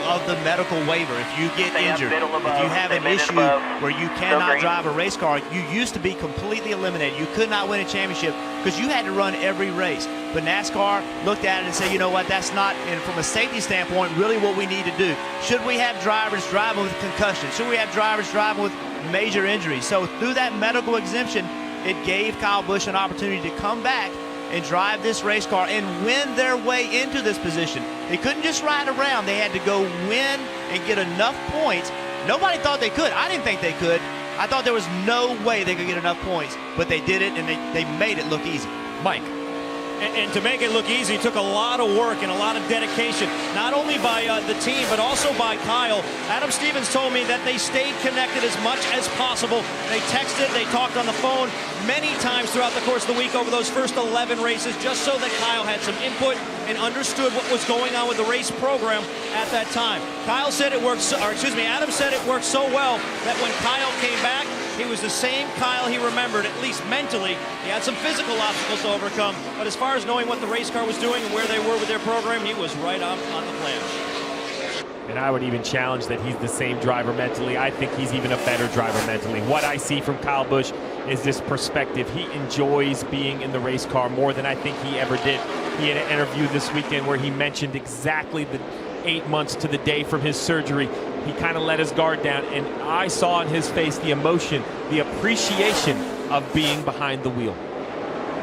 of the medical waiver. If you get injured, if you have an issue where you cannot drive a race car, you used to be completely eliminated. You could not win a championship because you had to run every race. But NASCAR looked at it and said, you know what, that's not, and from a safety standpoint, really what we need to do. Should we have drivers driving with concussion? Should we have drivers driving with major injuries? So through that medical exemption, it gave Kyle Busch an opportunity to come back and drive this race car and win their way into this position. They couldn't just ride around. They had to go win and get enough points. Nobody thought they could. I didn't think they could. I thought there was no way they could get enough points, but they did it, and they made it look easy. Mike. And to make it look easy, it took a lot of work and a lot of dedication, not only by the team, but also by Kyle. Adam Stevens told me that they stayed connected as much as possible. They texted, they talked on the phone many times throughout the course of the week over those first 11 races, just so that Kyle had some input and understood what was going on with the race program at that time. Adam said it worked so well that when Kyle came back, he was the same Kyle he remembered, at least mentally. He had some physical obstacles to overcome, but as far as knowing what the race car was doing and where they were with their program, he was right on the plan. And I would even challenge that he's the same driver mentally. I think he's even a better driver mentally. What I see from Kyle Busch is this perspective. He enjoys being in the race car more than I think he ever did. He had an interview this weekend where he mentioned exactly the 8 months to the day from his surgery. He kind of let his guard down, and I saw in his face the emotion, the appreciation of being behind the wheel.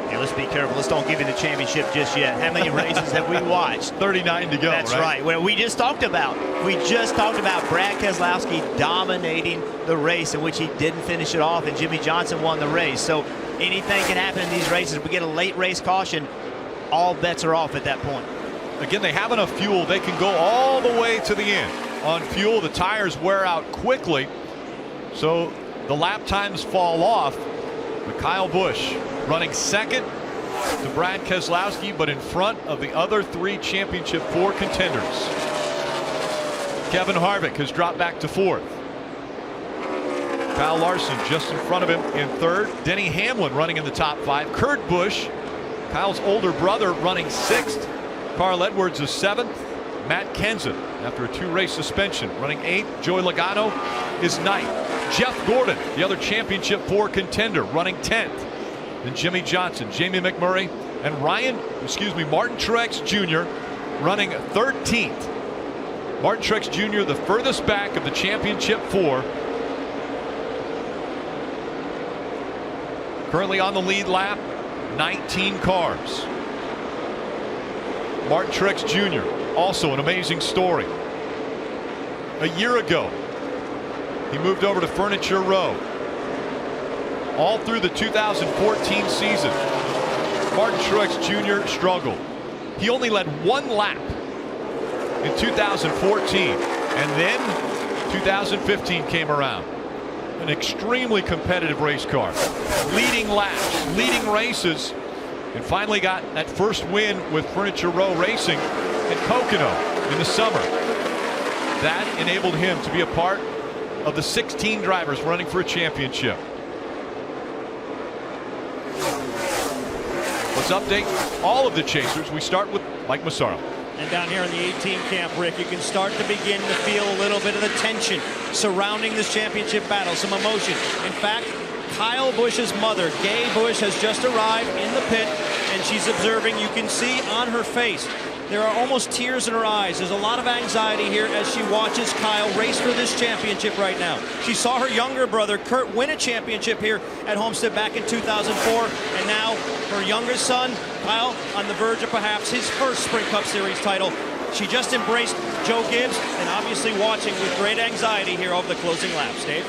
Yeah, let's be careful. Let's don't give him the championship just yet. How many races have we watched? 39 to go. That's right. Well, we just talked about Brad Keselowski dominating the race in which he didn't finish it off, and Jimmy Johnson won the race. So anything can happen in these races. If we get a late race caution, all bets are off at that point. Again, they have enough fuel. They can go all the way to the end. On fuel, the tires wear out quickly, so the lap times fall off. But Kyle Busch running second to Brad Keselowski, but in front of the other 3 championship 4 contenders. Kevin Harvick has dropped back to 4th. Kyle Larson just in front of him in 3rd. Denny Hamlin running in the top 5. Kurt Busch, Kyle's older brother, running 6th. Carl Edwards is 7th. Matt Kenseth, after a 2-race suspension, running 8th. Joey Logano is 9th. Jeff Gordon, the other championship 4 contender, running 10th. Then Jimmy Johnson, Jamie McMurray, and Martin Truex Jr. running 13th. Martin Truex Jr. the furthest back of the championship 4. Currently on the lead lap, 19 cars. Martin Truex Jr., also an amazing story. A year ago, he moved over to Furniture Row. All through the 2014 season, Martin Truex Jr. struggled. He only led one lap in 2014, and then 2015 came around. An extremely competitive race car, leading laps, leading races, and finally got that first win with Furniture Row Racing at Pocono in the summer. That enabled him to be a part of the 16 drivers running for a championship. Let's update all of the chasers. We start with Mike Massaro. And down here in the 18 camp, Rick, you can start to begin to feel a little bit of the tension surrounding this championship battle, some emotion. In fact, Kyle Busch's mother, Gay Busch, has just arrived in the pit, and she's observing. You can see on her face, there are almost tears in her eyes. There's a lot of anxiety here as she watches Kyle race for this championship right now. She saw her younger brother, Kurt, win a championship here at Homestead back in 2004, and now her younger son, Kyle, on the verge of perhaps his first Sprint Cup Series title. She just embraced Joe Gibbs and obviously watching with great anxiety here over the closing laps. Dave?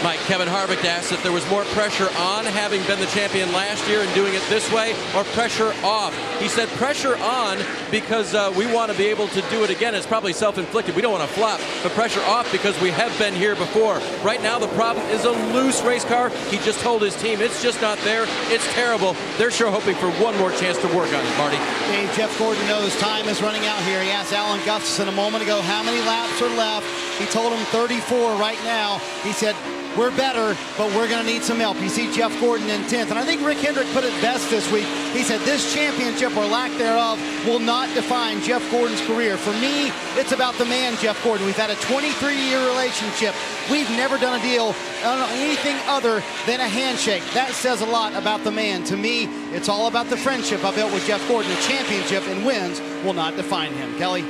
Mike, Kevin Harvick asked if there was more pressure on having been the champion last year and doing it this way, or pressure off. He said pressure on because we want to be able to do it again. It's probably self-inflicted. We don't want to flop, but pressure off because we have been here before. Right now the problem is a loose race car. He just told his team it's just not there. It's terrible. They're sure hoping for one more chance to work on it, Marty. Hey, Jeff Gordon knows time is running out here. He asked Alan Gustafson a moment ago how many laps are left. He told him 34 right now. He said, we're better, but we're going to need some help. You see Jeff Gordon in 10th. And I think Rick Hendrick put it best this week. He said this championship, or lack thereof, will not define Jeff Gordon's career. For me, it's about the man, Jeff Gordon. We've had a 23-year relationship. We've never done a deal on anything other than a handshake. That says a lot about the man. To me, it's all about the friendship I built with Jeff Gordon. The championship and wins will not define him. Kelly?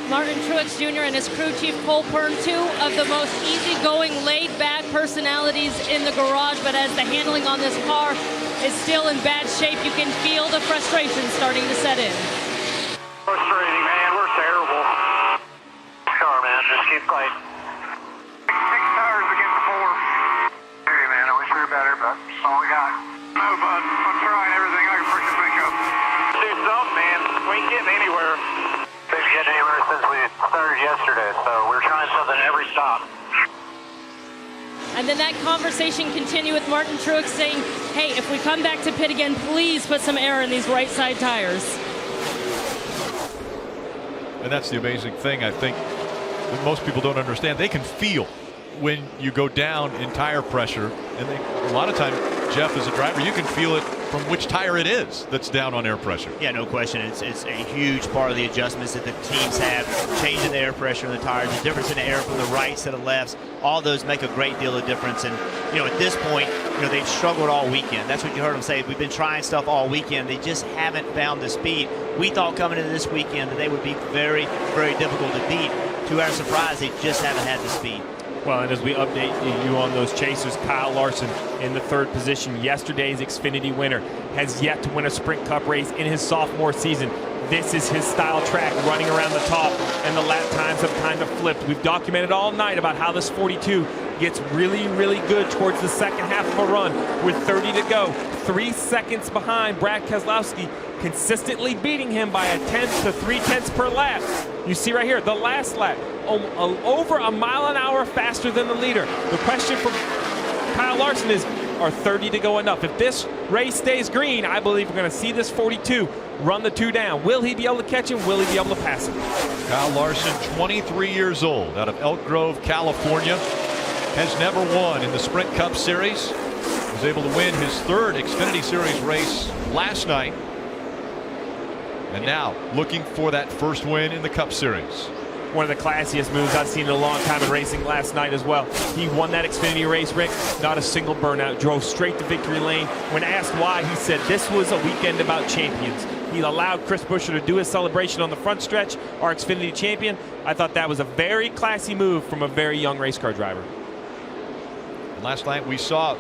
Martin Truex Jr. and his crew chief Cole Pern, two of the most easygoing, laid-back personalities in the garage, but as the handling on this car is still in bad shape, you can feel the frustration starting to set in. Frustrating, man. We're terrible. Sure, man. Just keep fighting. 6 tires against 4. Hey, man. I wish we were better, but that's all we got. No, bud. I'm trying everything I can freaking think of. Do something, man. We ain't getting anywhere. We've been getting anywhere since we started yesterday, so we're trying something every stop. And then that conversation continued with Martin Truex saying, hey, if we come back to pit again, please put some air in these right side tires. And that's the amazing thing, I think, that most people don't understand. They can feel when you go down in tire pressure, and a lot of time, Jeff, as a driver, you can feel it from which tire it is that's down on air pressure. Yeah, no question. It's a huge part of the adjustments that the teams have, changing the air pressure in the tires, the difference in the air from the rights to the lefts. All those make a great deal of difference. And, you know, at this point, you know, they've struggled all weekend. That's what you heard them say. We've been trying stuff all weekend. They just haven't found the speed. We thought coming into this weekend that they would be very, very difficult to beat. To our surprise, they just haven't had the speed. Well, and as we update you on those chasers, Kyle Larson in the 3rd position, yesterday's Xfinity winner, has yet to win a Sprint Cup race in his sophomore season. This is his style track, running around the top, and the lap times have kind of flipped. We've documented all night about how this 42 gets really, really good towards the second half of a run with 30 to go. 3 seconds behind Brad Keselowski, consistently beating him by 1/10 to 3/10 per lap. You see right here, the last lap, over a mile an hour faster than the leader. The question for Kyle Larson is, are 30 to go enough? If this race stays green, I believe we're going to see this 42 run the 2 down. Will he be able to catch him? Will he be able to pass him? Kyle Larson, 23 years old, out of Elk Grove, California, has never won in the Sprint Cup Series. Was able to win his 3rd Xfinity Series race last night. And now looking for that first win in the Cup Series. One of the classiest moves I've seen in a long time in racing last night as well. He won that Xfinity race, Rick, not a single burnout, drove straight to victory lane. When asked why, he said this was a weekend about champions. He allowed Chris Buescher to do his celebration on the front stretch, our Xfinity champion. I thought that was a very classy move from a very young race car driver. And last night we saw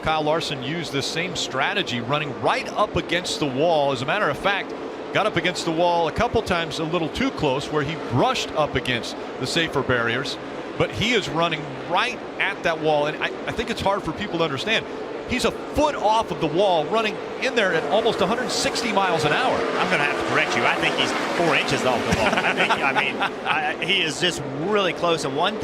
Kyle Larson used this same strategy, running right up against the wall. As a matter of fact, got up against the wall a couple times a little too close, where he brushed up against the safer barriers. But he is running right at that wall, and I think it's hard for people to understand. He's a foot off of the wall, running in there at almost 160 miles an hour. I'm going to have to correct you. I think he's 4 inches off the wall. He is just really close. And one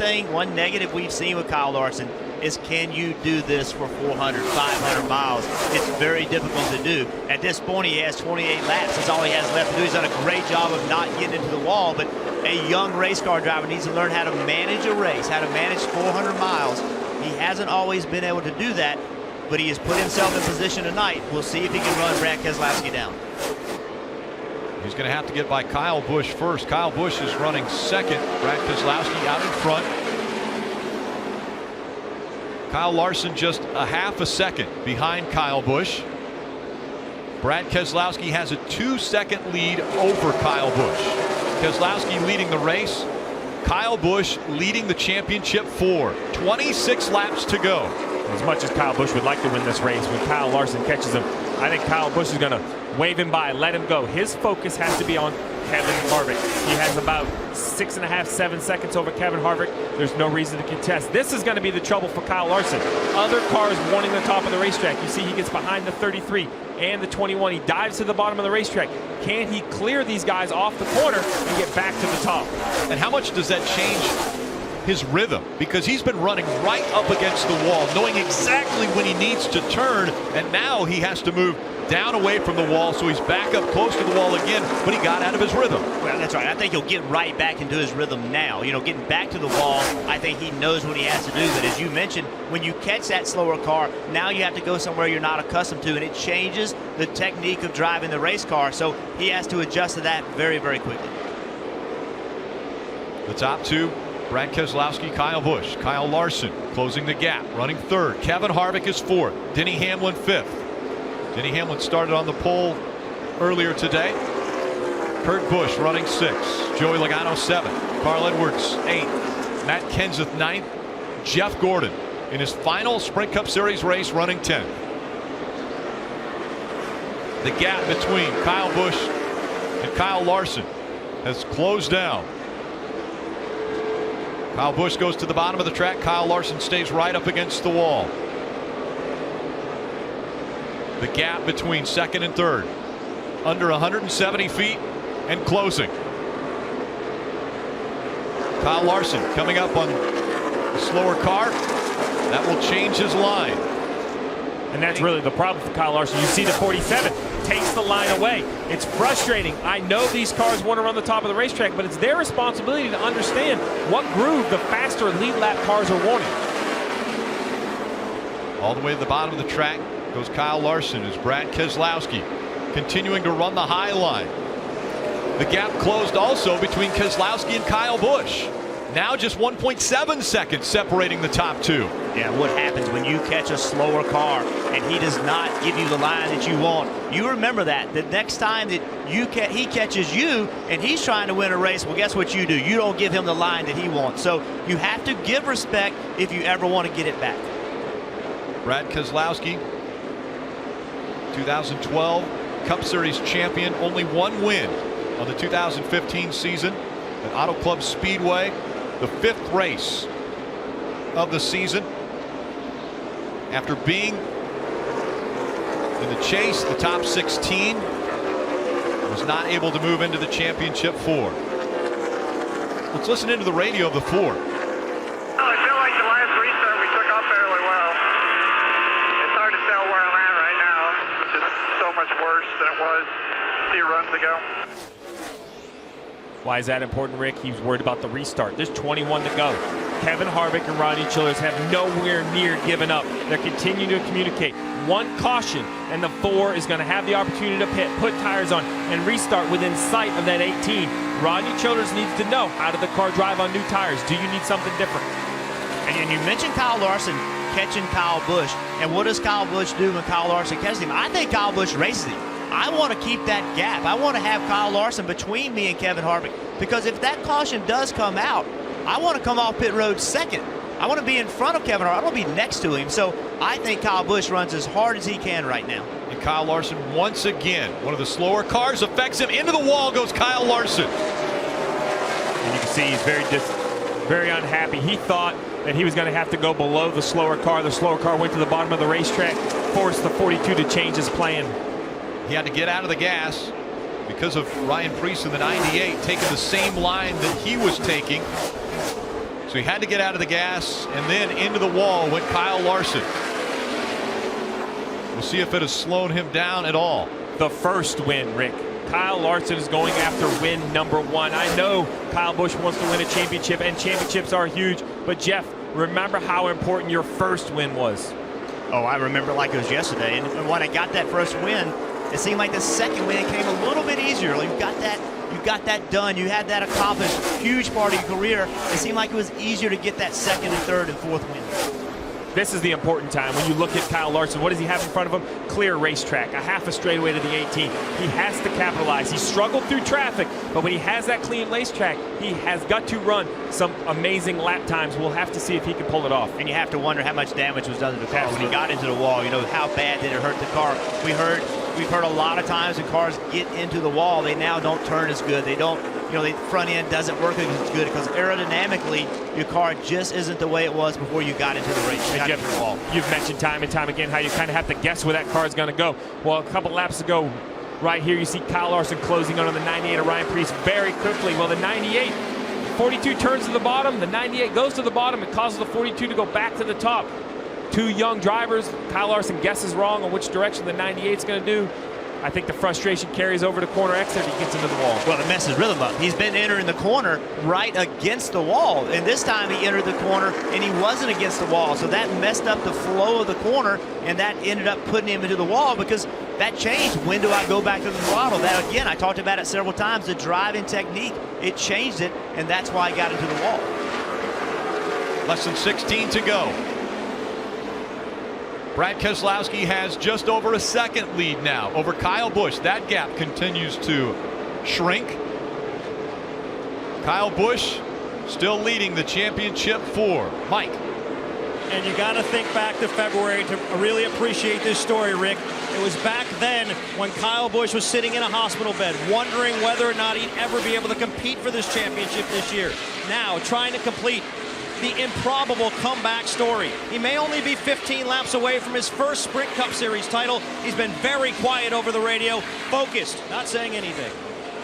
negative we've seen with Kyle Larson is, can you do this for 400, 500 miles? It's very difficult to do. At this point, he has 28 laps. That's all he has left to do. He's done a great job of not getting into the wall, but a young race car driver needs to learn how to manage a race, how to manage 400 miles. He hasn't always been able to do that, but he has put himself in position tonight. We'll see if he can run Brad Keselowski down. He's going to have to get by Kyle Busch first. Kyle Busch is running second. Brad Keselowski out in front. Kyle Larson just a half a second behind Kyle Busch. Brad Keselowski has a 2-second lead over Kyle Busch. Keselowski leading the race. Kyle Busch leading the championship 26 laps to go. As much as Kyle Busch would like to win this race, when Kyle Larson catches him, I think Kyle Busch is going to wave him by, let him go. His focus has to be on Kevin Harvick. He has about 6.5, 7 seconds over Kevin Harvick. There's no reason to contest. This is going to be the trouble for Kyle Larson. Other cars wanting the top of the racetrack. You see he gets behind the 33 and the 21. He dives to the bottom of the racetrack. Can he clear these guys off the corner and get back to the top? And how much does that change his rhythm? Because he's been running right up against the wall, knowing exactly when he needs to turn, and now he has to move down away from the wall, so he's back up close to the wall again, but he got out of his rhythm. Well, that's right. I think he'll get right back into his rhythm now. You know, getting back to the wall, I think he knows what he has to do. But as you mentioned, when you catch that slower car, now you have to go somewhere you're not accustomed to, and it changes the technique of driving the race car, so he has to adjust to that very, very quickly. The top two, Brad Keselowski, Kyle Busch. Kyle Larson closing the gap, running third. Kevin Harvick is fourth. Denny Hamlin fifth. Denny Hamlin started on the pole earlier today. Kurt Busch running sixth. Joey Logano seventh. Carl Edwards eighth. Matt Kenseth ninth. Jeff Gordon in his final Sprint Cup Series race running 10th. The gap between Kyle Busch and Kyle Larson has closed down. Kyle Busch goes to the bottom of the track. Kyle Larson stays right up against the wall. The gap between second and third, under 170 feet and closing. Kyle Larson coming up on a slower car. That will change his line. And that's really the problem for Kyle Larson. You see the 47 takes the line away. It's frustrating. I know these cars want to run the top of the racetrack, but it's their responsibility to understand what groove the faster lead lap cars are wanting. All the way to the bottom of the track goes Kyle Larson as Brad Keselowski continuing to run the high line. The gap closed also between Keselowski and Kyle Busch. Now just 1.7 seconds separating the top two. Yeah, what happens when you catch a slower car and he does not give you the line that you want? You remember that. The next time that he catches you and he's trying to win a race, well, guess what you do? You don't give him the line that he wants. So you have to give respect if you ever want to get it back. Brad Keselowski, 2012 Cup Series champion, only one win on the 2015 season at Auto Club Speedway, the 5th race of the season. After being in the chase, the top 16, was not able to move into the championship 4. Let's listen into the radio of the 4. I feel like the last restart we took off fairly well. It's hard to tell where I'm at right now. It's just so much worse than it was a few runs ago. Why is that important, Rick? He was worried about the restart. There's 21 to go. Kevin Harvick and Ronnie Childers have nowhere near given up. They're continuing to communicate. One caution, and the 4 is going to have the opportunity to put tires on and restart within sight of that 18. Ronnie Childers needs to know, how did the car drive on new tires? Do you need something different? And you mentioned Kyle Larson catching Kyle Busch. And what does Kyle Busch do when Kyle Larson catches him? I think Kyle Busch races him. I want to keep that gap. I want to have Kyle Larson between me and Kevin Harvick, because if that caution does come out, I want to come off pit road second. I want to be in front of Kevin Harvick. I want to be next to him. So I think Kyle Busch runs as hard as he can right now. And Kyle Larson, once again, one of the slower cars affects him. Into the wall goes Kyle Larson. And you can see he's very unhappy. He thought that he was going to have to go below the slower car. The slower car went to the bottom of the racetrack, forced the 42 to change his plan. He had to get out of the gas because of Ryan Preece in the 98 taking the same line that he was taking. So he had to get out of the gas, and then into the wall went Kyle Larson. We'll see if it has slowed him down at all. The first win, Rick. Kyle Larson is going after win number 1. I know Kyle Busch wants to win a championship, and championships are huge. But Jeff, remember how important your first win was. Oh, I remember like it was yesterday. And when I got that first win, it seemed like the second win came a little bit easier. You got that done. You had that accomplished. Huge part of your career. It seemed like it was easier to get that second and third and fourth win. This is the important time. When you look at Kyle Larson, what does he have in front of him? Clear racetrack, a half a straightaway to the 18. He has to capitalize. He struggled through traffic, but when he has that clean racetrack, he has got to run some amazing lap times. We'll have to see if he can pull it off. And you have to wonder how much damage was done to the car. Absolutely. When he got into the wall. You know, how bad did it hurt the car? We've heard a lot of times when cars get into the wall, they now don't turn as good. They don't, you know, the front end doesn't work as good because aerodynamically your car just isn't the way it was before you got into the race. You've mentioned time and time again how you kind of have to guess where that car is going to go. Well, a couple laps ago, right here, you see Kyle Larson closing on the 98 of Ryan Preece very quickly. Well, the 98, 42 turns to the bottom. The 98 goes to the bottom. It causes the 42 to go back to the top. Two young drivers. Kyle Larson guesses wrong on which direction the 98 is going to do. I think the frustration carries over to corner exit if he gets into the wall. Well, it messes rhythm up. He's been entering the corner right against the wall, and this time he entered the corner and he wasn't against the wall, so that messed up the flow of the corner, and that ended up putting him into the wall because that changed. When do I go back to the throttle? That, again, I talked about it several times. The driving technique, it changed it, and that's why he got into the wall. Less than 16 to go. Brad Keselowski has just over a second lead now over Kyle Busch. That gap continues to shrink. Kyle Busch still leading the championship for Mike. And you got to think back to February to really appreciate this story, Rick. It was back then when Kyle Busch was sitting in a hospital bed wondering whether or not he'd ever be able to compete for this championship this year. Now trying to complete the improbable comeback story. He may only be 15 laps away from his first Sprint Cup Series title. He's been very quiet over the radio, focused, not saying anything.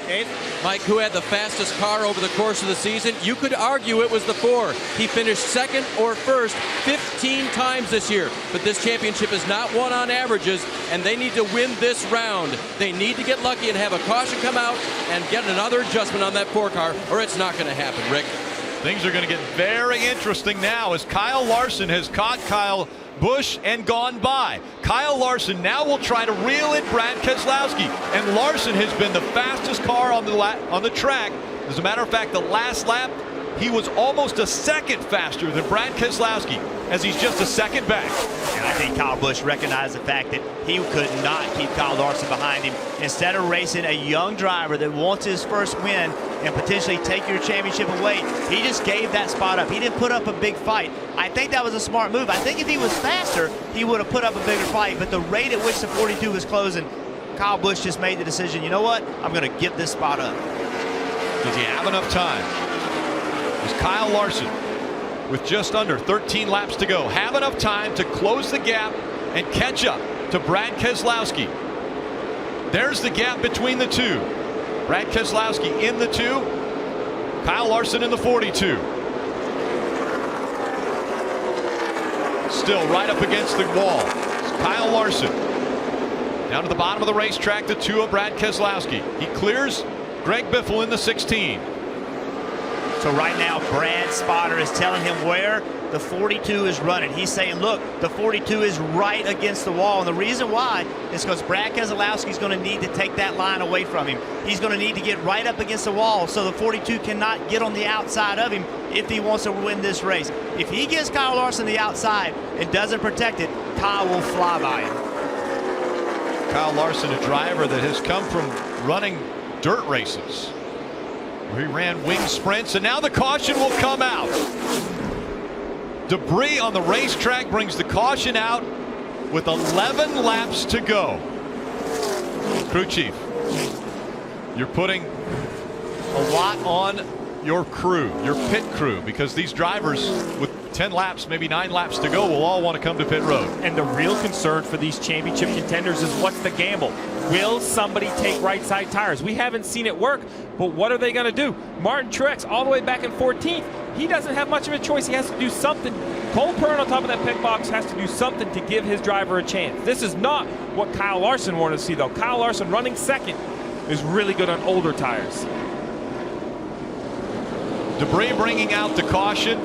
Dave? Mike, who had the fastest car over the course of the season? You could argue it was the 4. He finished second or first 15 times this year. But this championship is not won on averages, and they need to win this round. They need to get lucky and have a caution come out and get another adjustment on that 4 car, or it's not going to happen, Rick. Things are going to get very interesting now as Kyle Larson has caught Kyle Busch and gone by. Kyle Larson now will try to reel in Brad Keselowski, and Larson has been the fastest car on the track. As a matter of fact, the last lap he was almost a second faster than Brad Keselowski, as he's just a second back. And I think Kyle Busch recognized the fact that he could not keep Kyle Larson behind him. Instead of racing a young driver that wants his first win and potentially take your championship away, he just gave that spot up. He didn't put up a big fight. I think that was a smart move. I think if he was faster, he would have put up a bigger fight. But the rate at which the 42 was closing, Kyle Busch just made the decision, you know what, I'm going to give this spot up. Does he have enough time? Does Kyle Larson, with just under 13 laps to go, have enough time to close the gap and catch up to Brad Keselowski? There's the gap between the two. Brad Keselowski in the 2, Kyle Larson in the 42. Still right up against the wall. It's Kyle Larson. Down to the bottom of the racetrack, the 2 of Brad Keselowski. He clears Greg Biffle in the 16. So right now, Brad's spotter is telling him where the 42 is running. He's saying, look, the 42 is right against the wall. And the reason why is because Brad Keselowski is going to need to take that line away from him. He's going to need to get right up against the wall so the 42 cannot get on the outside of him if he wants to win this race. If he gives Kyle Larson the outside and doesn't protect it, Kyle will fly by him. Kyle Larson, a driver that has come from running dirt races. He ran wing sprints, and now the caution will come out. Debris on the racetrack brings the caution out with 11 laps to go. Crew chief, you're putting a lot on your crew, your pit crew, because these drivers with 10 laps, maybe 9 laps to go, will all want to come to pit road. And the real concern for these championship contenders is what's the gamble? Will somebody take right side tires? We haven't seen it work, but what are they going to do? Martin Truex all the way back in 14th. He doesn't have much of a choice. He has to do something. Cole Pearn on top of that pit box has to do something to give his driver a chance. This is not what Kyle Larson wanted to see, though. Kyle Larson running second is really good on older tires. Debris bringing out the caution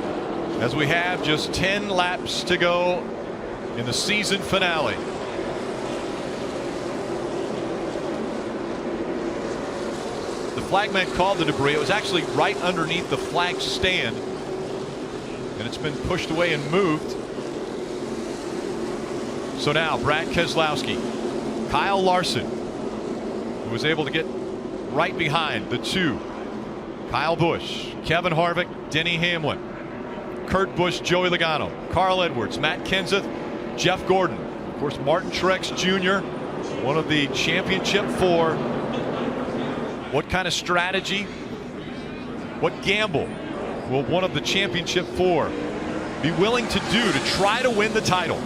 as we have just 10 laps to go in the season finale. The flagman called the debris. It was actually right underneath the flag stand, and it's been pushed away and moved. So now Brad Keselowski, Kyle Larson, who was able to get right behind the two, Kyle Busch, Kevin Harvick, Denny Hamlin, Kurt Busch, Joey Logano, Carl Edwards, Matt Kenseth, Jeff Gordon, of course Martin Truex Jr., one of the championship 4. What kind of strategy, what gamble will one of the championship 4 be willing to do to try to win the title?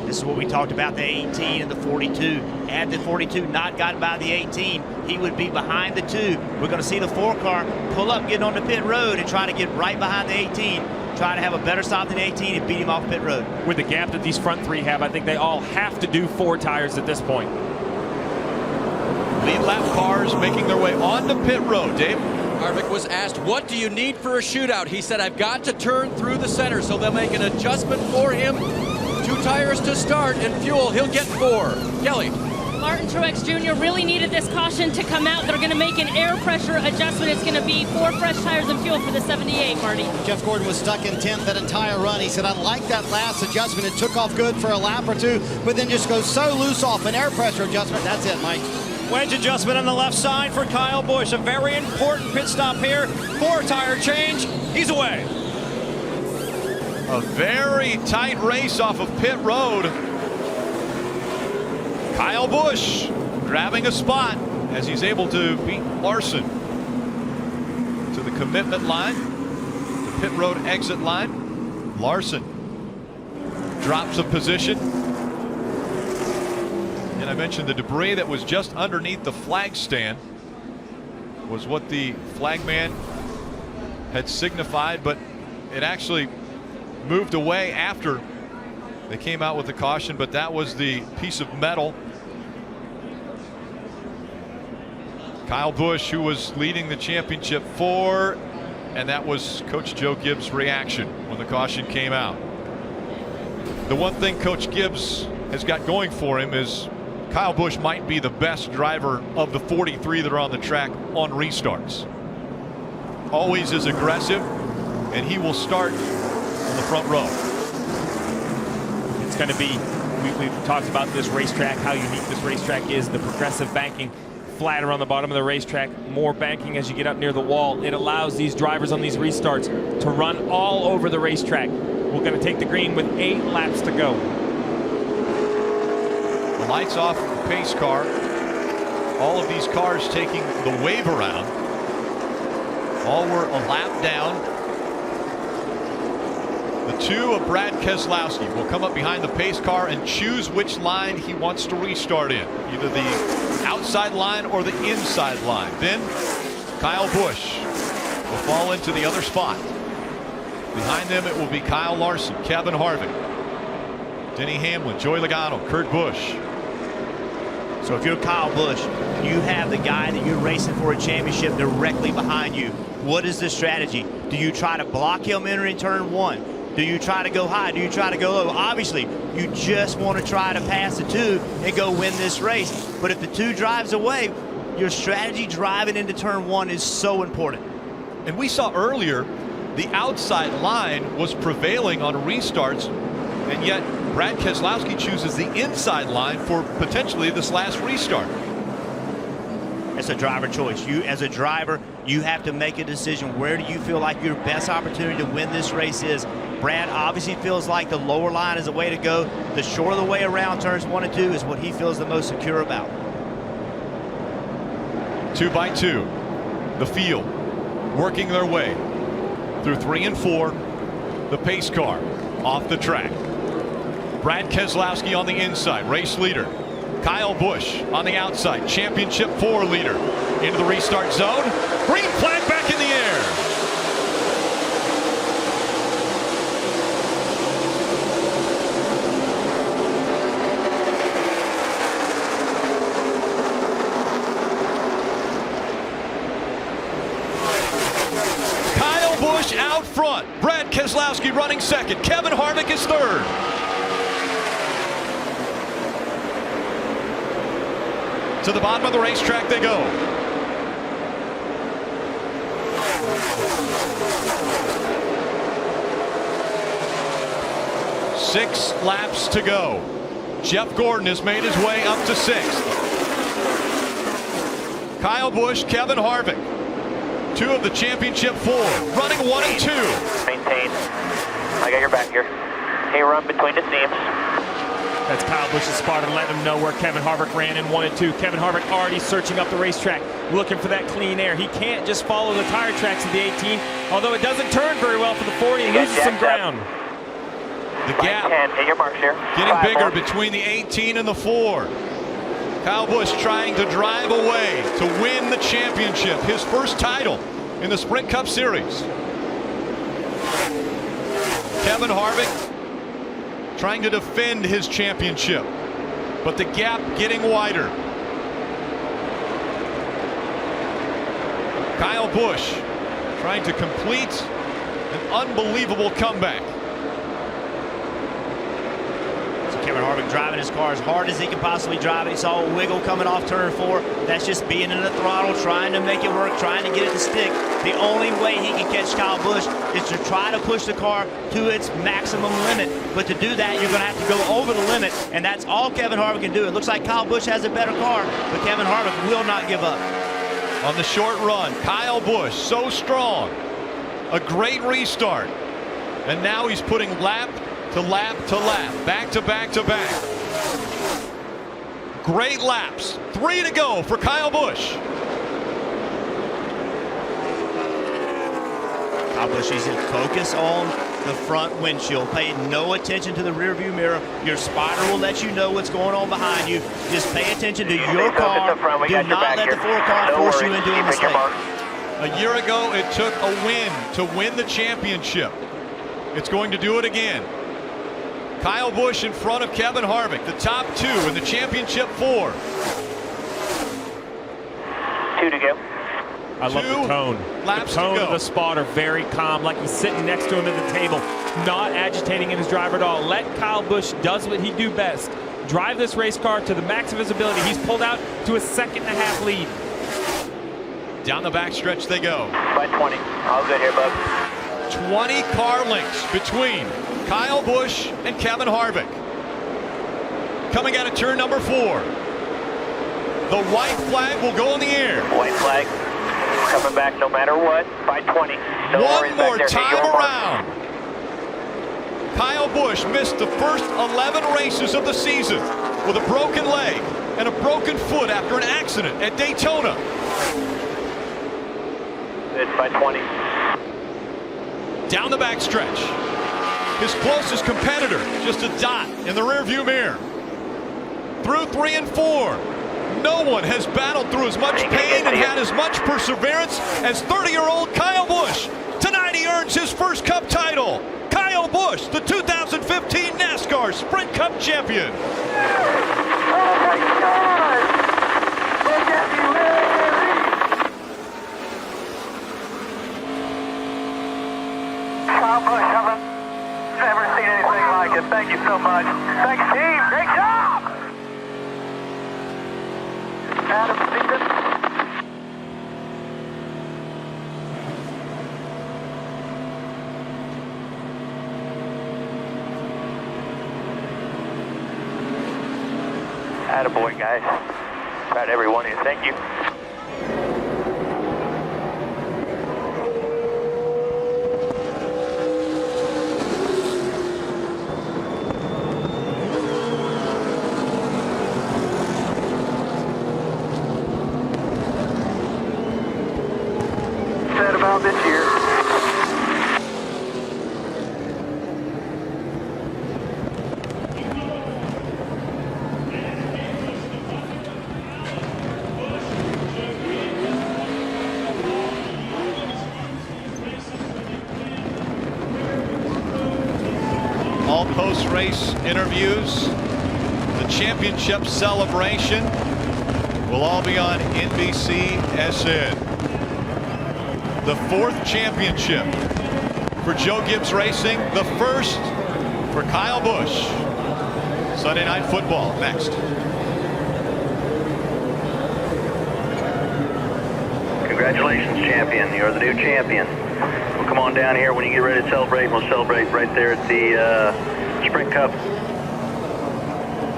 This is what we talked about, the 18 and the 42. Had the 42 not gotten by the 18, he would be behind the 2. We're going to see the 4 car pull up, get on the pit road, and try to get right behind the 18, try to have a better stop than the 18 and beat him off pit road. With the gap that these front 3 have, I think they all have to do 4 tires at this point. Lead lap cars making their way onto pit road. Dave? Harvick was asked, what do you need for a shootout? He said, I've got to turn through the center, so they'll make an adjustment for him. 2 tires to start and fuel. He'll get 4. Kelly. Martin Truex Jr. really needed this caution to come out. They're going to make an air pressure adjustment. It's going to be 4 fresh tires and fuel for the 78, Marty. Jeff Gordon was stuck in 10th that entire run. He said, I like that last adjustment. It took off good for a lap or 2, but then just goes so loose off an air pressure adjustment. That's it, Mike. Wedge adjustment on the left side for Kyle Busch. A very important pit stop here. 4 tire change. He's away. A very tight race off of pit road. Kyle Busch grabbing a spot as he's able to beat Larson to the commitment line, the pit road exit line. Larson drops a position. And I mentioned the debris that was just underneath the flag stand was what the flagman had signified, but it actually moved away after they came out with the caution, but that was the piece of metal. Kyle Busch, who was leading the championship 4, and that was Coach Joe Gibbs' reaction when the caution came out. The one thing Coach Gibbs has got going for him is Kyle Busch might be the best driver of the 43 that are on the track on restarts. Always is aggressive, and he will start on the front row. It's going to be, we've talked about this racetrack, how unique this racetrack is, the progressive banking, flatter on the bottom of the racetrack, more banking as you get up near the wall. It allows these drivers on these restarts to run all over the racetrack. We're going to take the green with 8 laps to go. The lights off the pace car. All of these cars taking the wave around. All were a lap down. The 2 of Brad Keselowski will come up behind the pace car and choose which line he wants to restart in, either the outside line or the inside line. Then Kyle Busch will fall into the other spot. Behind them it will be Kyle Larson, Kevin Harvick, Denny Hamlin, Joey Logano, Kurt Busch. So if you're Kyle Busch, you have the guy that you're racing for a championship directly behind you. What is the strategy? Do you try to block him entering turn 1? Do you try to go high? Do you try to go low? Obviously, you just want to try to pass the 2 and go win this race. But if the 2 drives away, your strategy driving into turn 1 is so important. And we saw earlier the outside line was prevailing on restarts, and yet Brad Keselowski chooses the inside line for potentially this last restart. It's a driver choice. You, as a driver, you have to make a decision. Where do you feel like your best opportunity to win this race is? Brad obviously feels like the lower line is the way to go. The shorter the way around turns 1 and 2 is what he feels the most secure about. 2 by 2. The field working their way through 3 and 4. The pace car off the track. Brad Keselowski on the inside, race leader. Kyle Busch on the outside, championship 4 leader. Into the restart zone. Green flag back in the air. Kyle Busch out front. Brad Keselowski running second. Kevin Harvick is third. To the bottom of the racetrack they go. Six laps to go. Jeff Gordon has made his way up to 6th. Kyle Busch, Kevin Harvick, 2 of the championship 4, running 1 and 2. Maintain. I got your back here. Hey, run between the seams. That's Kyle Busch's spot and letting him know where Kevin Harvick ran in 1 and 2. Kevin Harvick already searching up the racetrack, looking for that clean air. He can't just follow the tire tracks of the 18, although it doesn't turn very well for the 40. He loses some ground. The gap getting bigger between the 18 and the 4. Kyle Busch trying to drive away to win the championship, his first title in the Sprint Cup Series. Kevin Harvick trying to defend his championship, but the gap getting wider. Kyle Busch trying to complete an unbelievable comeback. So Kevin Harvick driving his car as hard as he can possibly drive it. He saw a wiggle coming off turn 4. That's just being in the throttle, trying to make it work, trying to get it to stick. The only way he can catch Kyle Busch is to try to push the car to its maximum limit. But to do that, you're going to have to go over the limit, and that's all Kevin Harvick can do. It looks like Kyle Busch has a better car, but Kevin Harvick will not give up. On the short run, Kyle Busch so strong. A great restart. And now he's putting lap to lap to lap, back to back to back. Great laps. 3 to go for Kyle Busch. Kyle Busch needs to focus on the front windshield. Pay no attention to the rear view mirror. Your spotter will let you know what's going on behind you. Just pay attention to your car. Do not let the 4 car force you into a mistake. A year ago, it took a win to win the championship. It's going to do it again. Kyle Busch in front of Kevin Harvick, the top 2 in the championship 4. 2 to go. I love the tone. The tone of the spotter, very calm, like he's sitting next to him at the table, not agitating in his driver at all. Let Kyle Busch does what he do best. Drive this race car to the max of his ability. He's pulled out to a 2.5 lead. Down the backstretch they go. By 20. All good here, bud. 20 car lengths between Kyle Busch and Kevin Harvick. Coming out of turn number 4. The white flag will go in the air. White flag. Coming back no matter what. By 20. No One more time around. Kyle Busch missed the first 11 races of the season with a broken leg and a broken foot after an accident at Daytona. It's by 20. Down the backstretch. His closest competitor, just a dot in the rearview mirror. Through 3 and 4. No one has battled through as much pain and had as much perseverance as 30-year-old Kyle Busch. Tonight he earns his first Cup title. Kyle Busch, the 2015 NASCAR Sprint Cup champion. Oh my God! Look at me, Kyle Busch, I've never seen anything like it. Thank you so much. Thanks, team. Great job! Adam Stevens. Attaboy, guys. Proud of every one of you. Thank you. post-race interviews, the championship celebration will all be on NBCSN. The 4th championship for Joe Gibbs Racing, the 1st for Kyle Busch. Sunday Night Football next. Congratulations, champion. You're the new champion. We'll come on down here when you get ready to celebrate. We'll celebrate right there at the Sprint Cup.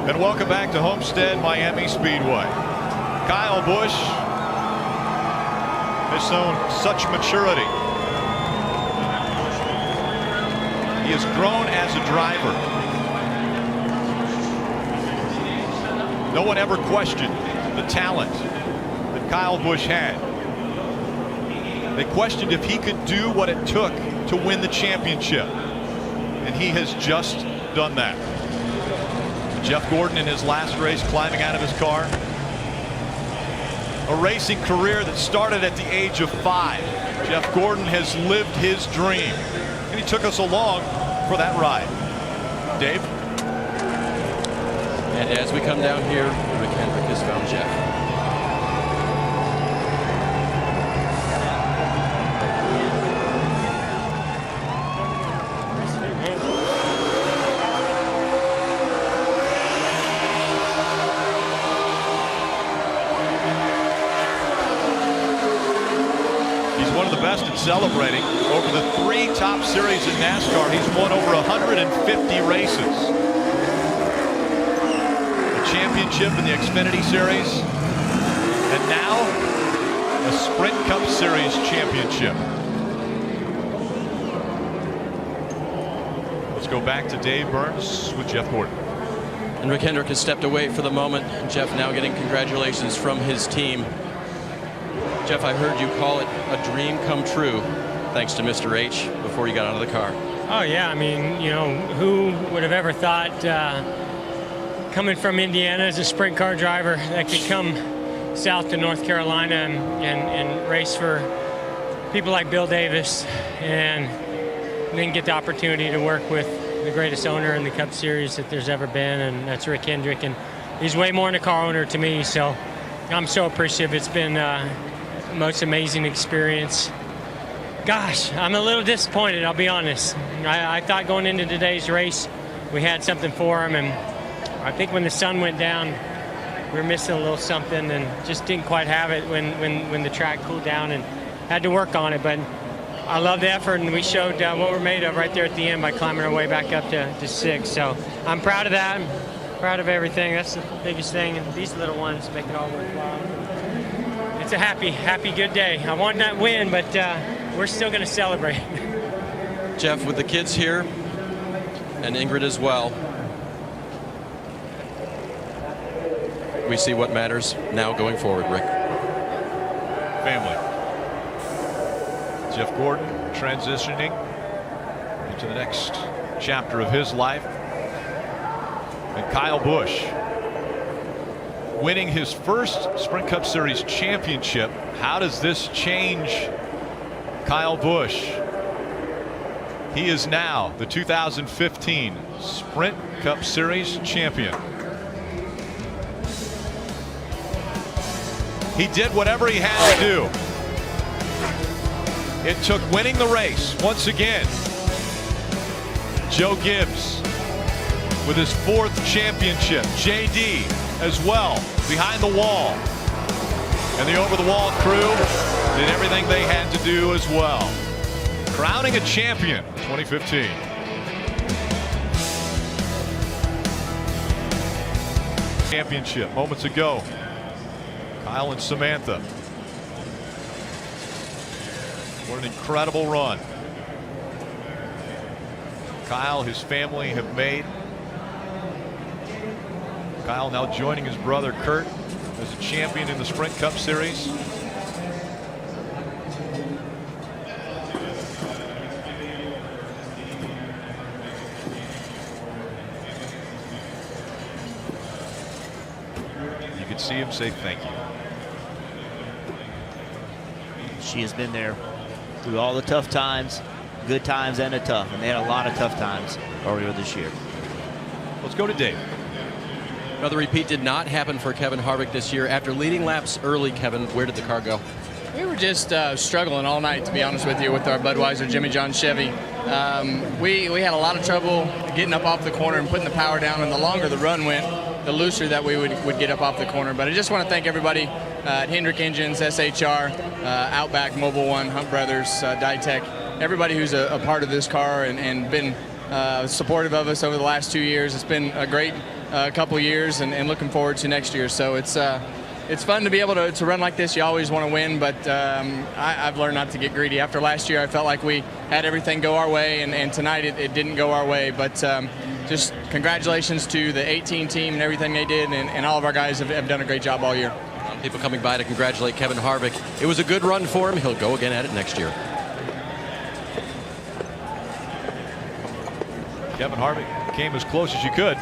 And welcome back to Homestead-Miami Speedway. Kyle Busch has shown such maturity. He has grown as a driver. No one ever questioned the talent that Kyle Busch had. They questioned if he could do what it took to win the championship. And he has just done that. Jeff Gordon in his last race climbing out of his car. A racing career that started at the age of 5. Jeff Gordon has lived his dream. And he took us along for that ride. Dave? And as we come down here, Rick Hendrick has found Jeff. Best at celebrating. Over the 3 top series in NASCAR, he's won over 150 races. A championship in the Xfinity Series, and now a Sprint Cup Series championship. Let's go back to Dave Burns with Jeff Gordon. And Rick Hendrick has stepped away for the moment. Jeff now getting congratulations from his team. Jeff, I heard you call it a dream come true, thanks to Mr. H, before you got out of the car. Oh, yeah. I mean, you know, who would have ever thought coming from Indiana as a sprint car driver that could come south to North Carolina and race for people like Bill Davis and then get the opportunity to work with the greatest owner in the Cup Series that there's ever been, and that's Rick Hendrick. And he's way more than a car owner to me, so I'm so appreciative. It's been most amazing experience. Gosh, I'm a little disappointed, I'll be honest. I thought going into today's race we had something for him, and I think when the sun went down we were missing a little something and just didn't quite have it when the track cooled down, and had to work on it. But I love the effort, and we showed what we're made of right there at the end by climbing our way back up to 6. So I'm proud of that. I'm proud of everything. That's the biggest thing, and these little ones make it all worthwhile. It's a happy, good day. I want that win, but we're still going to celebrate. Jeff, with the kids here, and Ingrid as well, we see what matters now going forward, Rick. Family. Jeff Gordon transitioning into the next chapter of his life. And Kyle Busch winning his first Sprint Cup Series championship. How does this change Kyle Busch? He is now the 2015 Sprint Cup Series champion. He did whatever he had to do. It took winning the race once again. Joe Gibbs with his 4th championship. JD as well behind the wall. And the over-the-wall crew did everything they had to do as well. Crowning a champion 2015. Championship moments ago. Kyle and Samantha. What an incredible run Kyle, his family have made. Kyle now joining his brother Kurt as a champion in the Sprint Cup Series. You can see him say thank you. She has been there through all the tough times, good times and the tough, and they had a lot of tough times earlier this year. Let's go to Dave. Another repeat did not happen for Kevin Harvick this year. After leading laps early, Kevin, where did the car go? We were just struggling all night, to be honest with you, with our Budweiser Jimmy John Chevy. We had a lot of trouble getting up off the corner and putting the power down, and the longer the run went, the looser that we would get up off the corner. But I just want to thank everybody at Hendrick Engines, SHR, Outback, Mobile One, Hunt Brothers, Dytech, everybody who's a part of this car and been supportive of us over the last 2 years. It's been a great couple years, and looking forward to next year. So it's fun to be able to run like this. You always want to win, but I've learned not to get greedy. After last year, I felt like we had everything go our way, and tonight it didn't go our way. But just congratulations to the 18 team and everything they did, and all of our guys have done a great job all year. People coming by to congratulate Kevin Harvick. It was a good run for him. He'll go again at it next year. Kevin Harvick came as close as you could,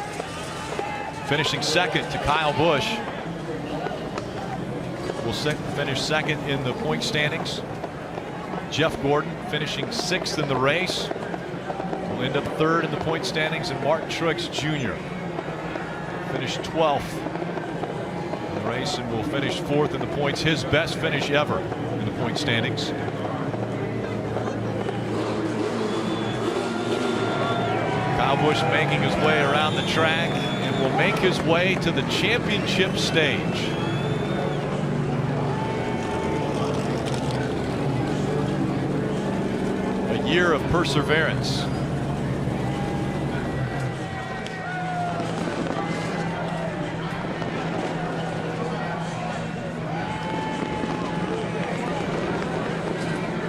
finishing second to Kyle Busch. Will finish second in the point standings. Jeff Gordon finishing 6th in the race. Will end up 3rd in the point standings, and Martin Truex Jr. finished 12th in the race and will finish 4th in the points. His best finish ever in the point standings. Kyle Busch making his way around the track and will make his way to the championship stage. A year of perseverance.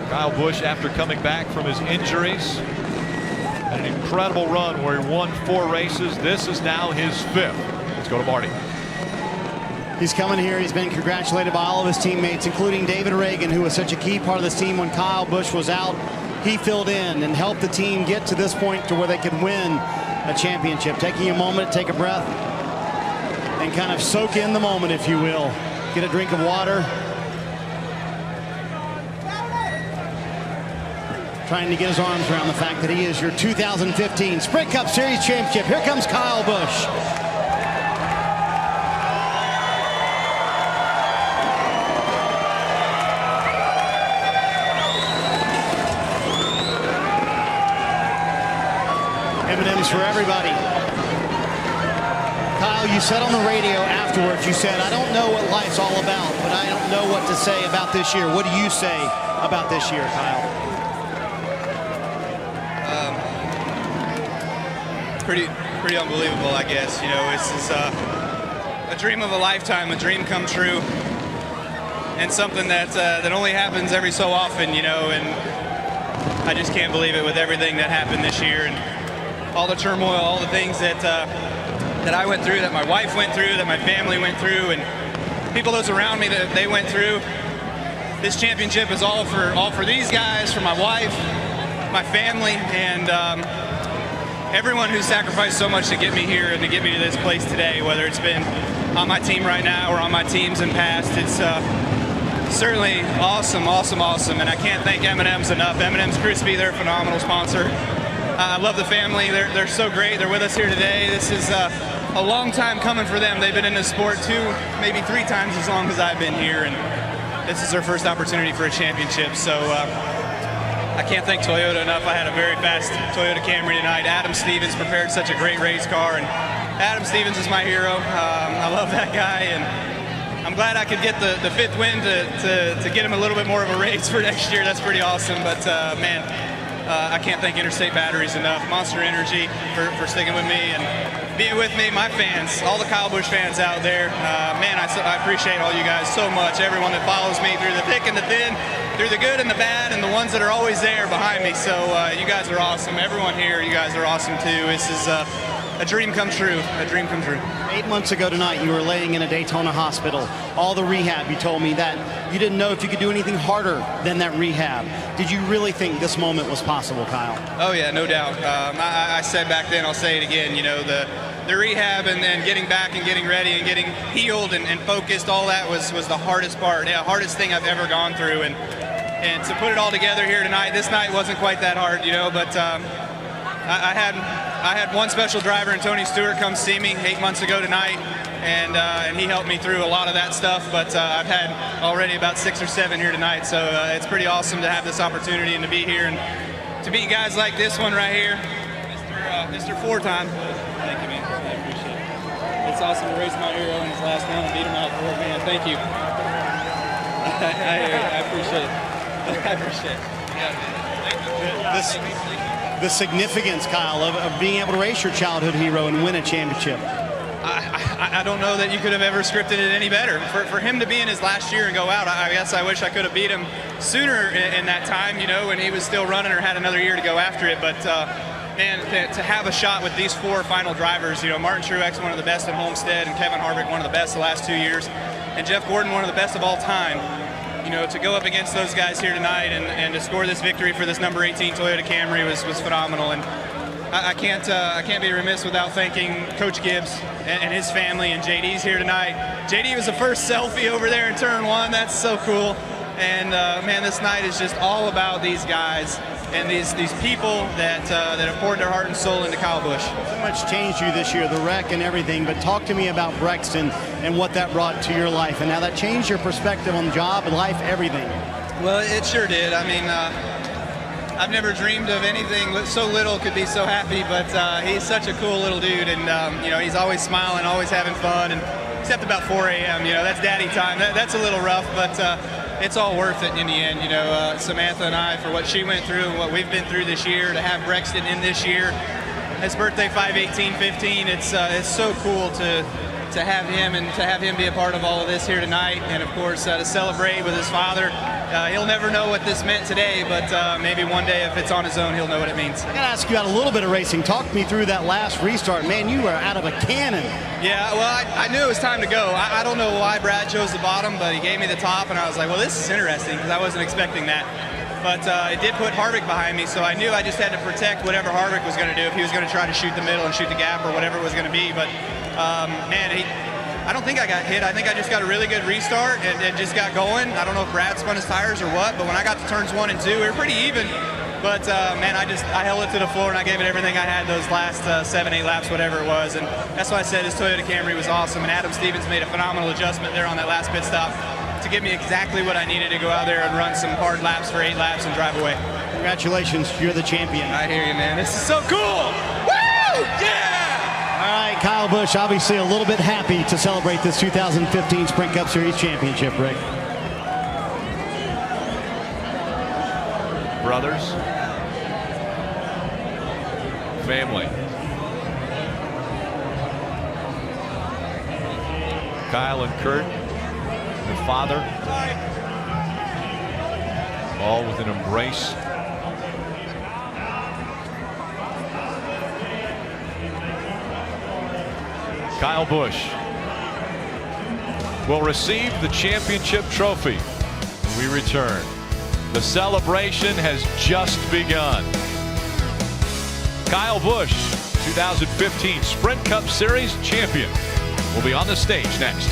Kyle Busch, after coming back from his injuries, had an incredible run where he won 4 races. This is now his 5th. Let's go to Marty. He's coming here. He's been congratulated by all of his teammates, including David Reagan, who was such a key part of this team when Kyle Busch was out. He filled in and helped the team get to this point to where they could win a championship. Taking a moment, take a breath, and kind of soak in the moment, if you will. Get a drink of water. Trying to get his arms around the fact that he is your 2015 Sprint Cup Series championship. Here comes Kyle Busch. M&M's for everybody. Kyle, you said on the radio afterwards, you said, I don't know what life's all about, but I don't know what to say about this year. What do you say about this year, Kyle? Pretty unbelievable, I guess. You know, it's a dream of a lifetime, a dream come true, and something that only happens every so often, you know. And I just can't believe it with everything that happened this year and all the turmoil, all the things that I went through, that my wife went through, that my family went through, and people those around me that they went through. This championship is all for these guys, for my wife, my family, and everyone who sacrificed so much to get me here and to get me to this place today, whether it's been on my team right now or on my teams in past. It's certainly awesome, and I can't thank M&M's enough. M&M's Crispy, they're a phenomenal sponsor. I love the family. They're so great. They're with us here today. This is a long time coming for them. They've been in this sport 2, maybe 3 times as long as I've been here, and this is their first opportunity for a championship. So I can't thank Toyota enough. I had a very fast Toyota Camry tonight. Adam Stevens prepared such a great race car, and Adam Stevens is my hero. I love that guy, and I'm glad I could get the 5th win to get him a little bit more of a race for next year. That's pretty awesome. But man, I can't thank Interstate Batteries enough. Monster Energy for sticking with me and being with me. My fans, all the Kyle Busch fans out there, man, I appreciate all you guys so much. Everyone that follows me through the thick and the thin, through the good and the bad, and the ones that are always there behind me. So you guys are awesome. Everyone here, you guys are awesome too. This is a dream come true. A dream come true. 8 months ago tonight, you were laying in a Daytona hospital. All the rehab, you told me that you didn't know if you could do anything harder than that rehab. Did you really think this moment was possible, Kyle? Oh yeah, no doubt. I said back then, I'll say it again, you know, the rehab and then getting back and getting ready and getting healed and focused, all that was the hardest part. Yeah, hardest thing I've ever gone through. And And to put it all together here tonight, this night wasn't quite that hard, you know, but I had one special driver, and Tony Stewart, come see me 8 months ago tonight, and he helped me through a lot of that stuff, but I've had already about 6 or 7 here tonight, so it's pretty awesome to have this opportunity and to be here and to beat guys like this one right here, Mr. 4-time. Thank you, man. I appreciate it. It's awesome to race my hero in his last round and beat him out for it, man. Thank you. I appreciate it. I appreciate it. Yeah, the significance, Kyle, of being able to race your childhood hero and win a championship. I don't know that you could have ever scripted it any better. For him to be in his last year and go out, I guess I wish I could have beat him sooner in that time, you know, when he was still running or had another year to go after it. But, man, to have a shot with these 4 final drivers, you know, Martin Truex, one of the best in Homestead, and Kevin Harvick, one of the best the last 2 years, and Jeff Gordon, one of the best of all time. You know, to go up against those guys here tonight and to score this victory for this number 18 Toyota Camry was phenomenal. And I can't be remiss without thanking Coach Gibbs and his family, and JD's here tonight. JD was the first selfie over there in turn 1. That's so cool. And man, this night is just all about these guys and these people that have poured their heart and soul into Kyle Busch. So much changed you this year, the wreck and everything, but talk to me about Brexton and what that brought to your life and how that changed your perspective on the job and life, everything. Well, it sure did. I mean, I've never dreamed of anything so little could be so happy, but he's such a cool little dude, and you know, he's always smiling, always having fun, and except about 4 a.m., you know, that's daddy time. That's a little rough, but it's all worth it in the end. You know, Samantha and I, for what she went through and what we've been through this year, to have Brexton in this year, his birthday 5/18/15, it's so cool to have him and to have him be a part of all of this here tonight, and of course to celebrate with his father. He'll never know what this meant today, but maybe one day if it's on his own, he'll know what it means. I gotta ask you about a little bit of racing. Talk me through that last restart. Man, you were out of a cannon. Yeah, well, I knew it was time to go. I don't know why Brad chose the bottom, but he gave me the top, and I was like, well, this is interesting, because I wasn't expecting that. But it did put Harvick behind me, so I knew I just had to protect whatever Harvick was going to do, if he was going to try to shoot the middle and shoot the gap or whatever it was going to be. But, man, I don't think I got hit. I think I just got a really good restart and just got going. I don't know if Brad spun his tires or what, but when I got to turns 1 and 2, we were pretty even. But, man, I held it to the floor, and I gave it everything I had those last 7, 8 laps, whatever it was. And that's why I said his Toyota Camry was awesome. And Adam Stevens made a phenomenal adjustment there on that last pit stop to give me exactly what I needed to go out there and run some hard laps for 8 laps and drive away. Congratulations, you're the champion. I hear you, man. This is so cool. Woo! Yeah! All right, Kyle Busch, obviously a little bit happy to celebrate this 2015 Sprint Cup Series championship, Rick. Brothers, family. Kyle and Kurt, the father, all with an embrace. Kyle Busch will receive the championship trophy when we return. The celebration has just begun. Kyle Busch, 2015 Sprint Cup Series champion, will be on the stage next.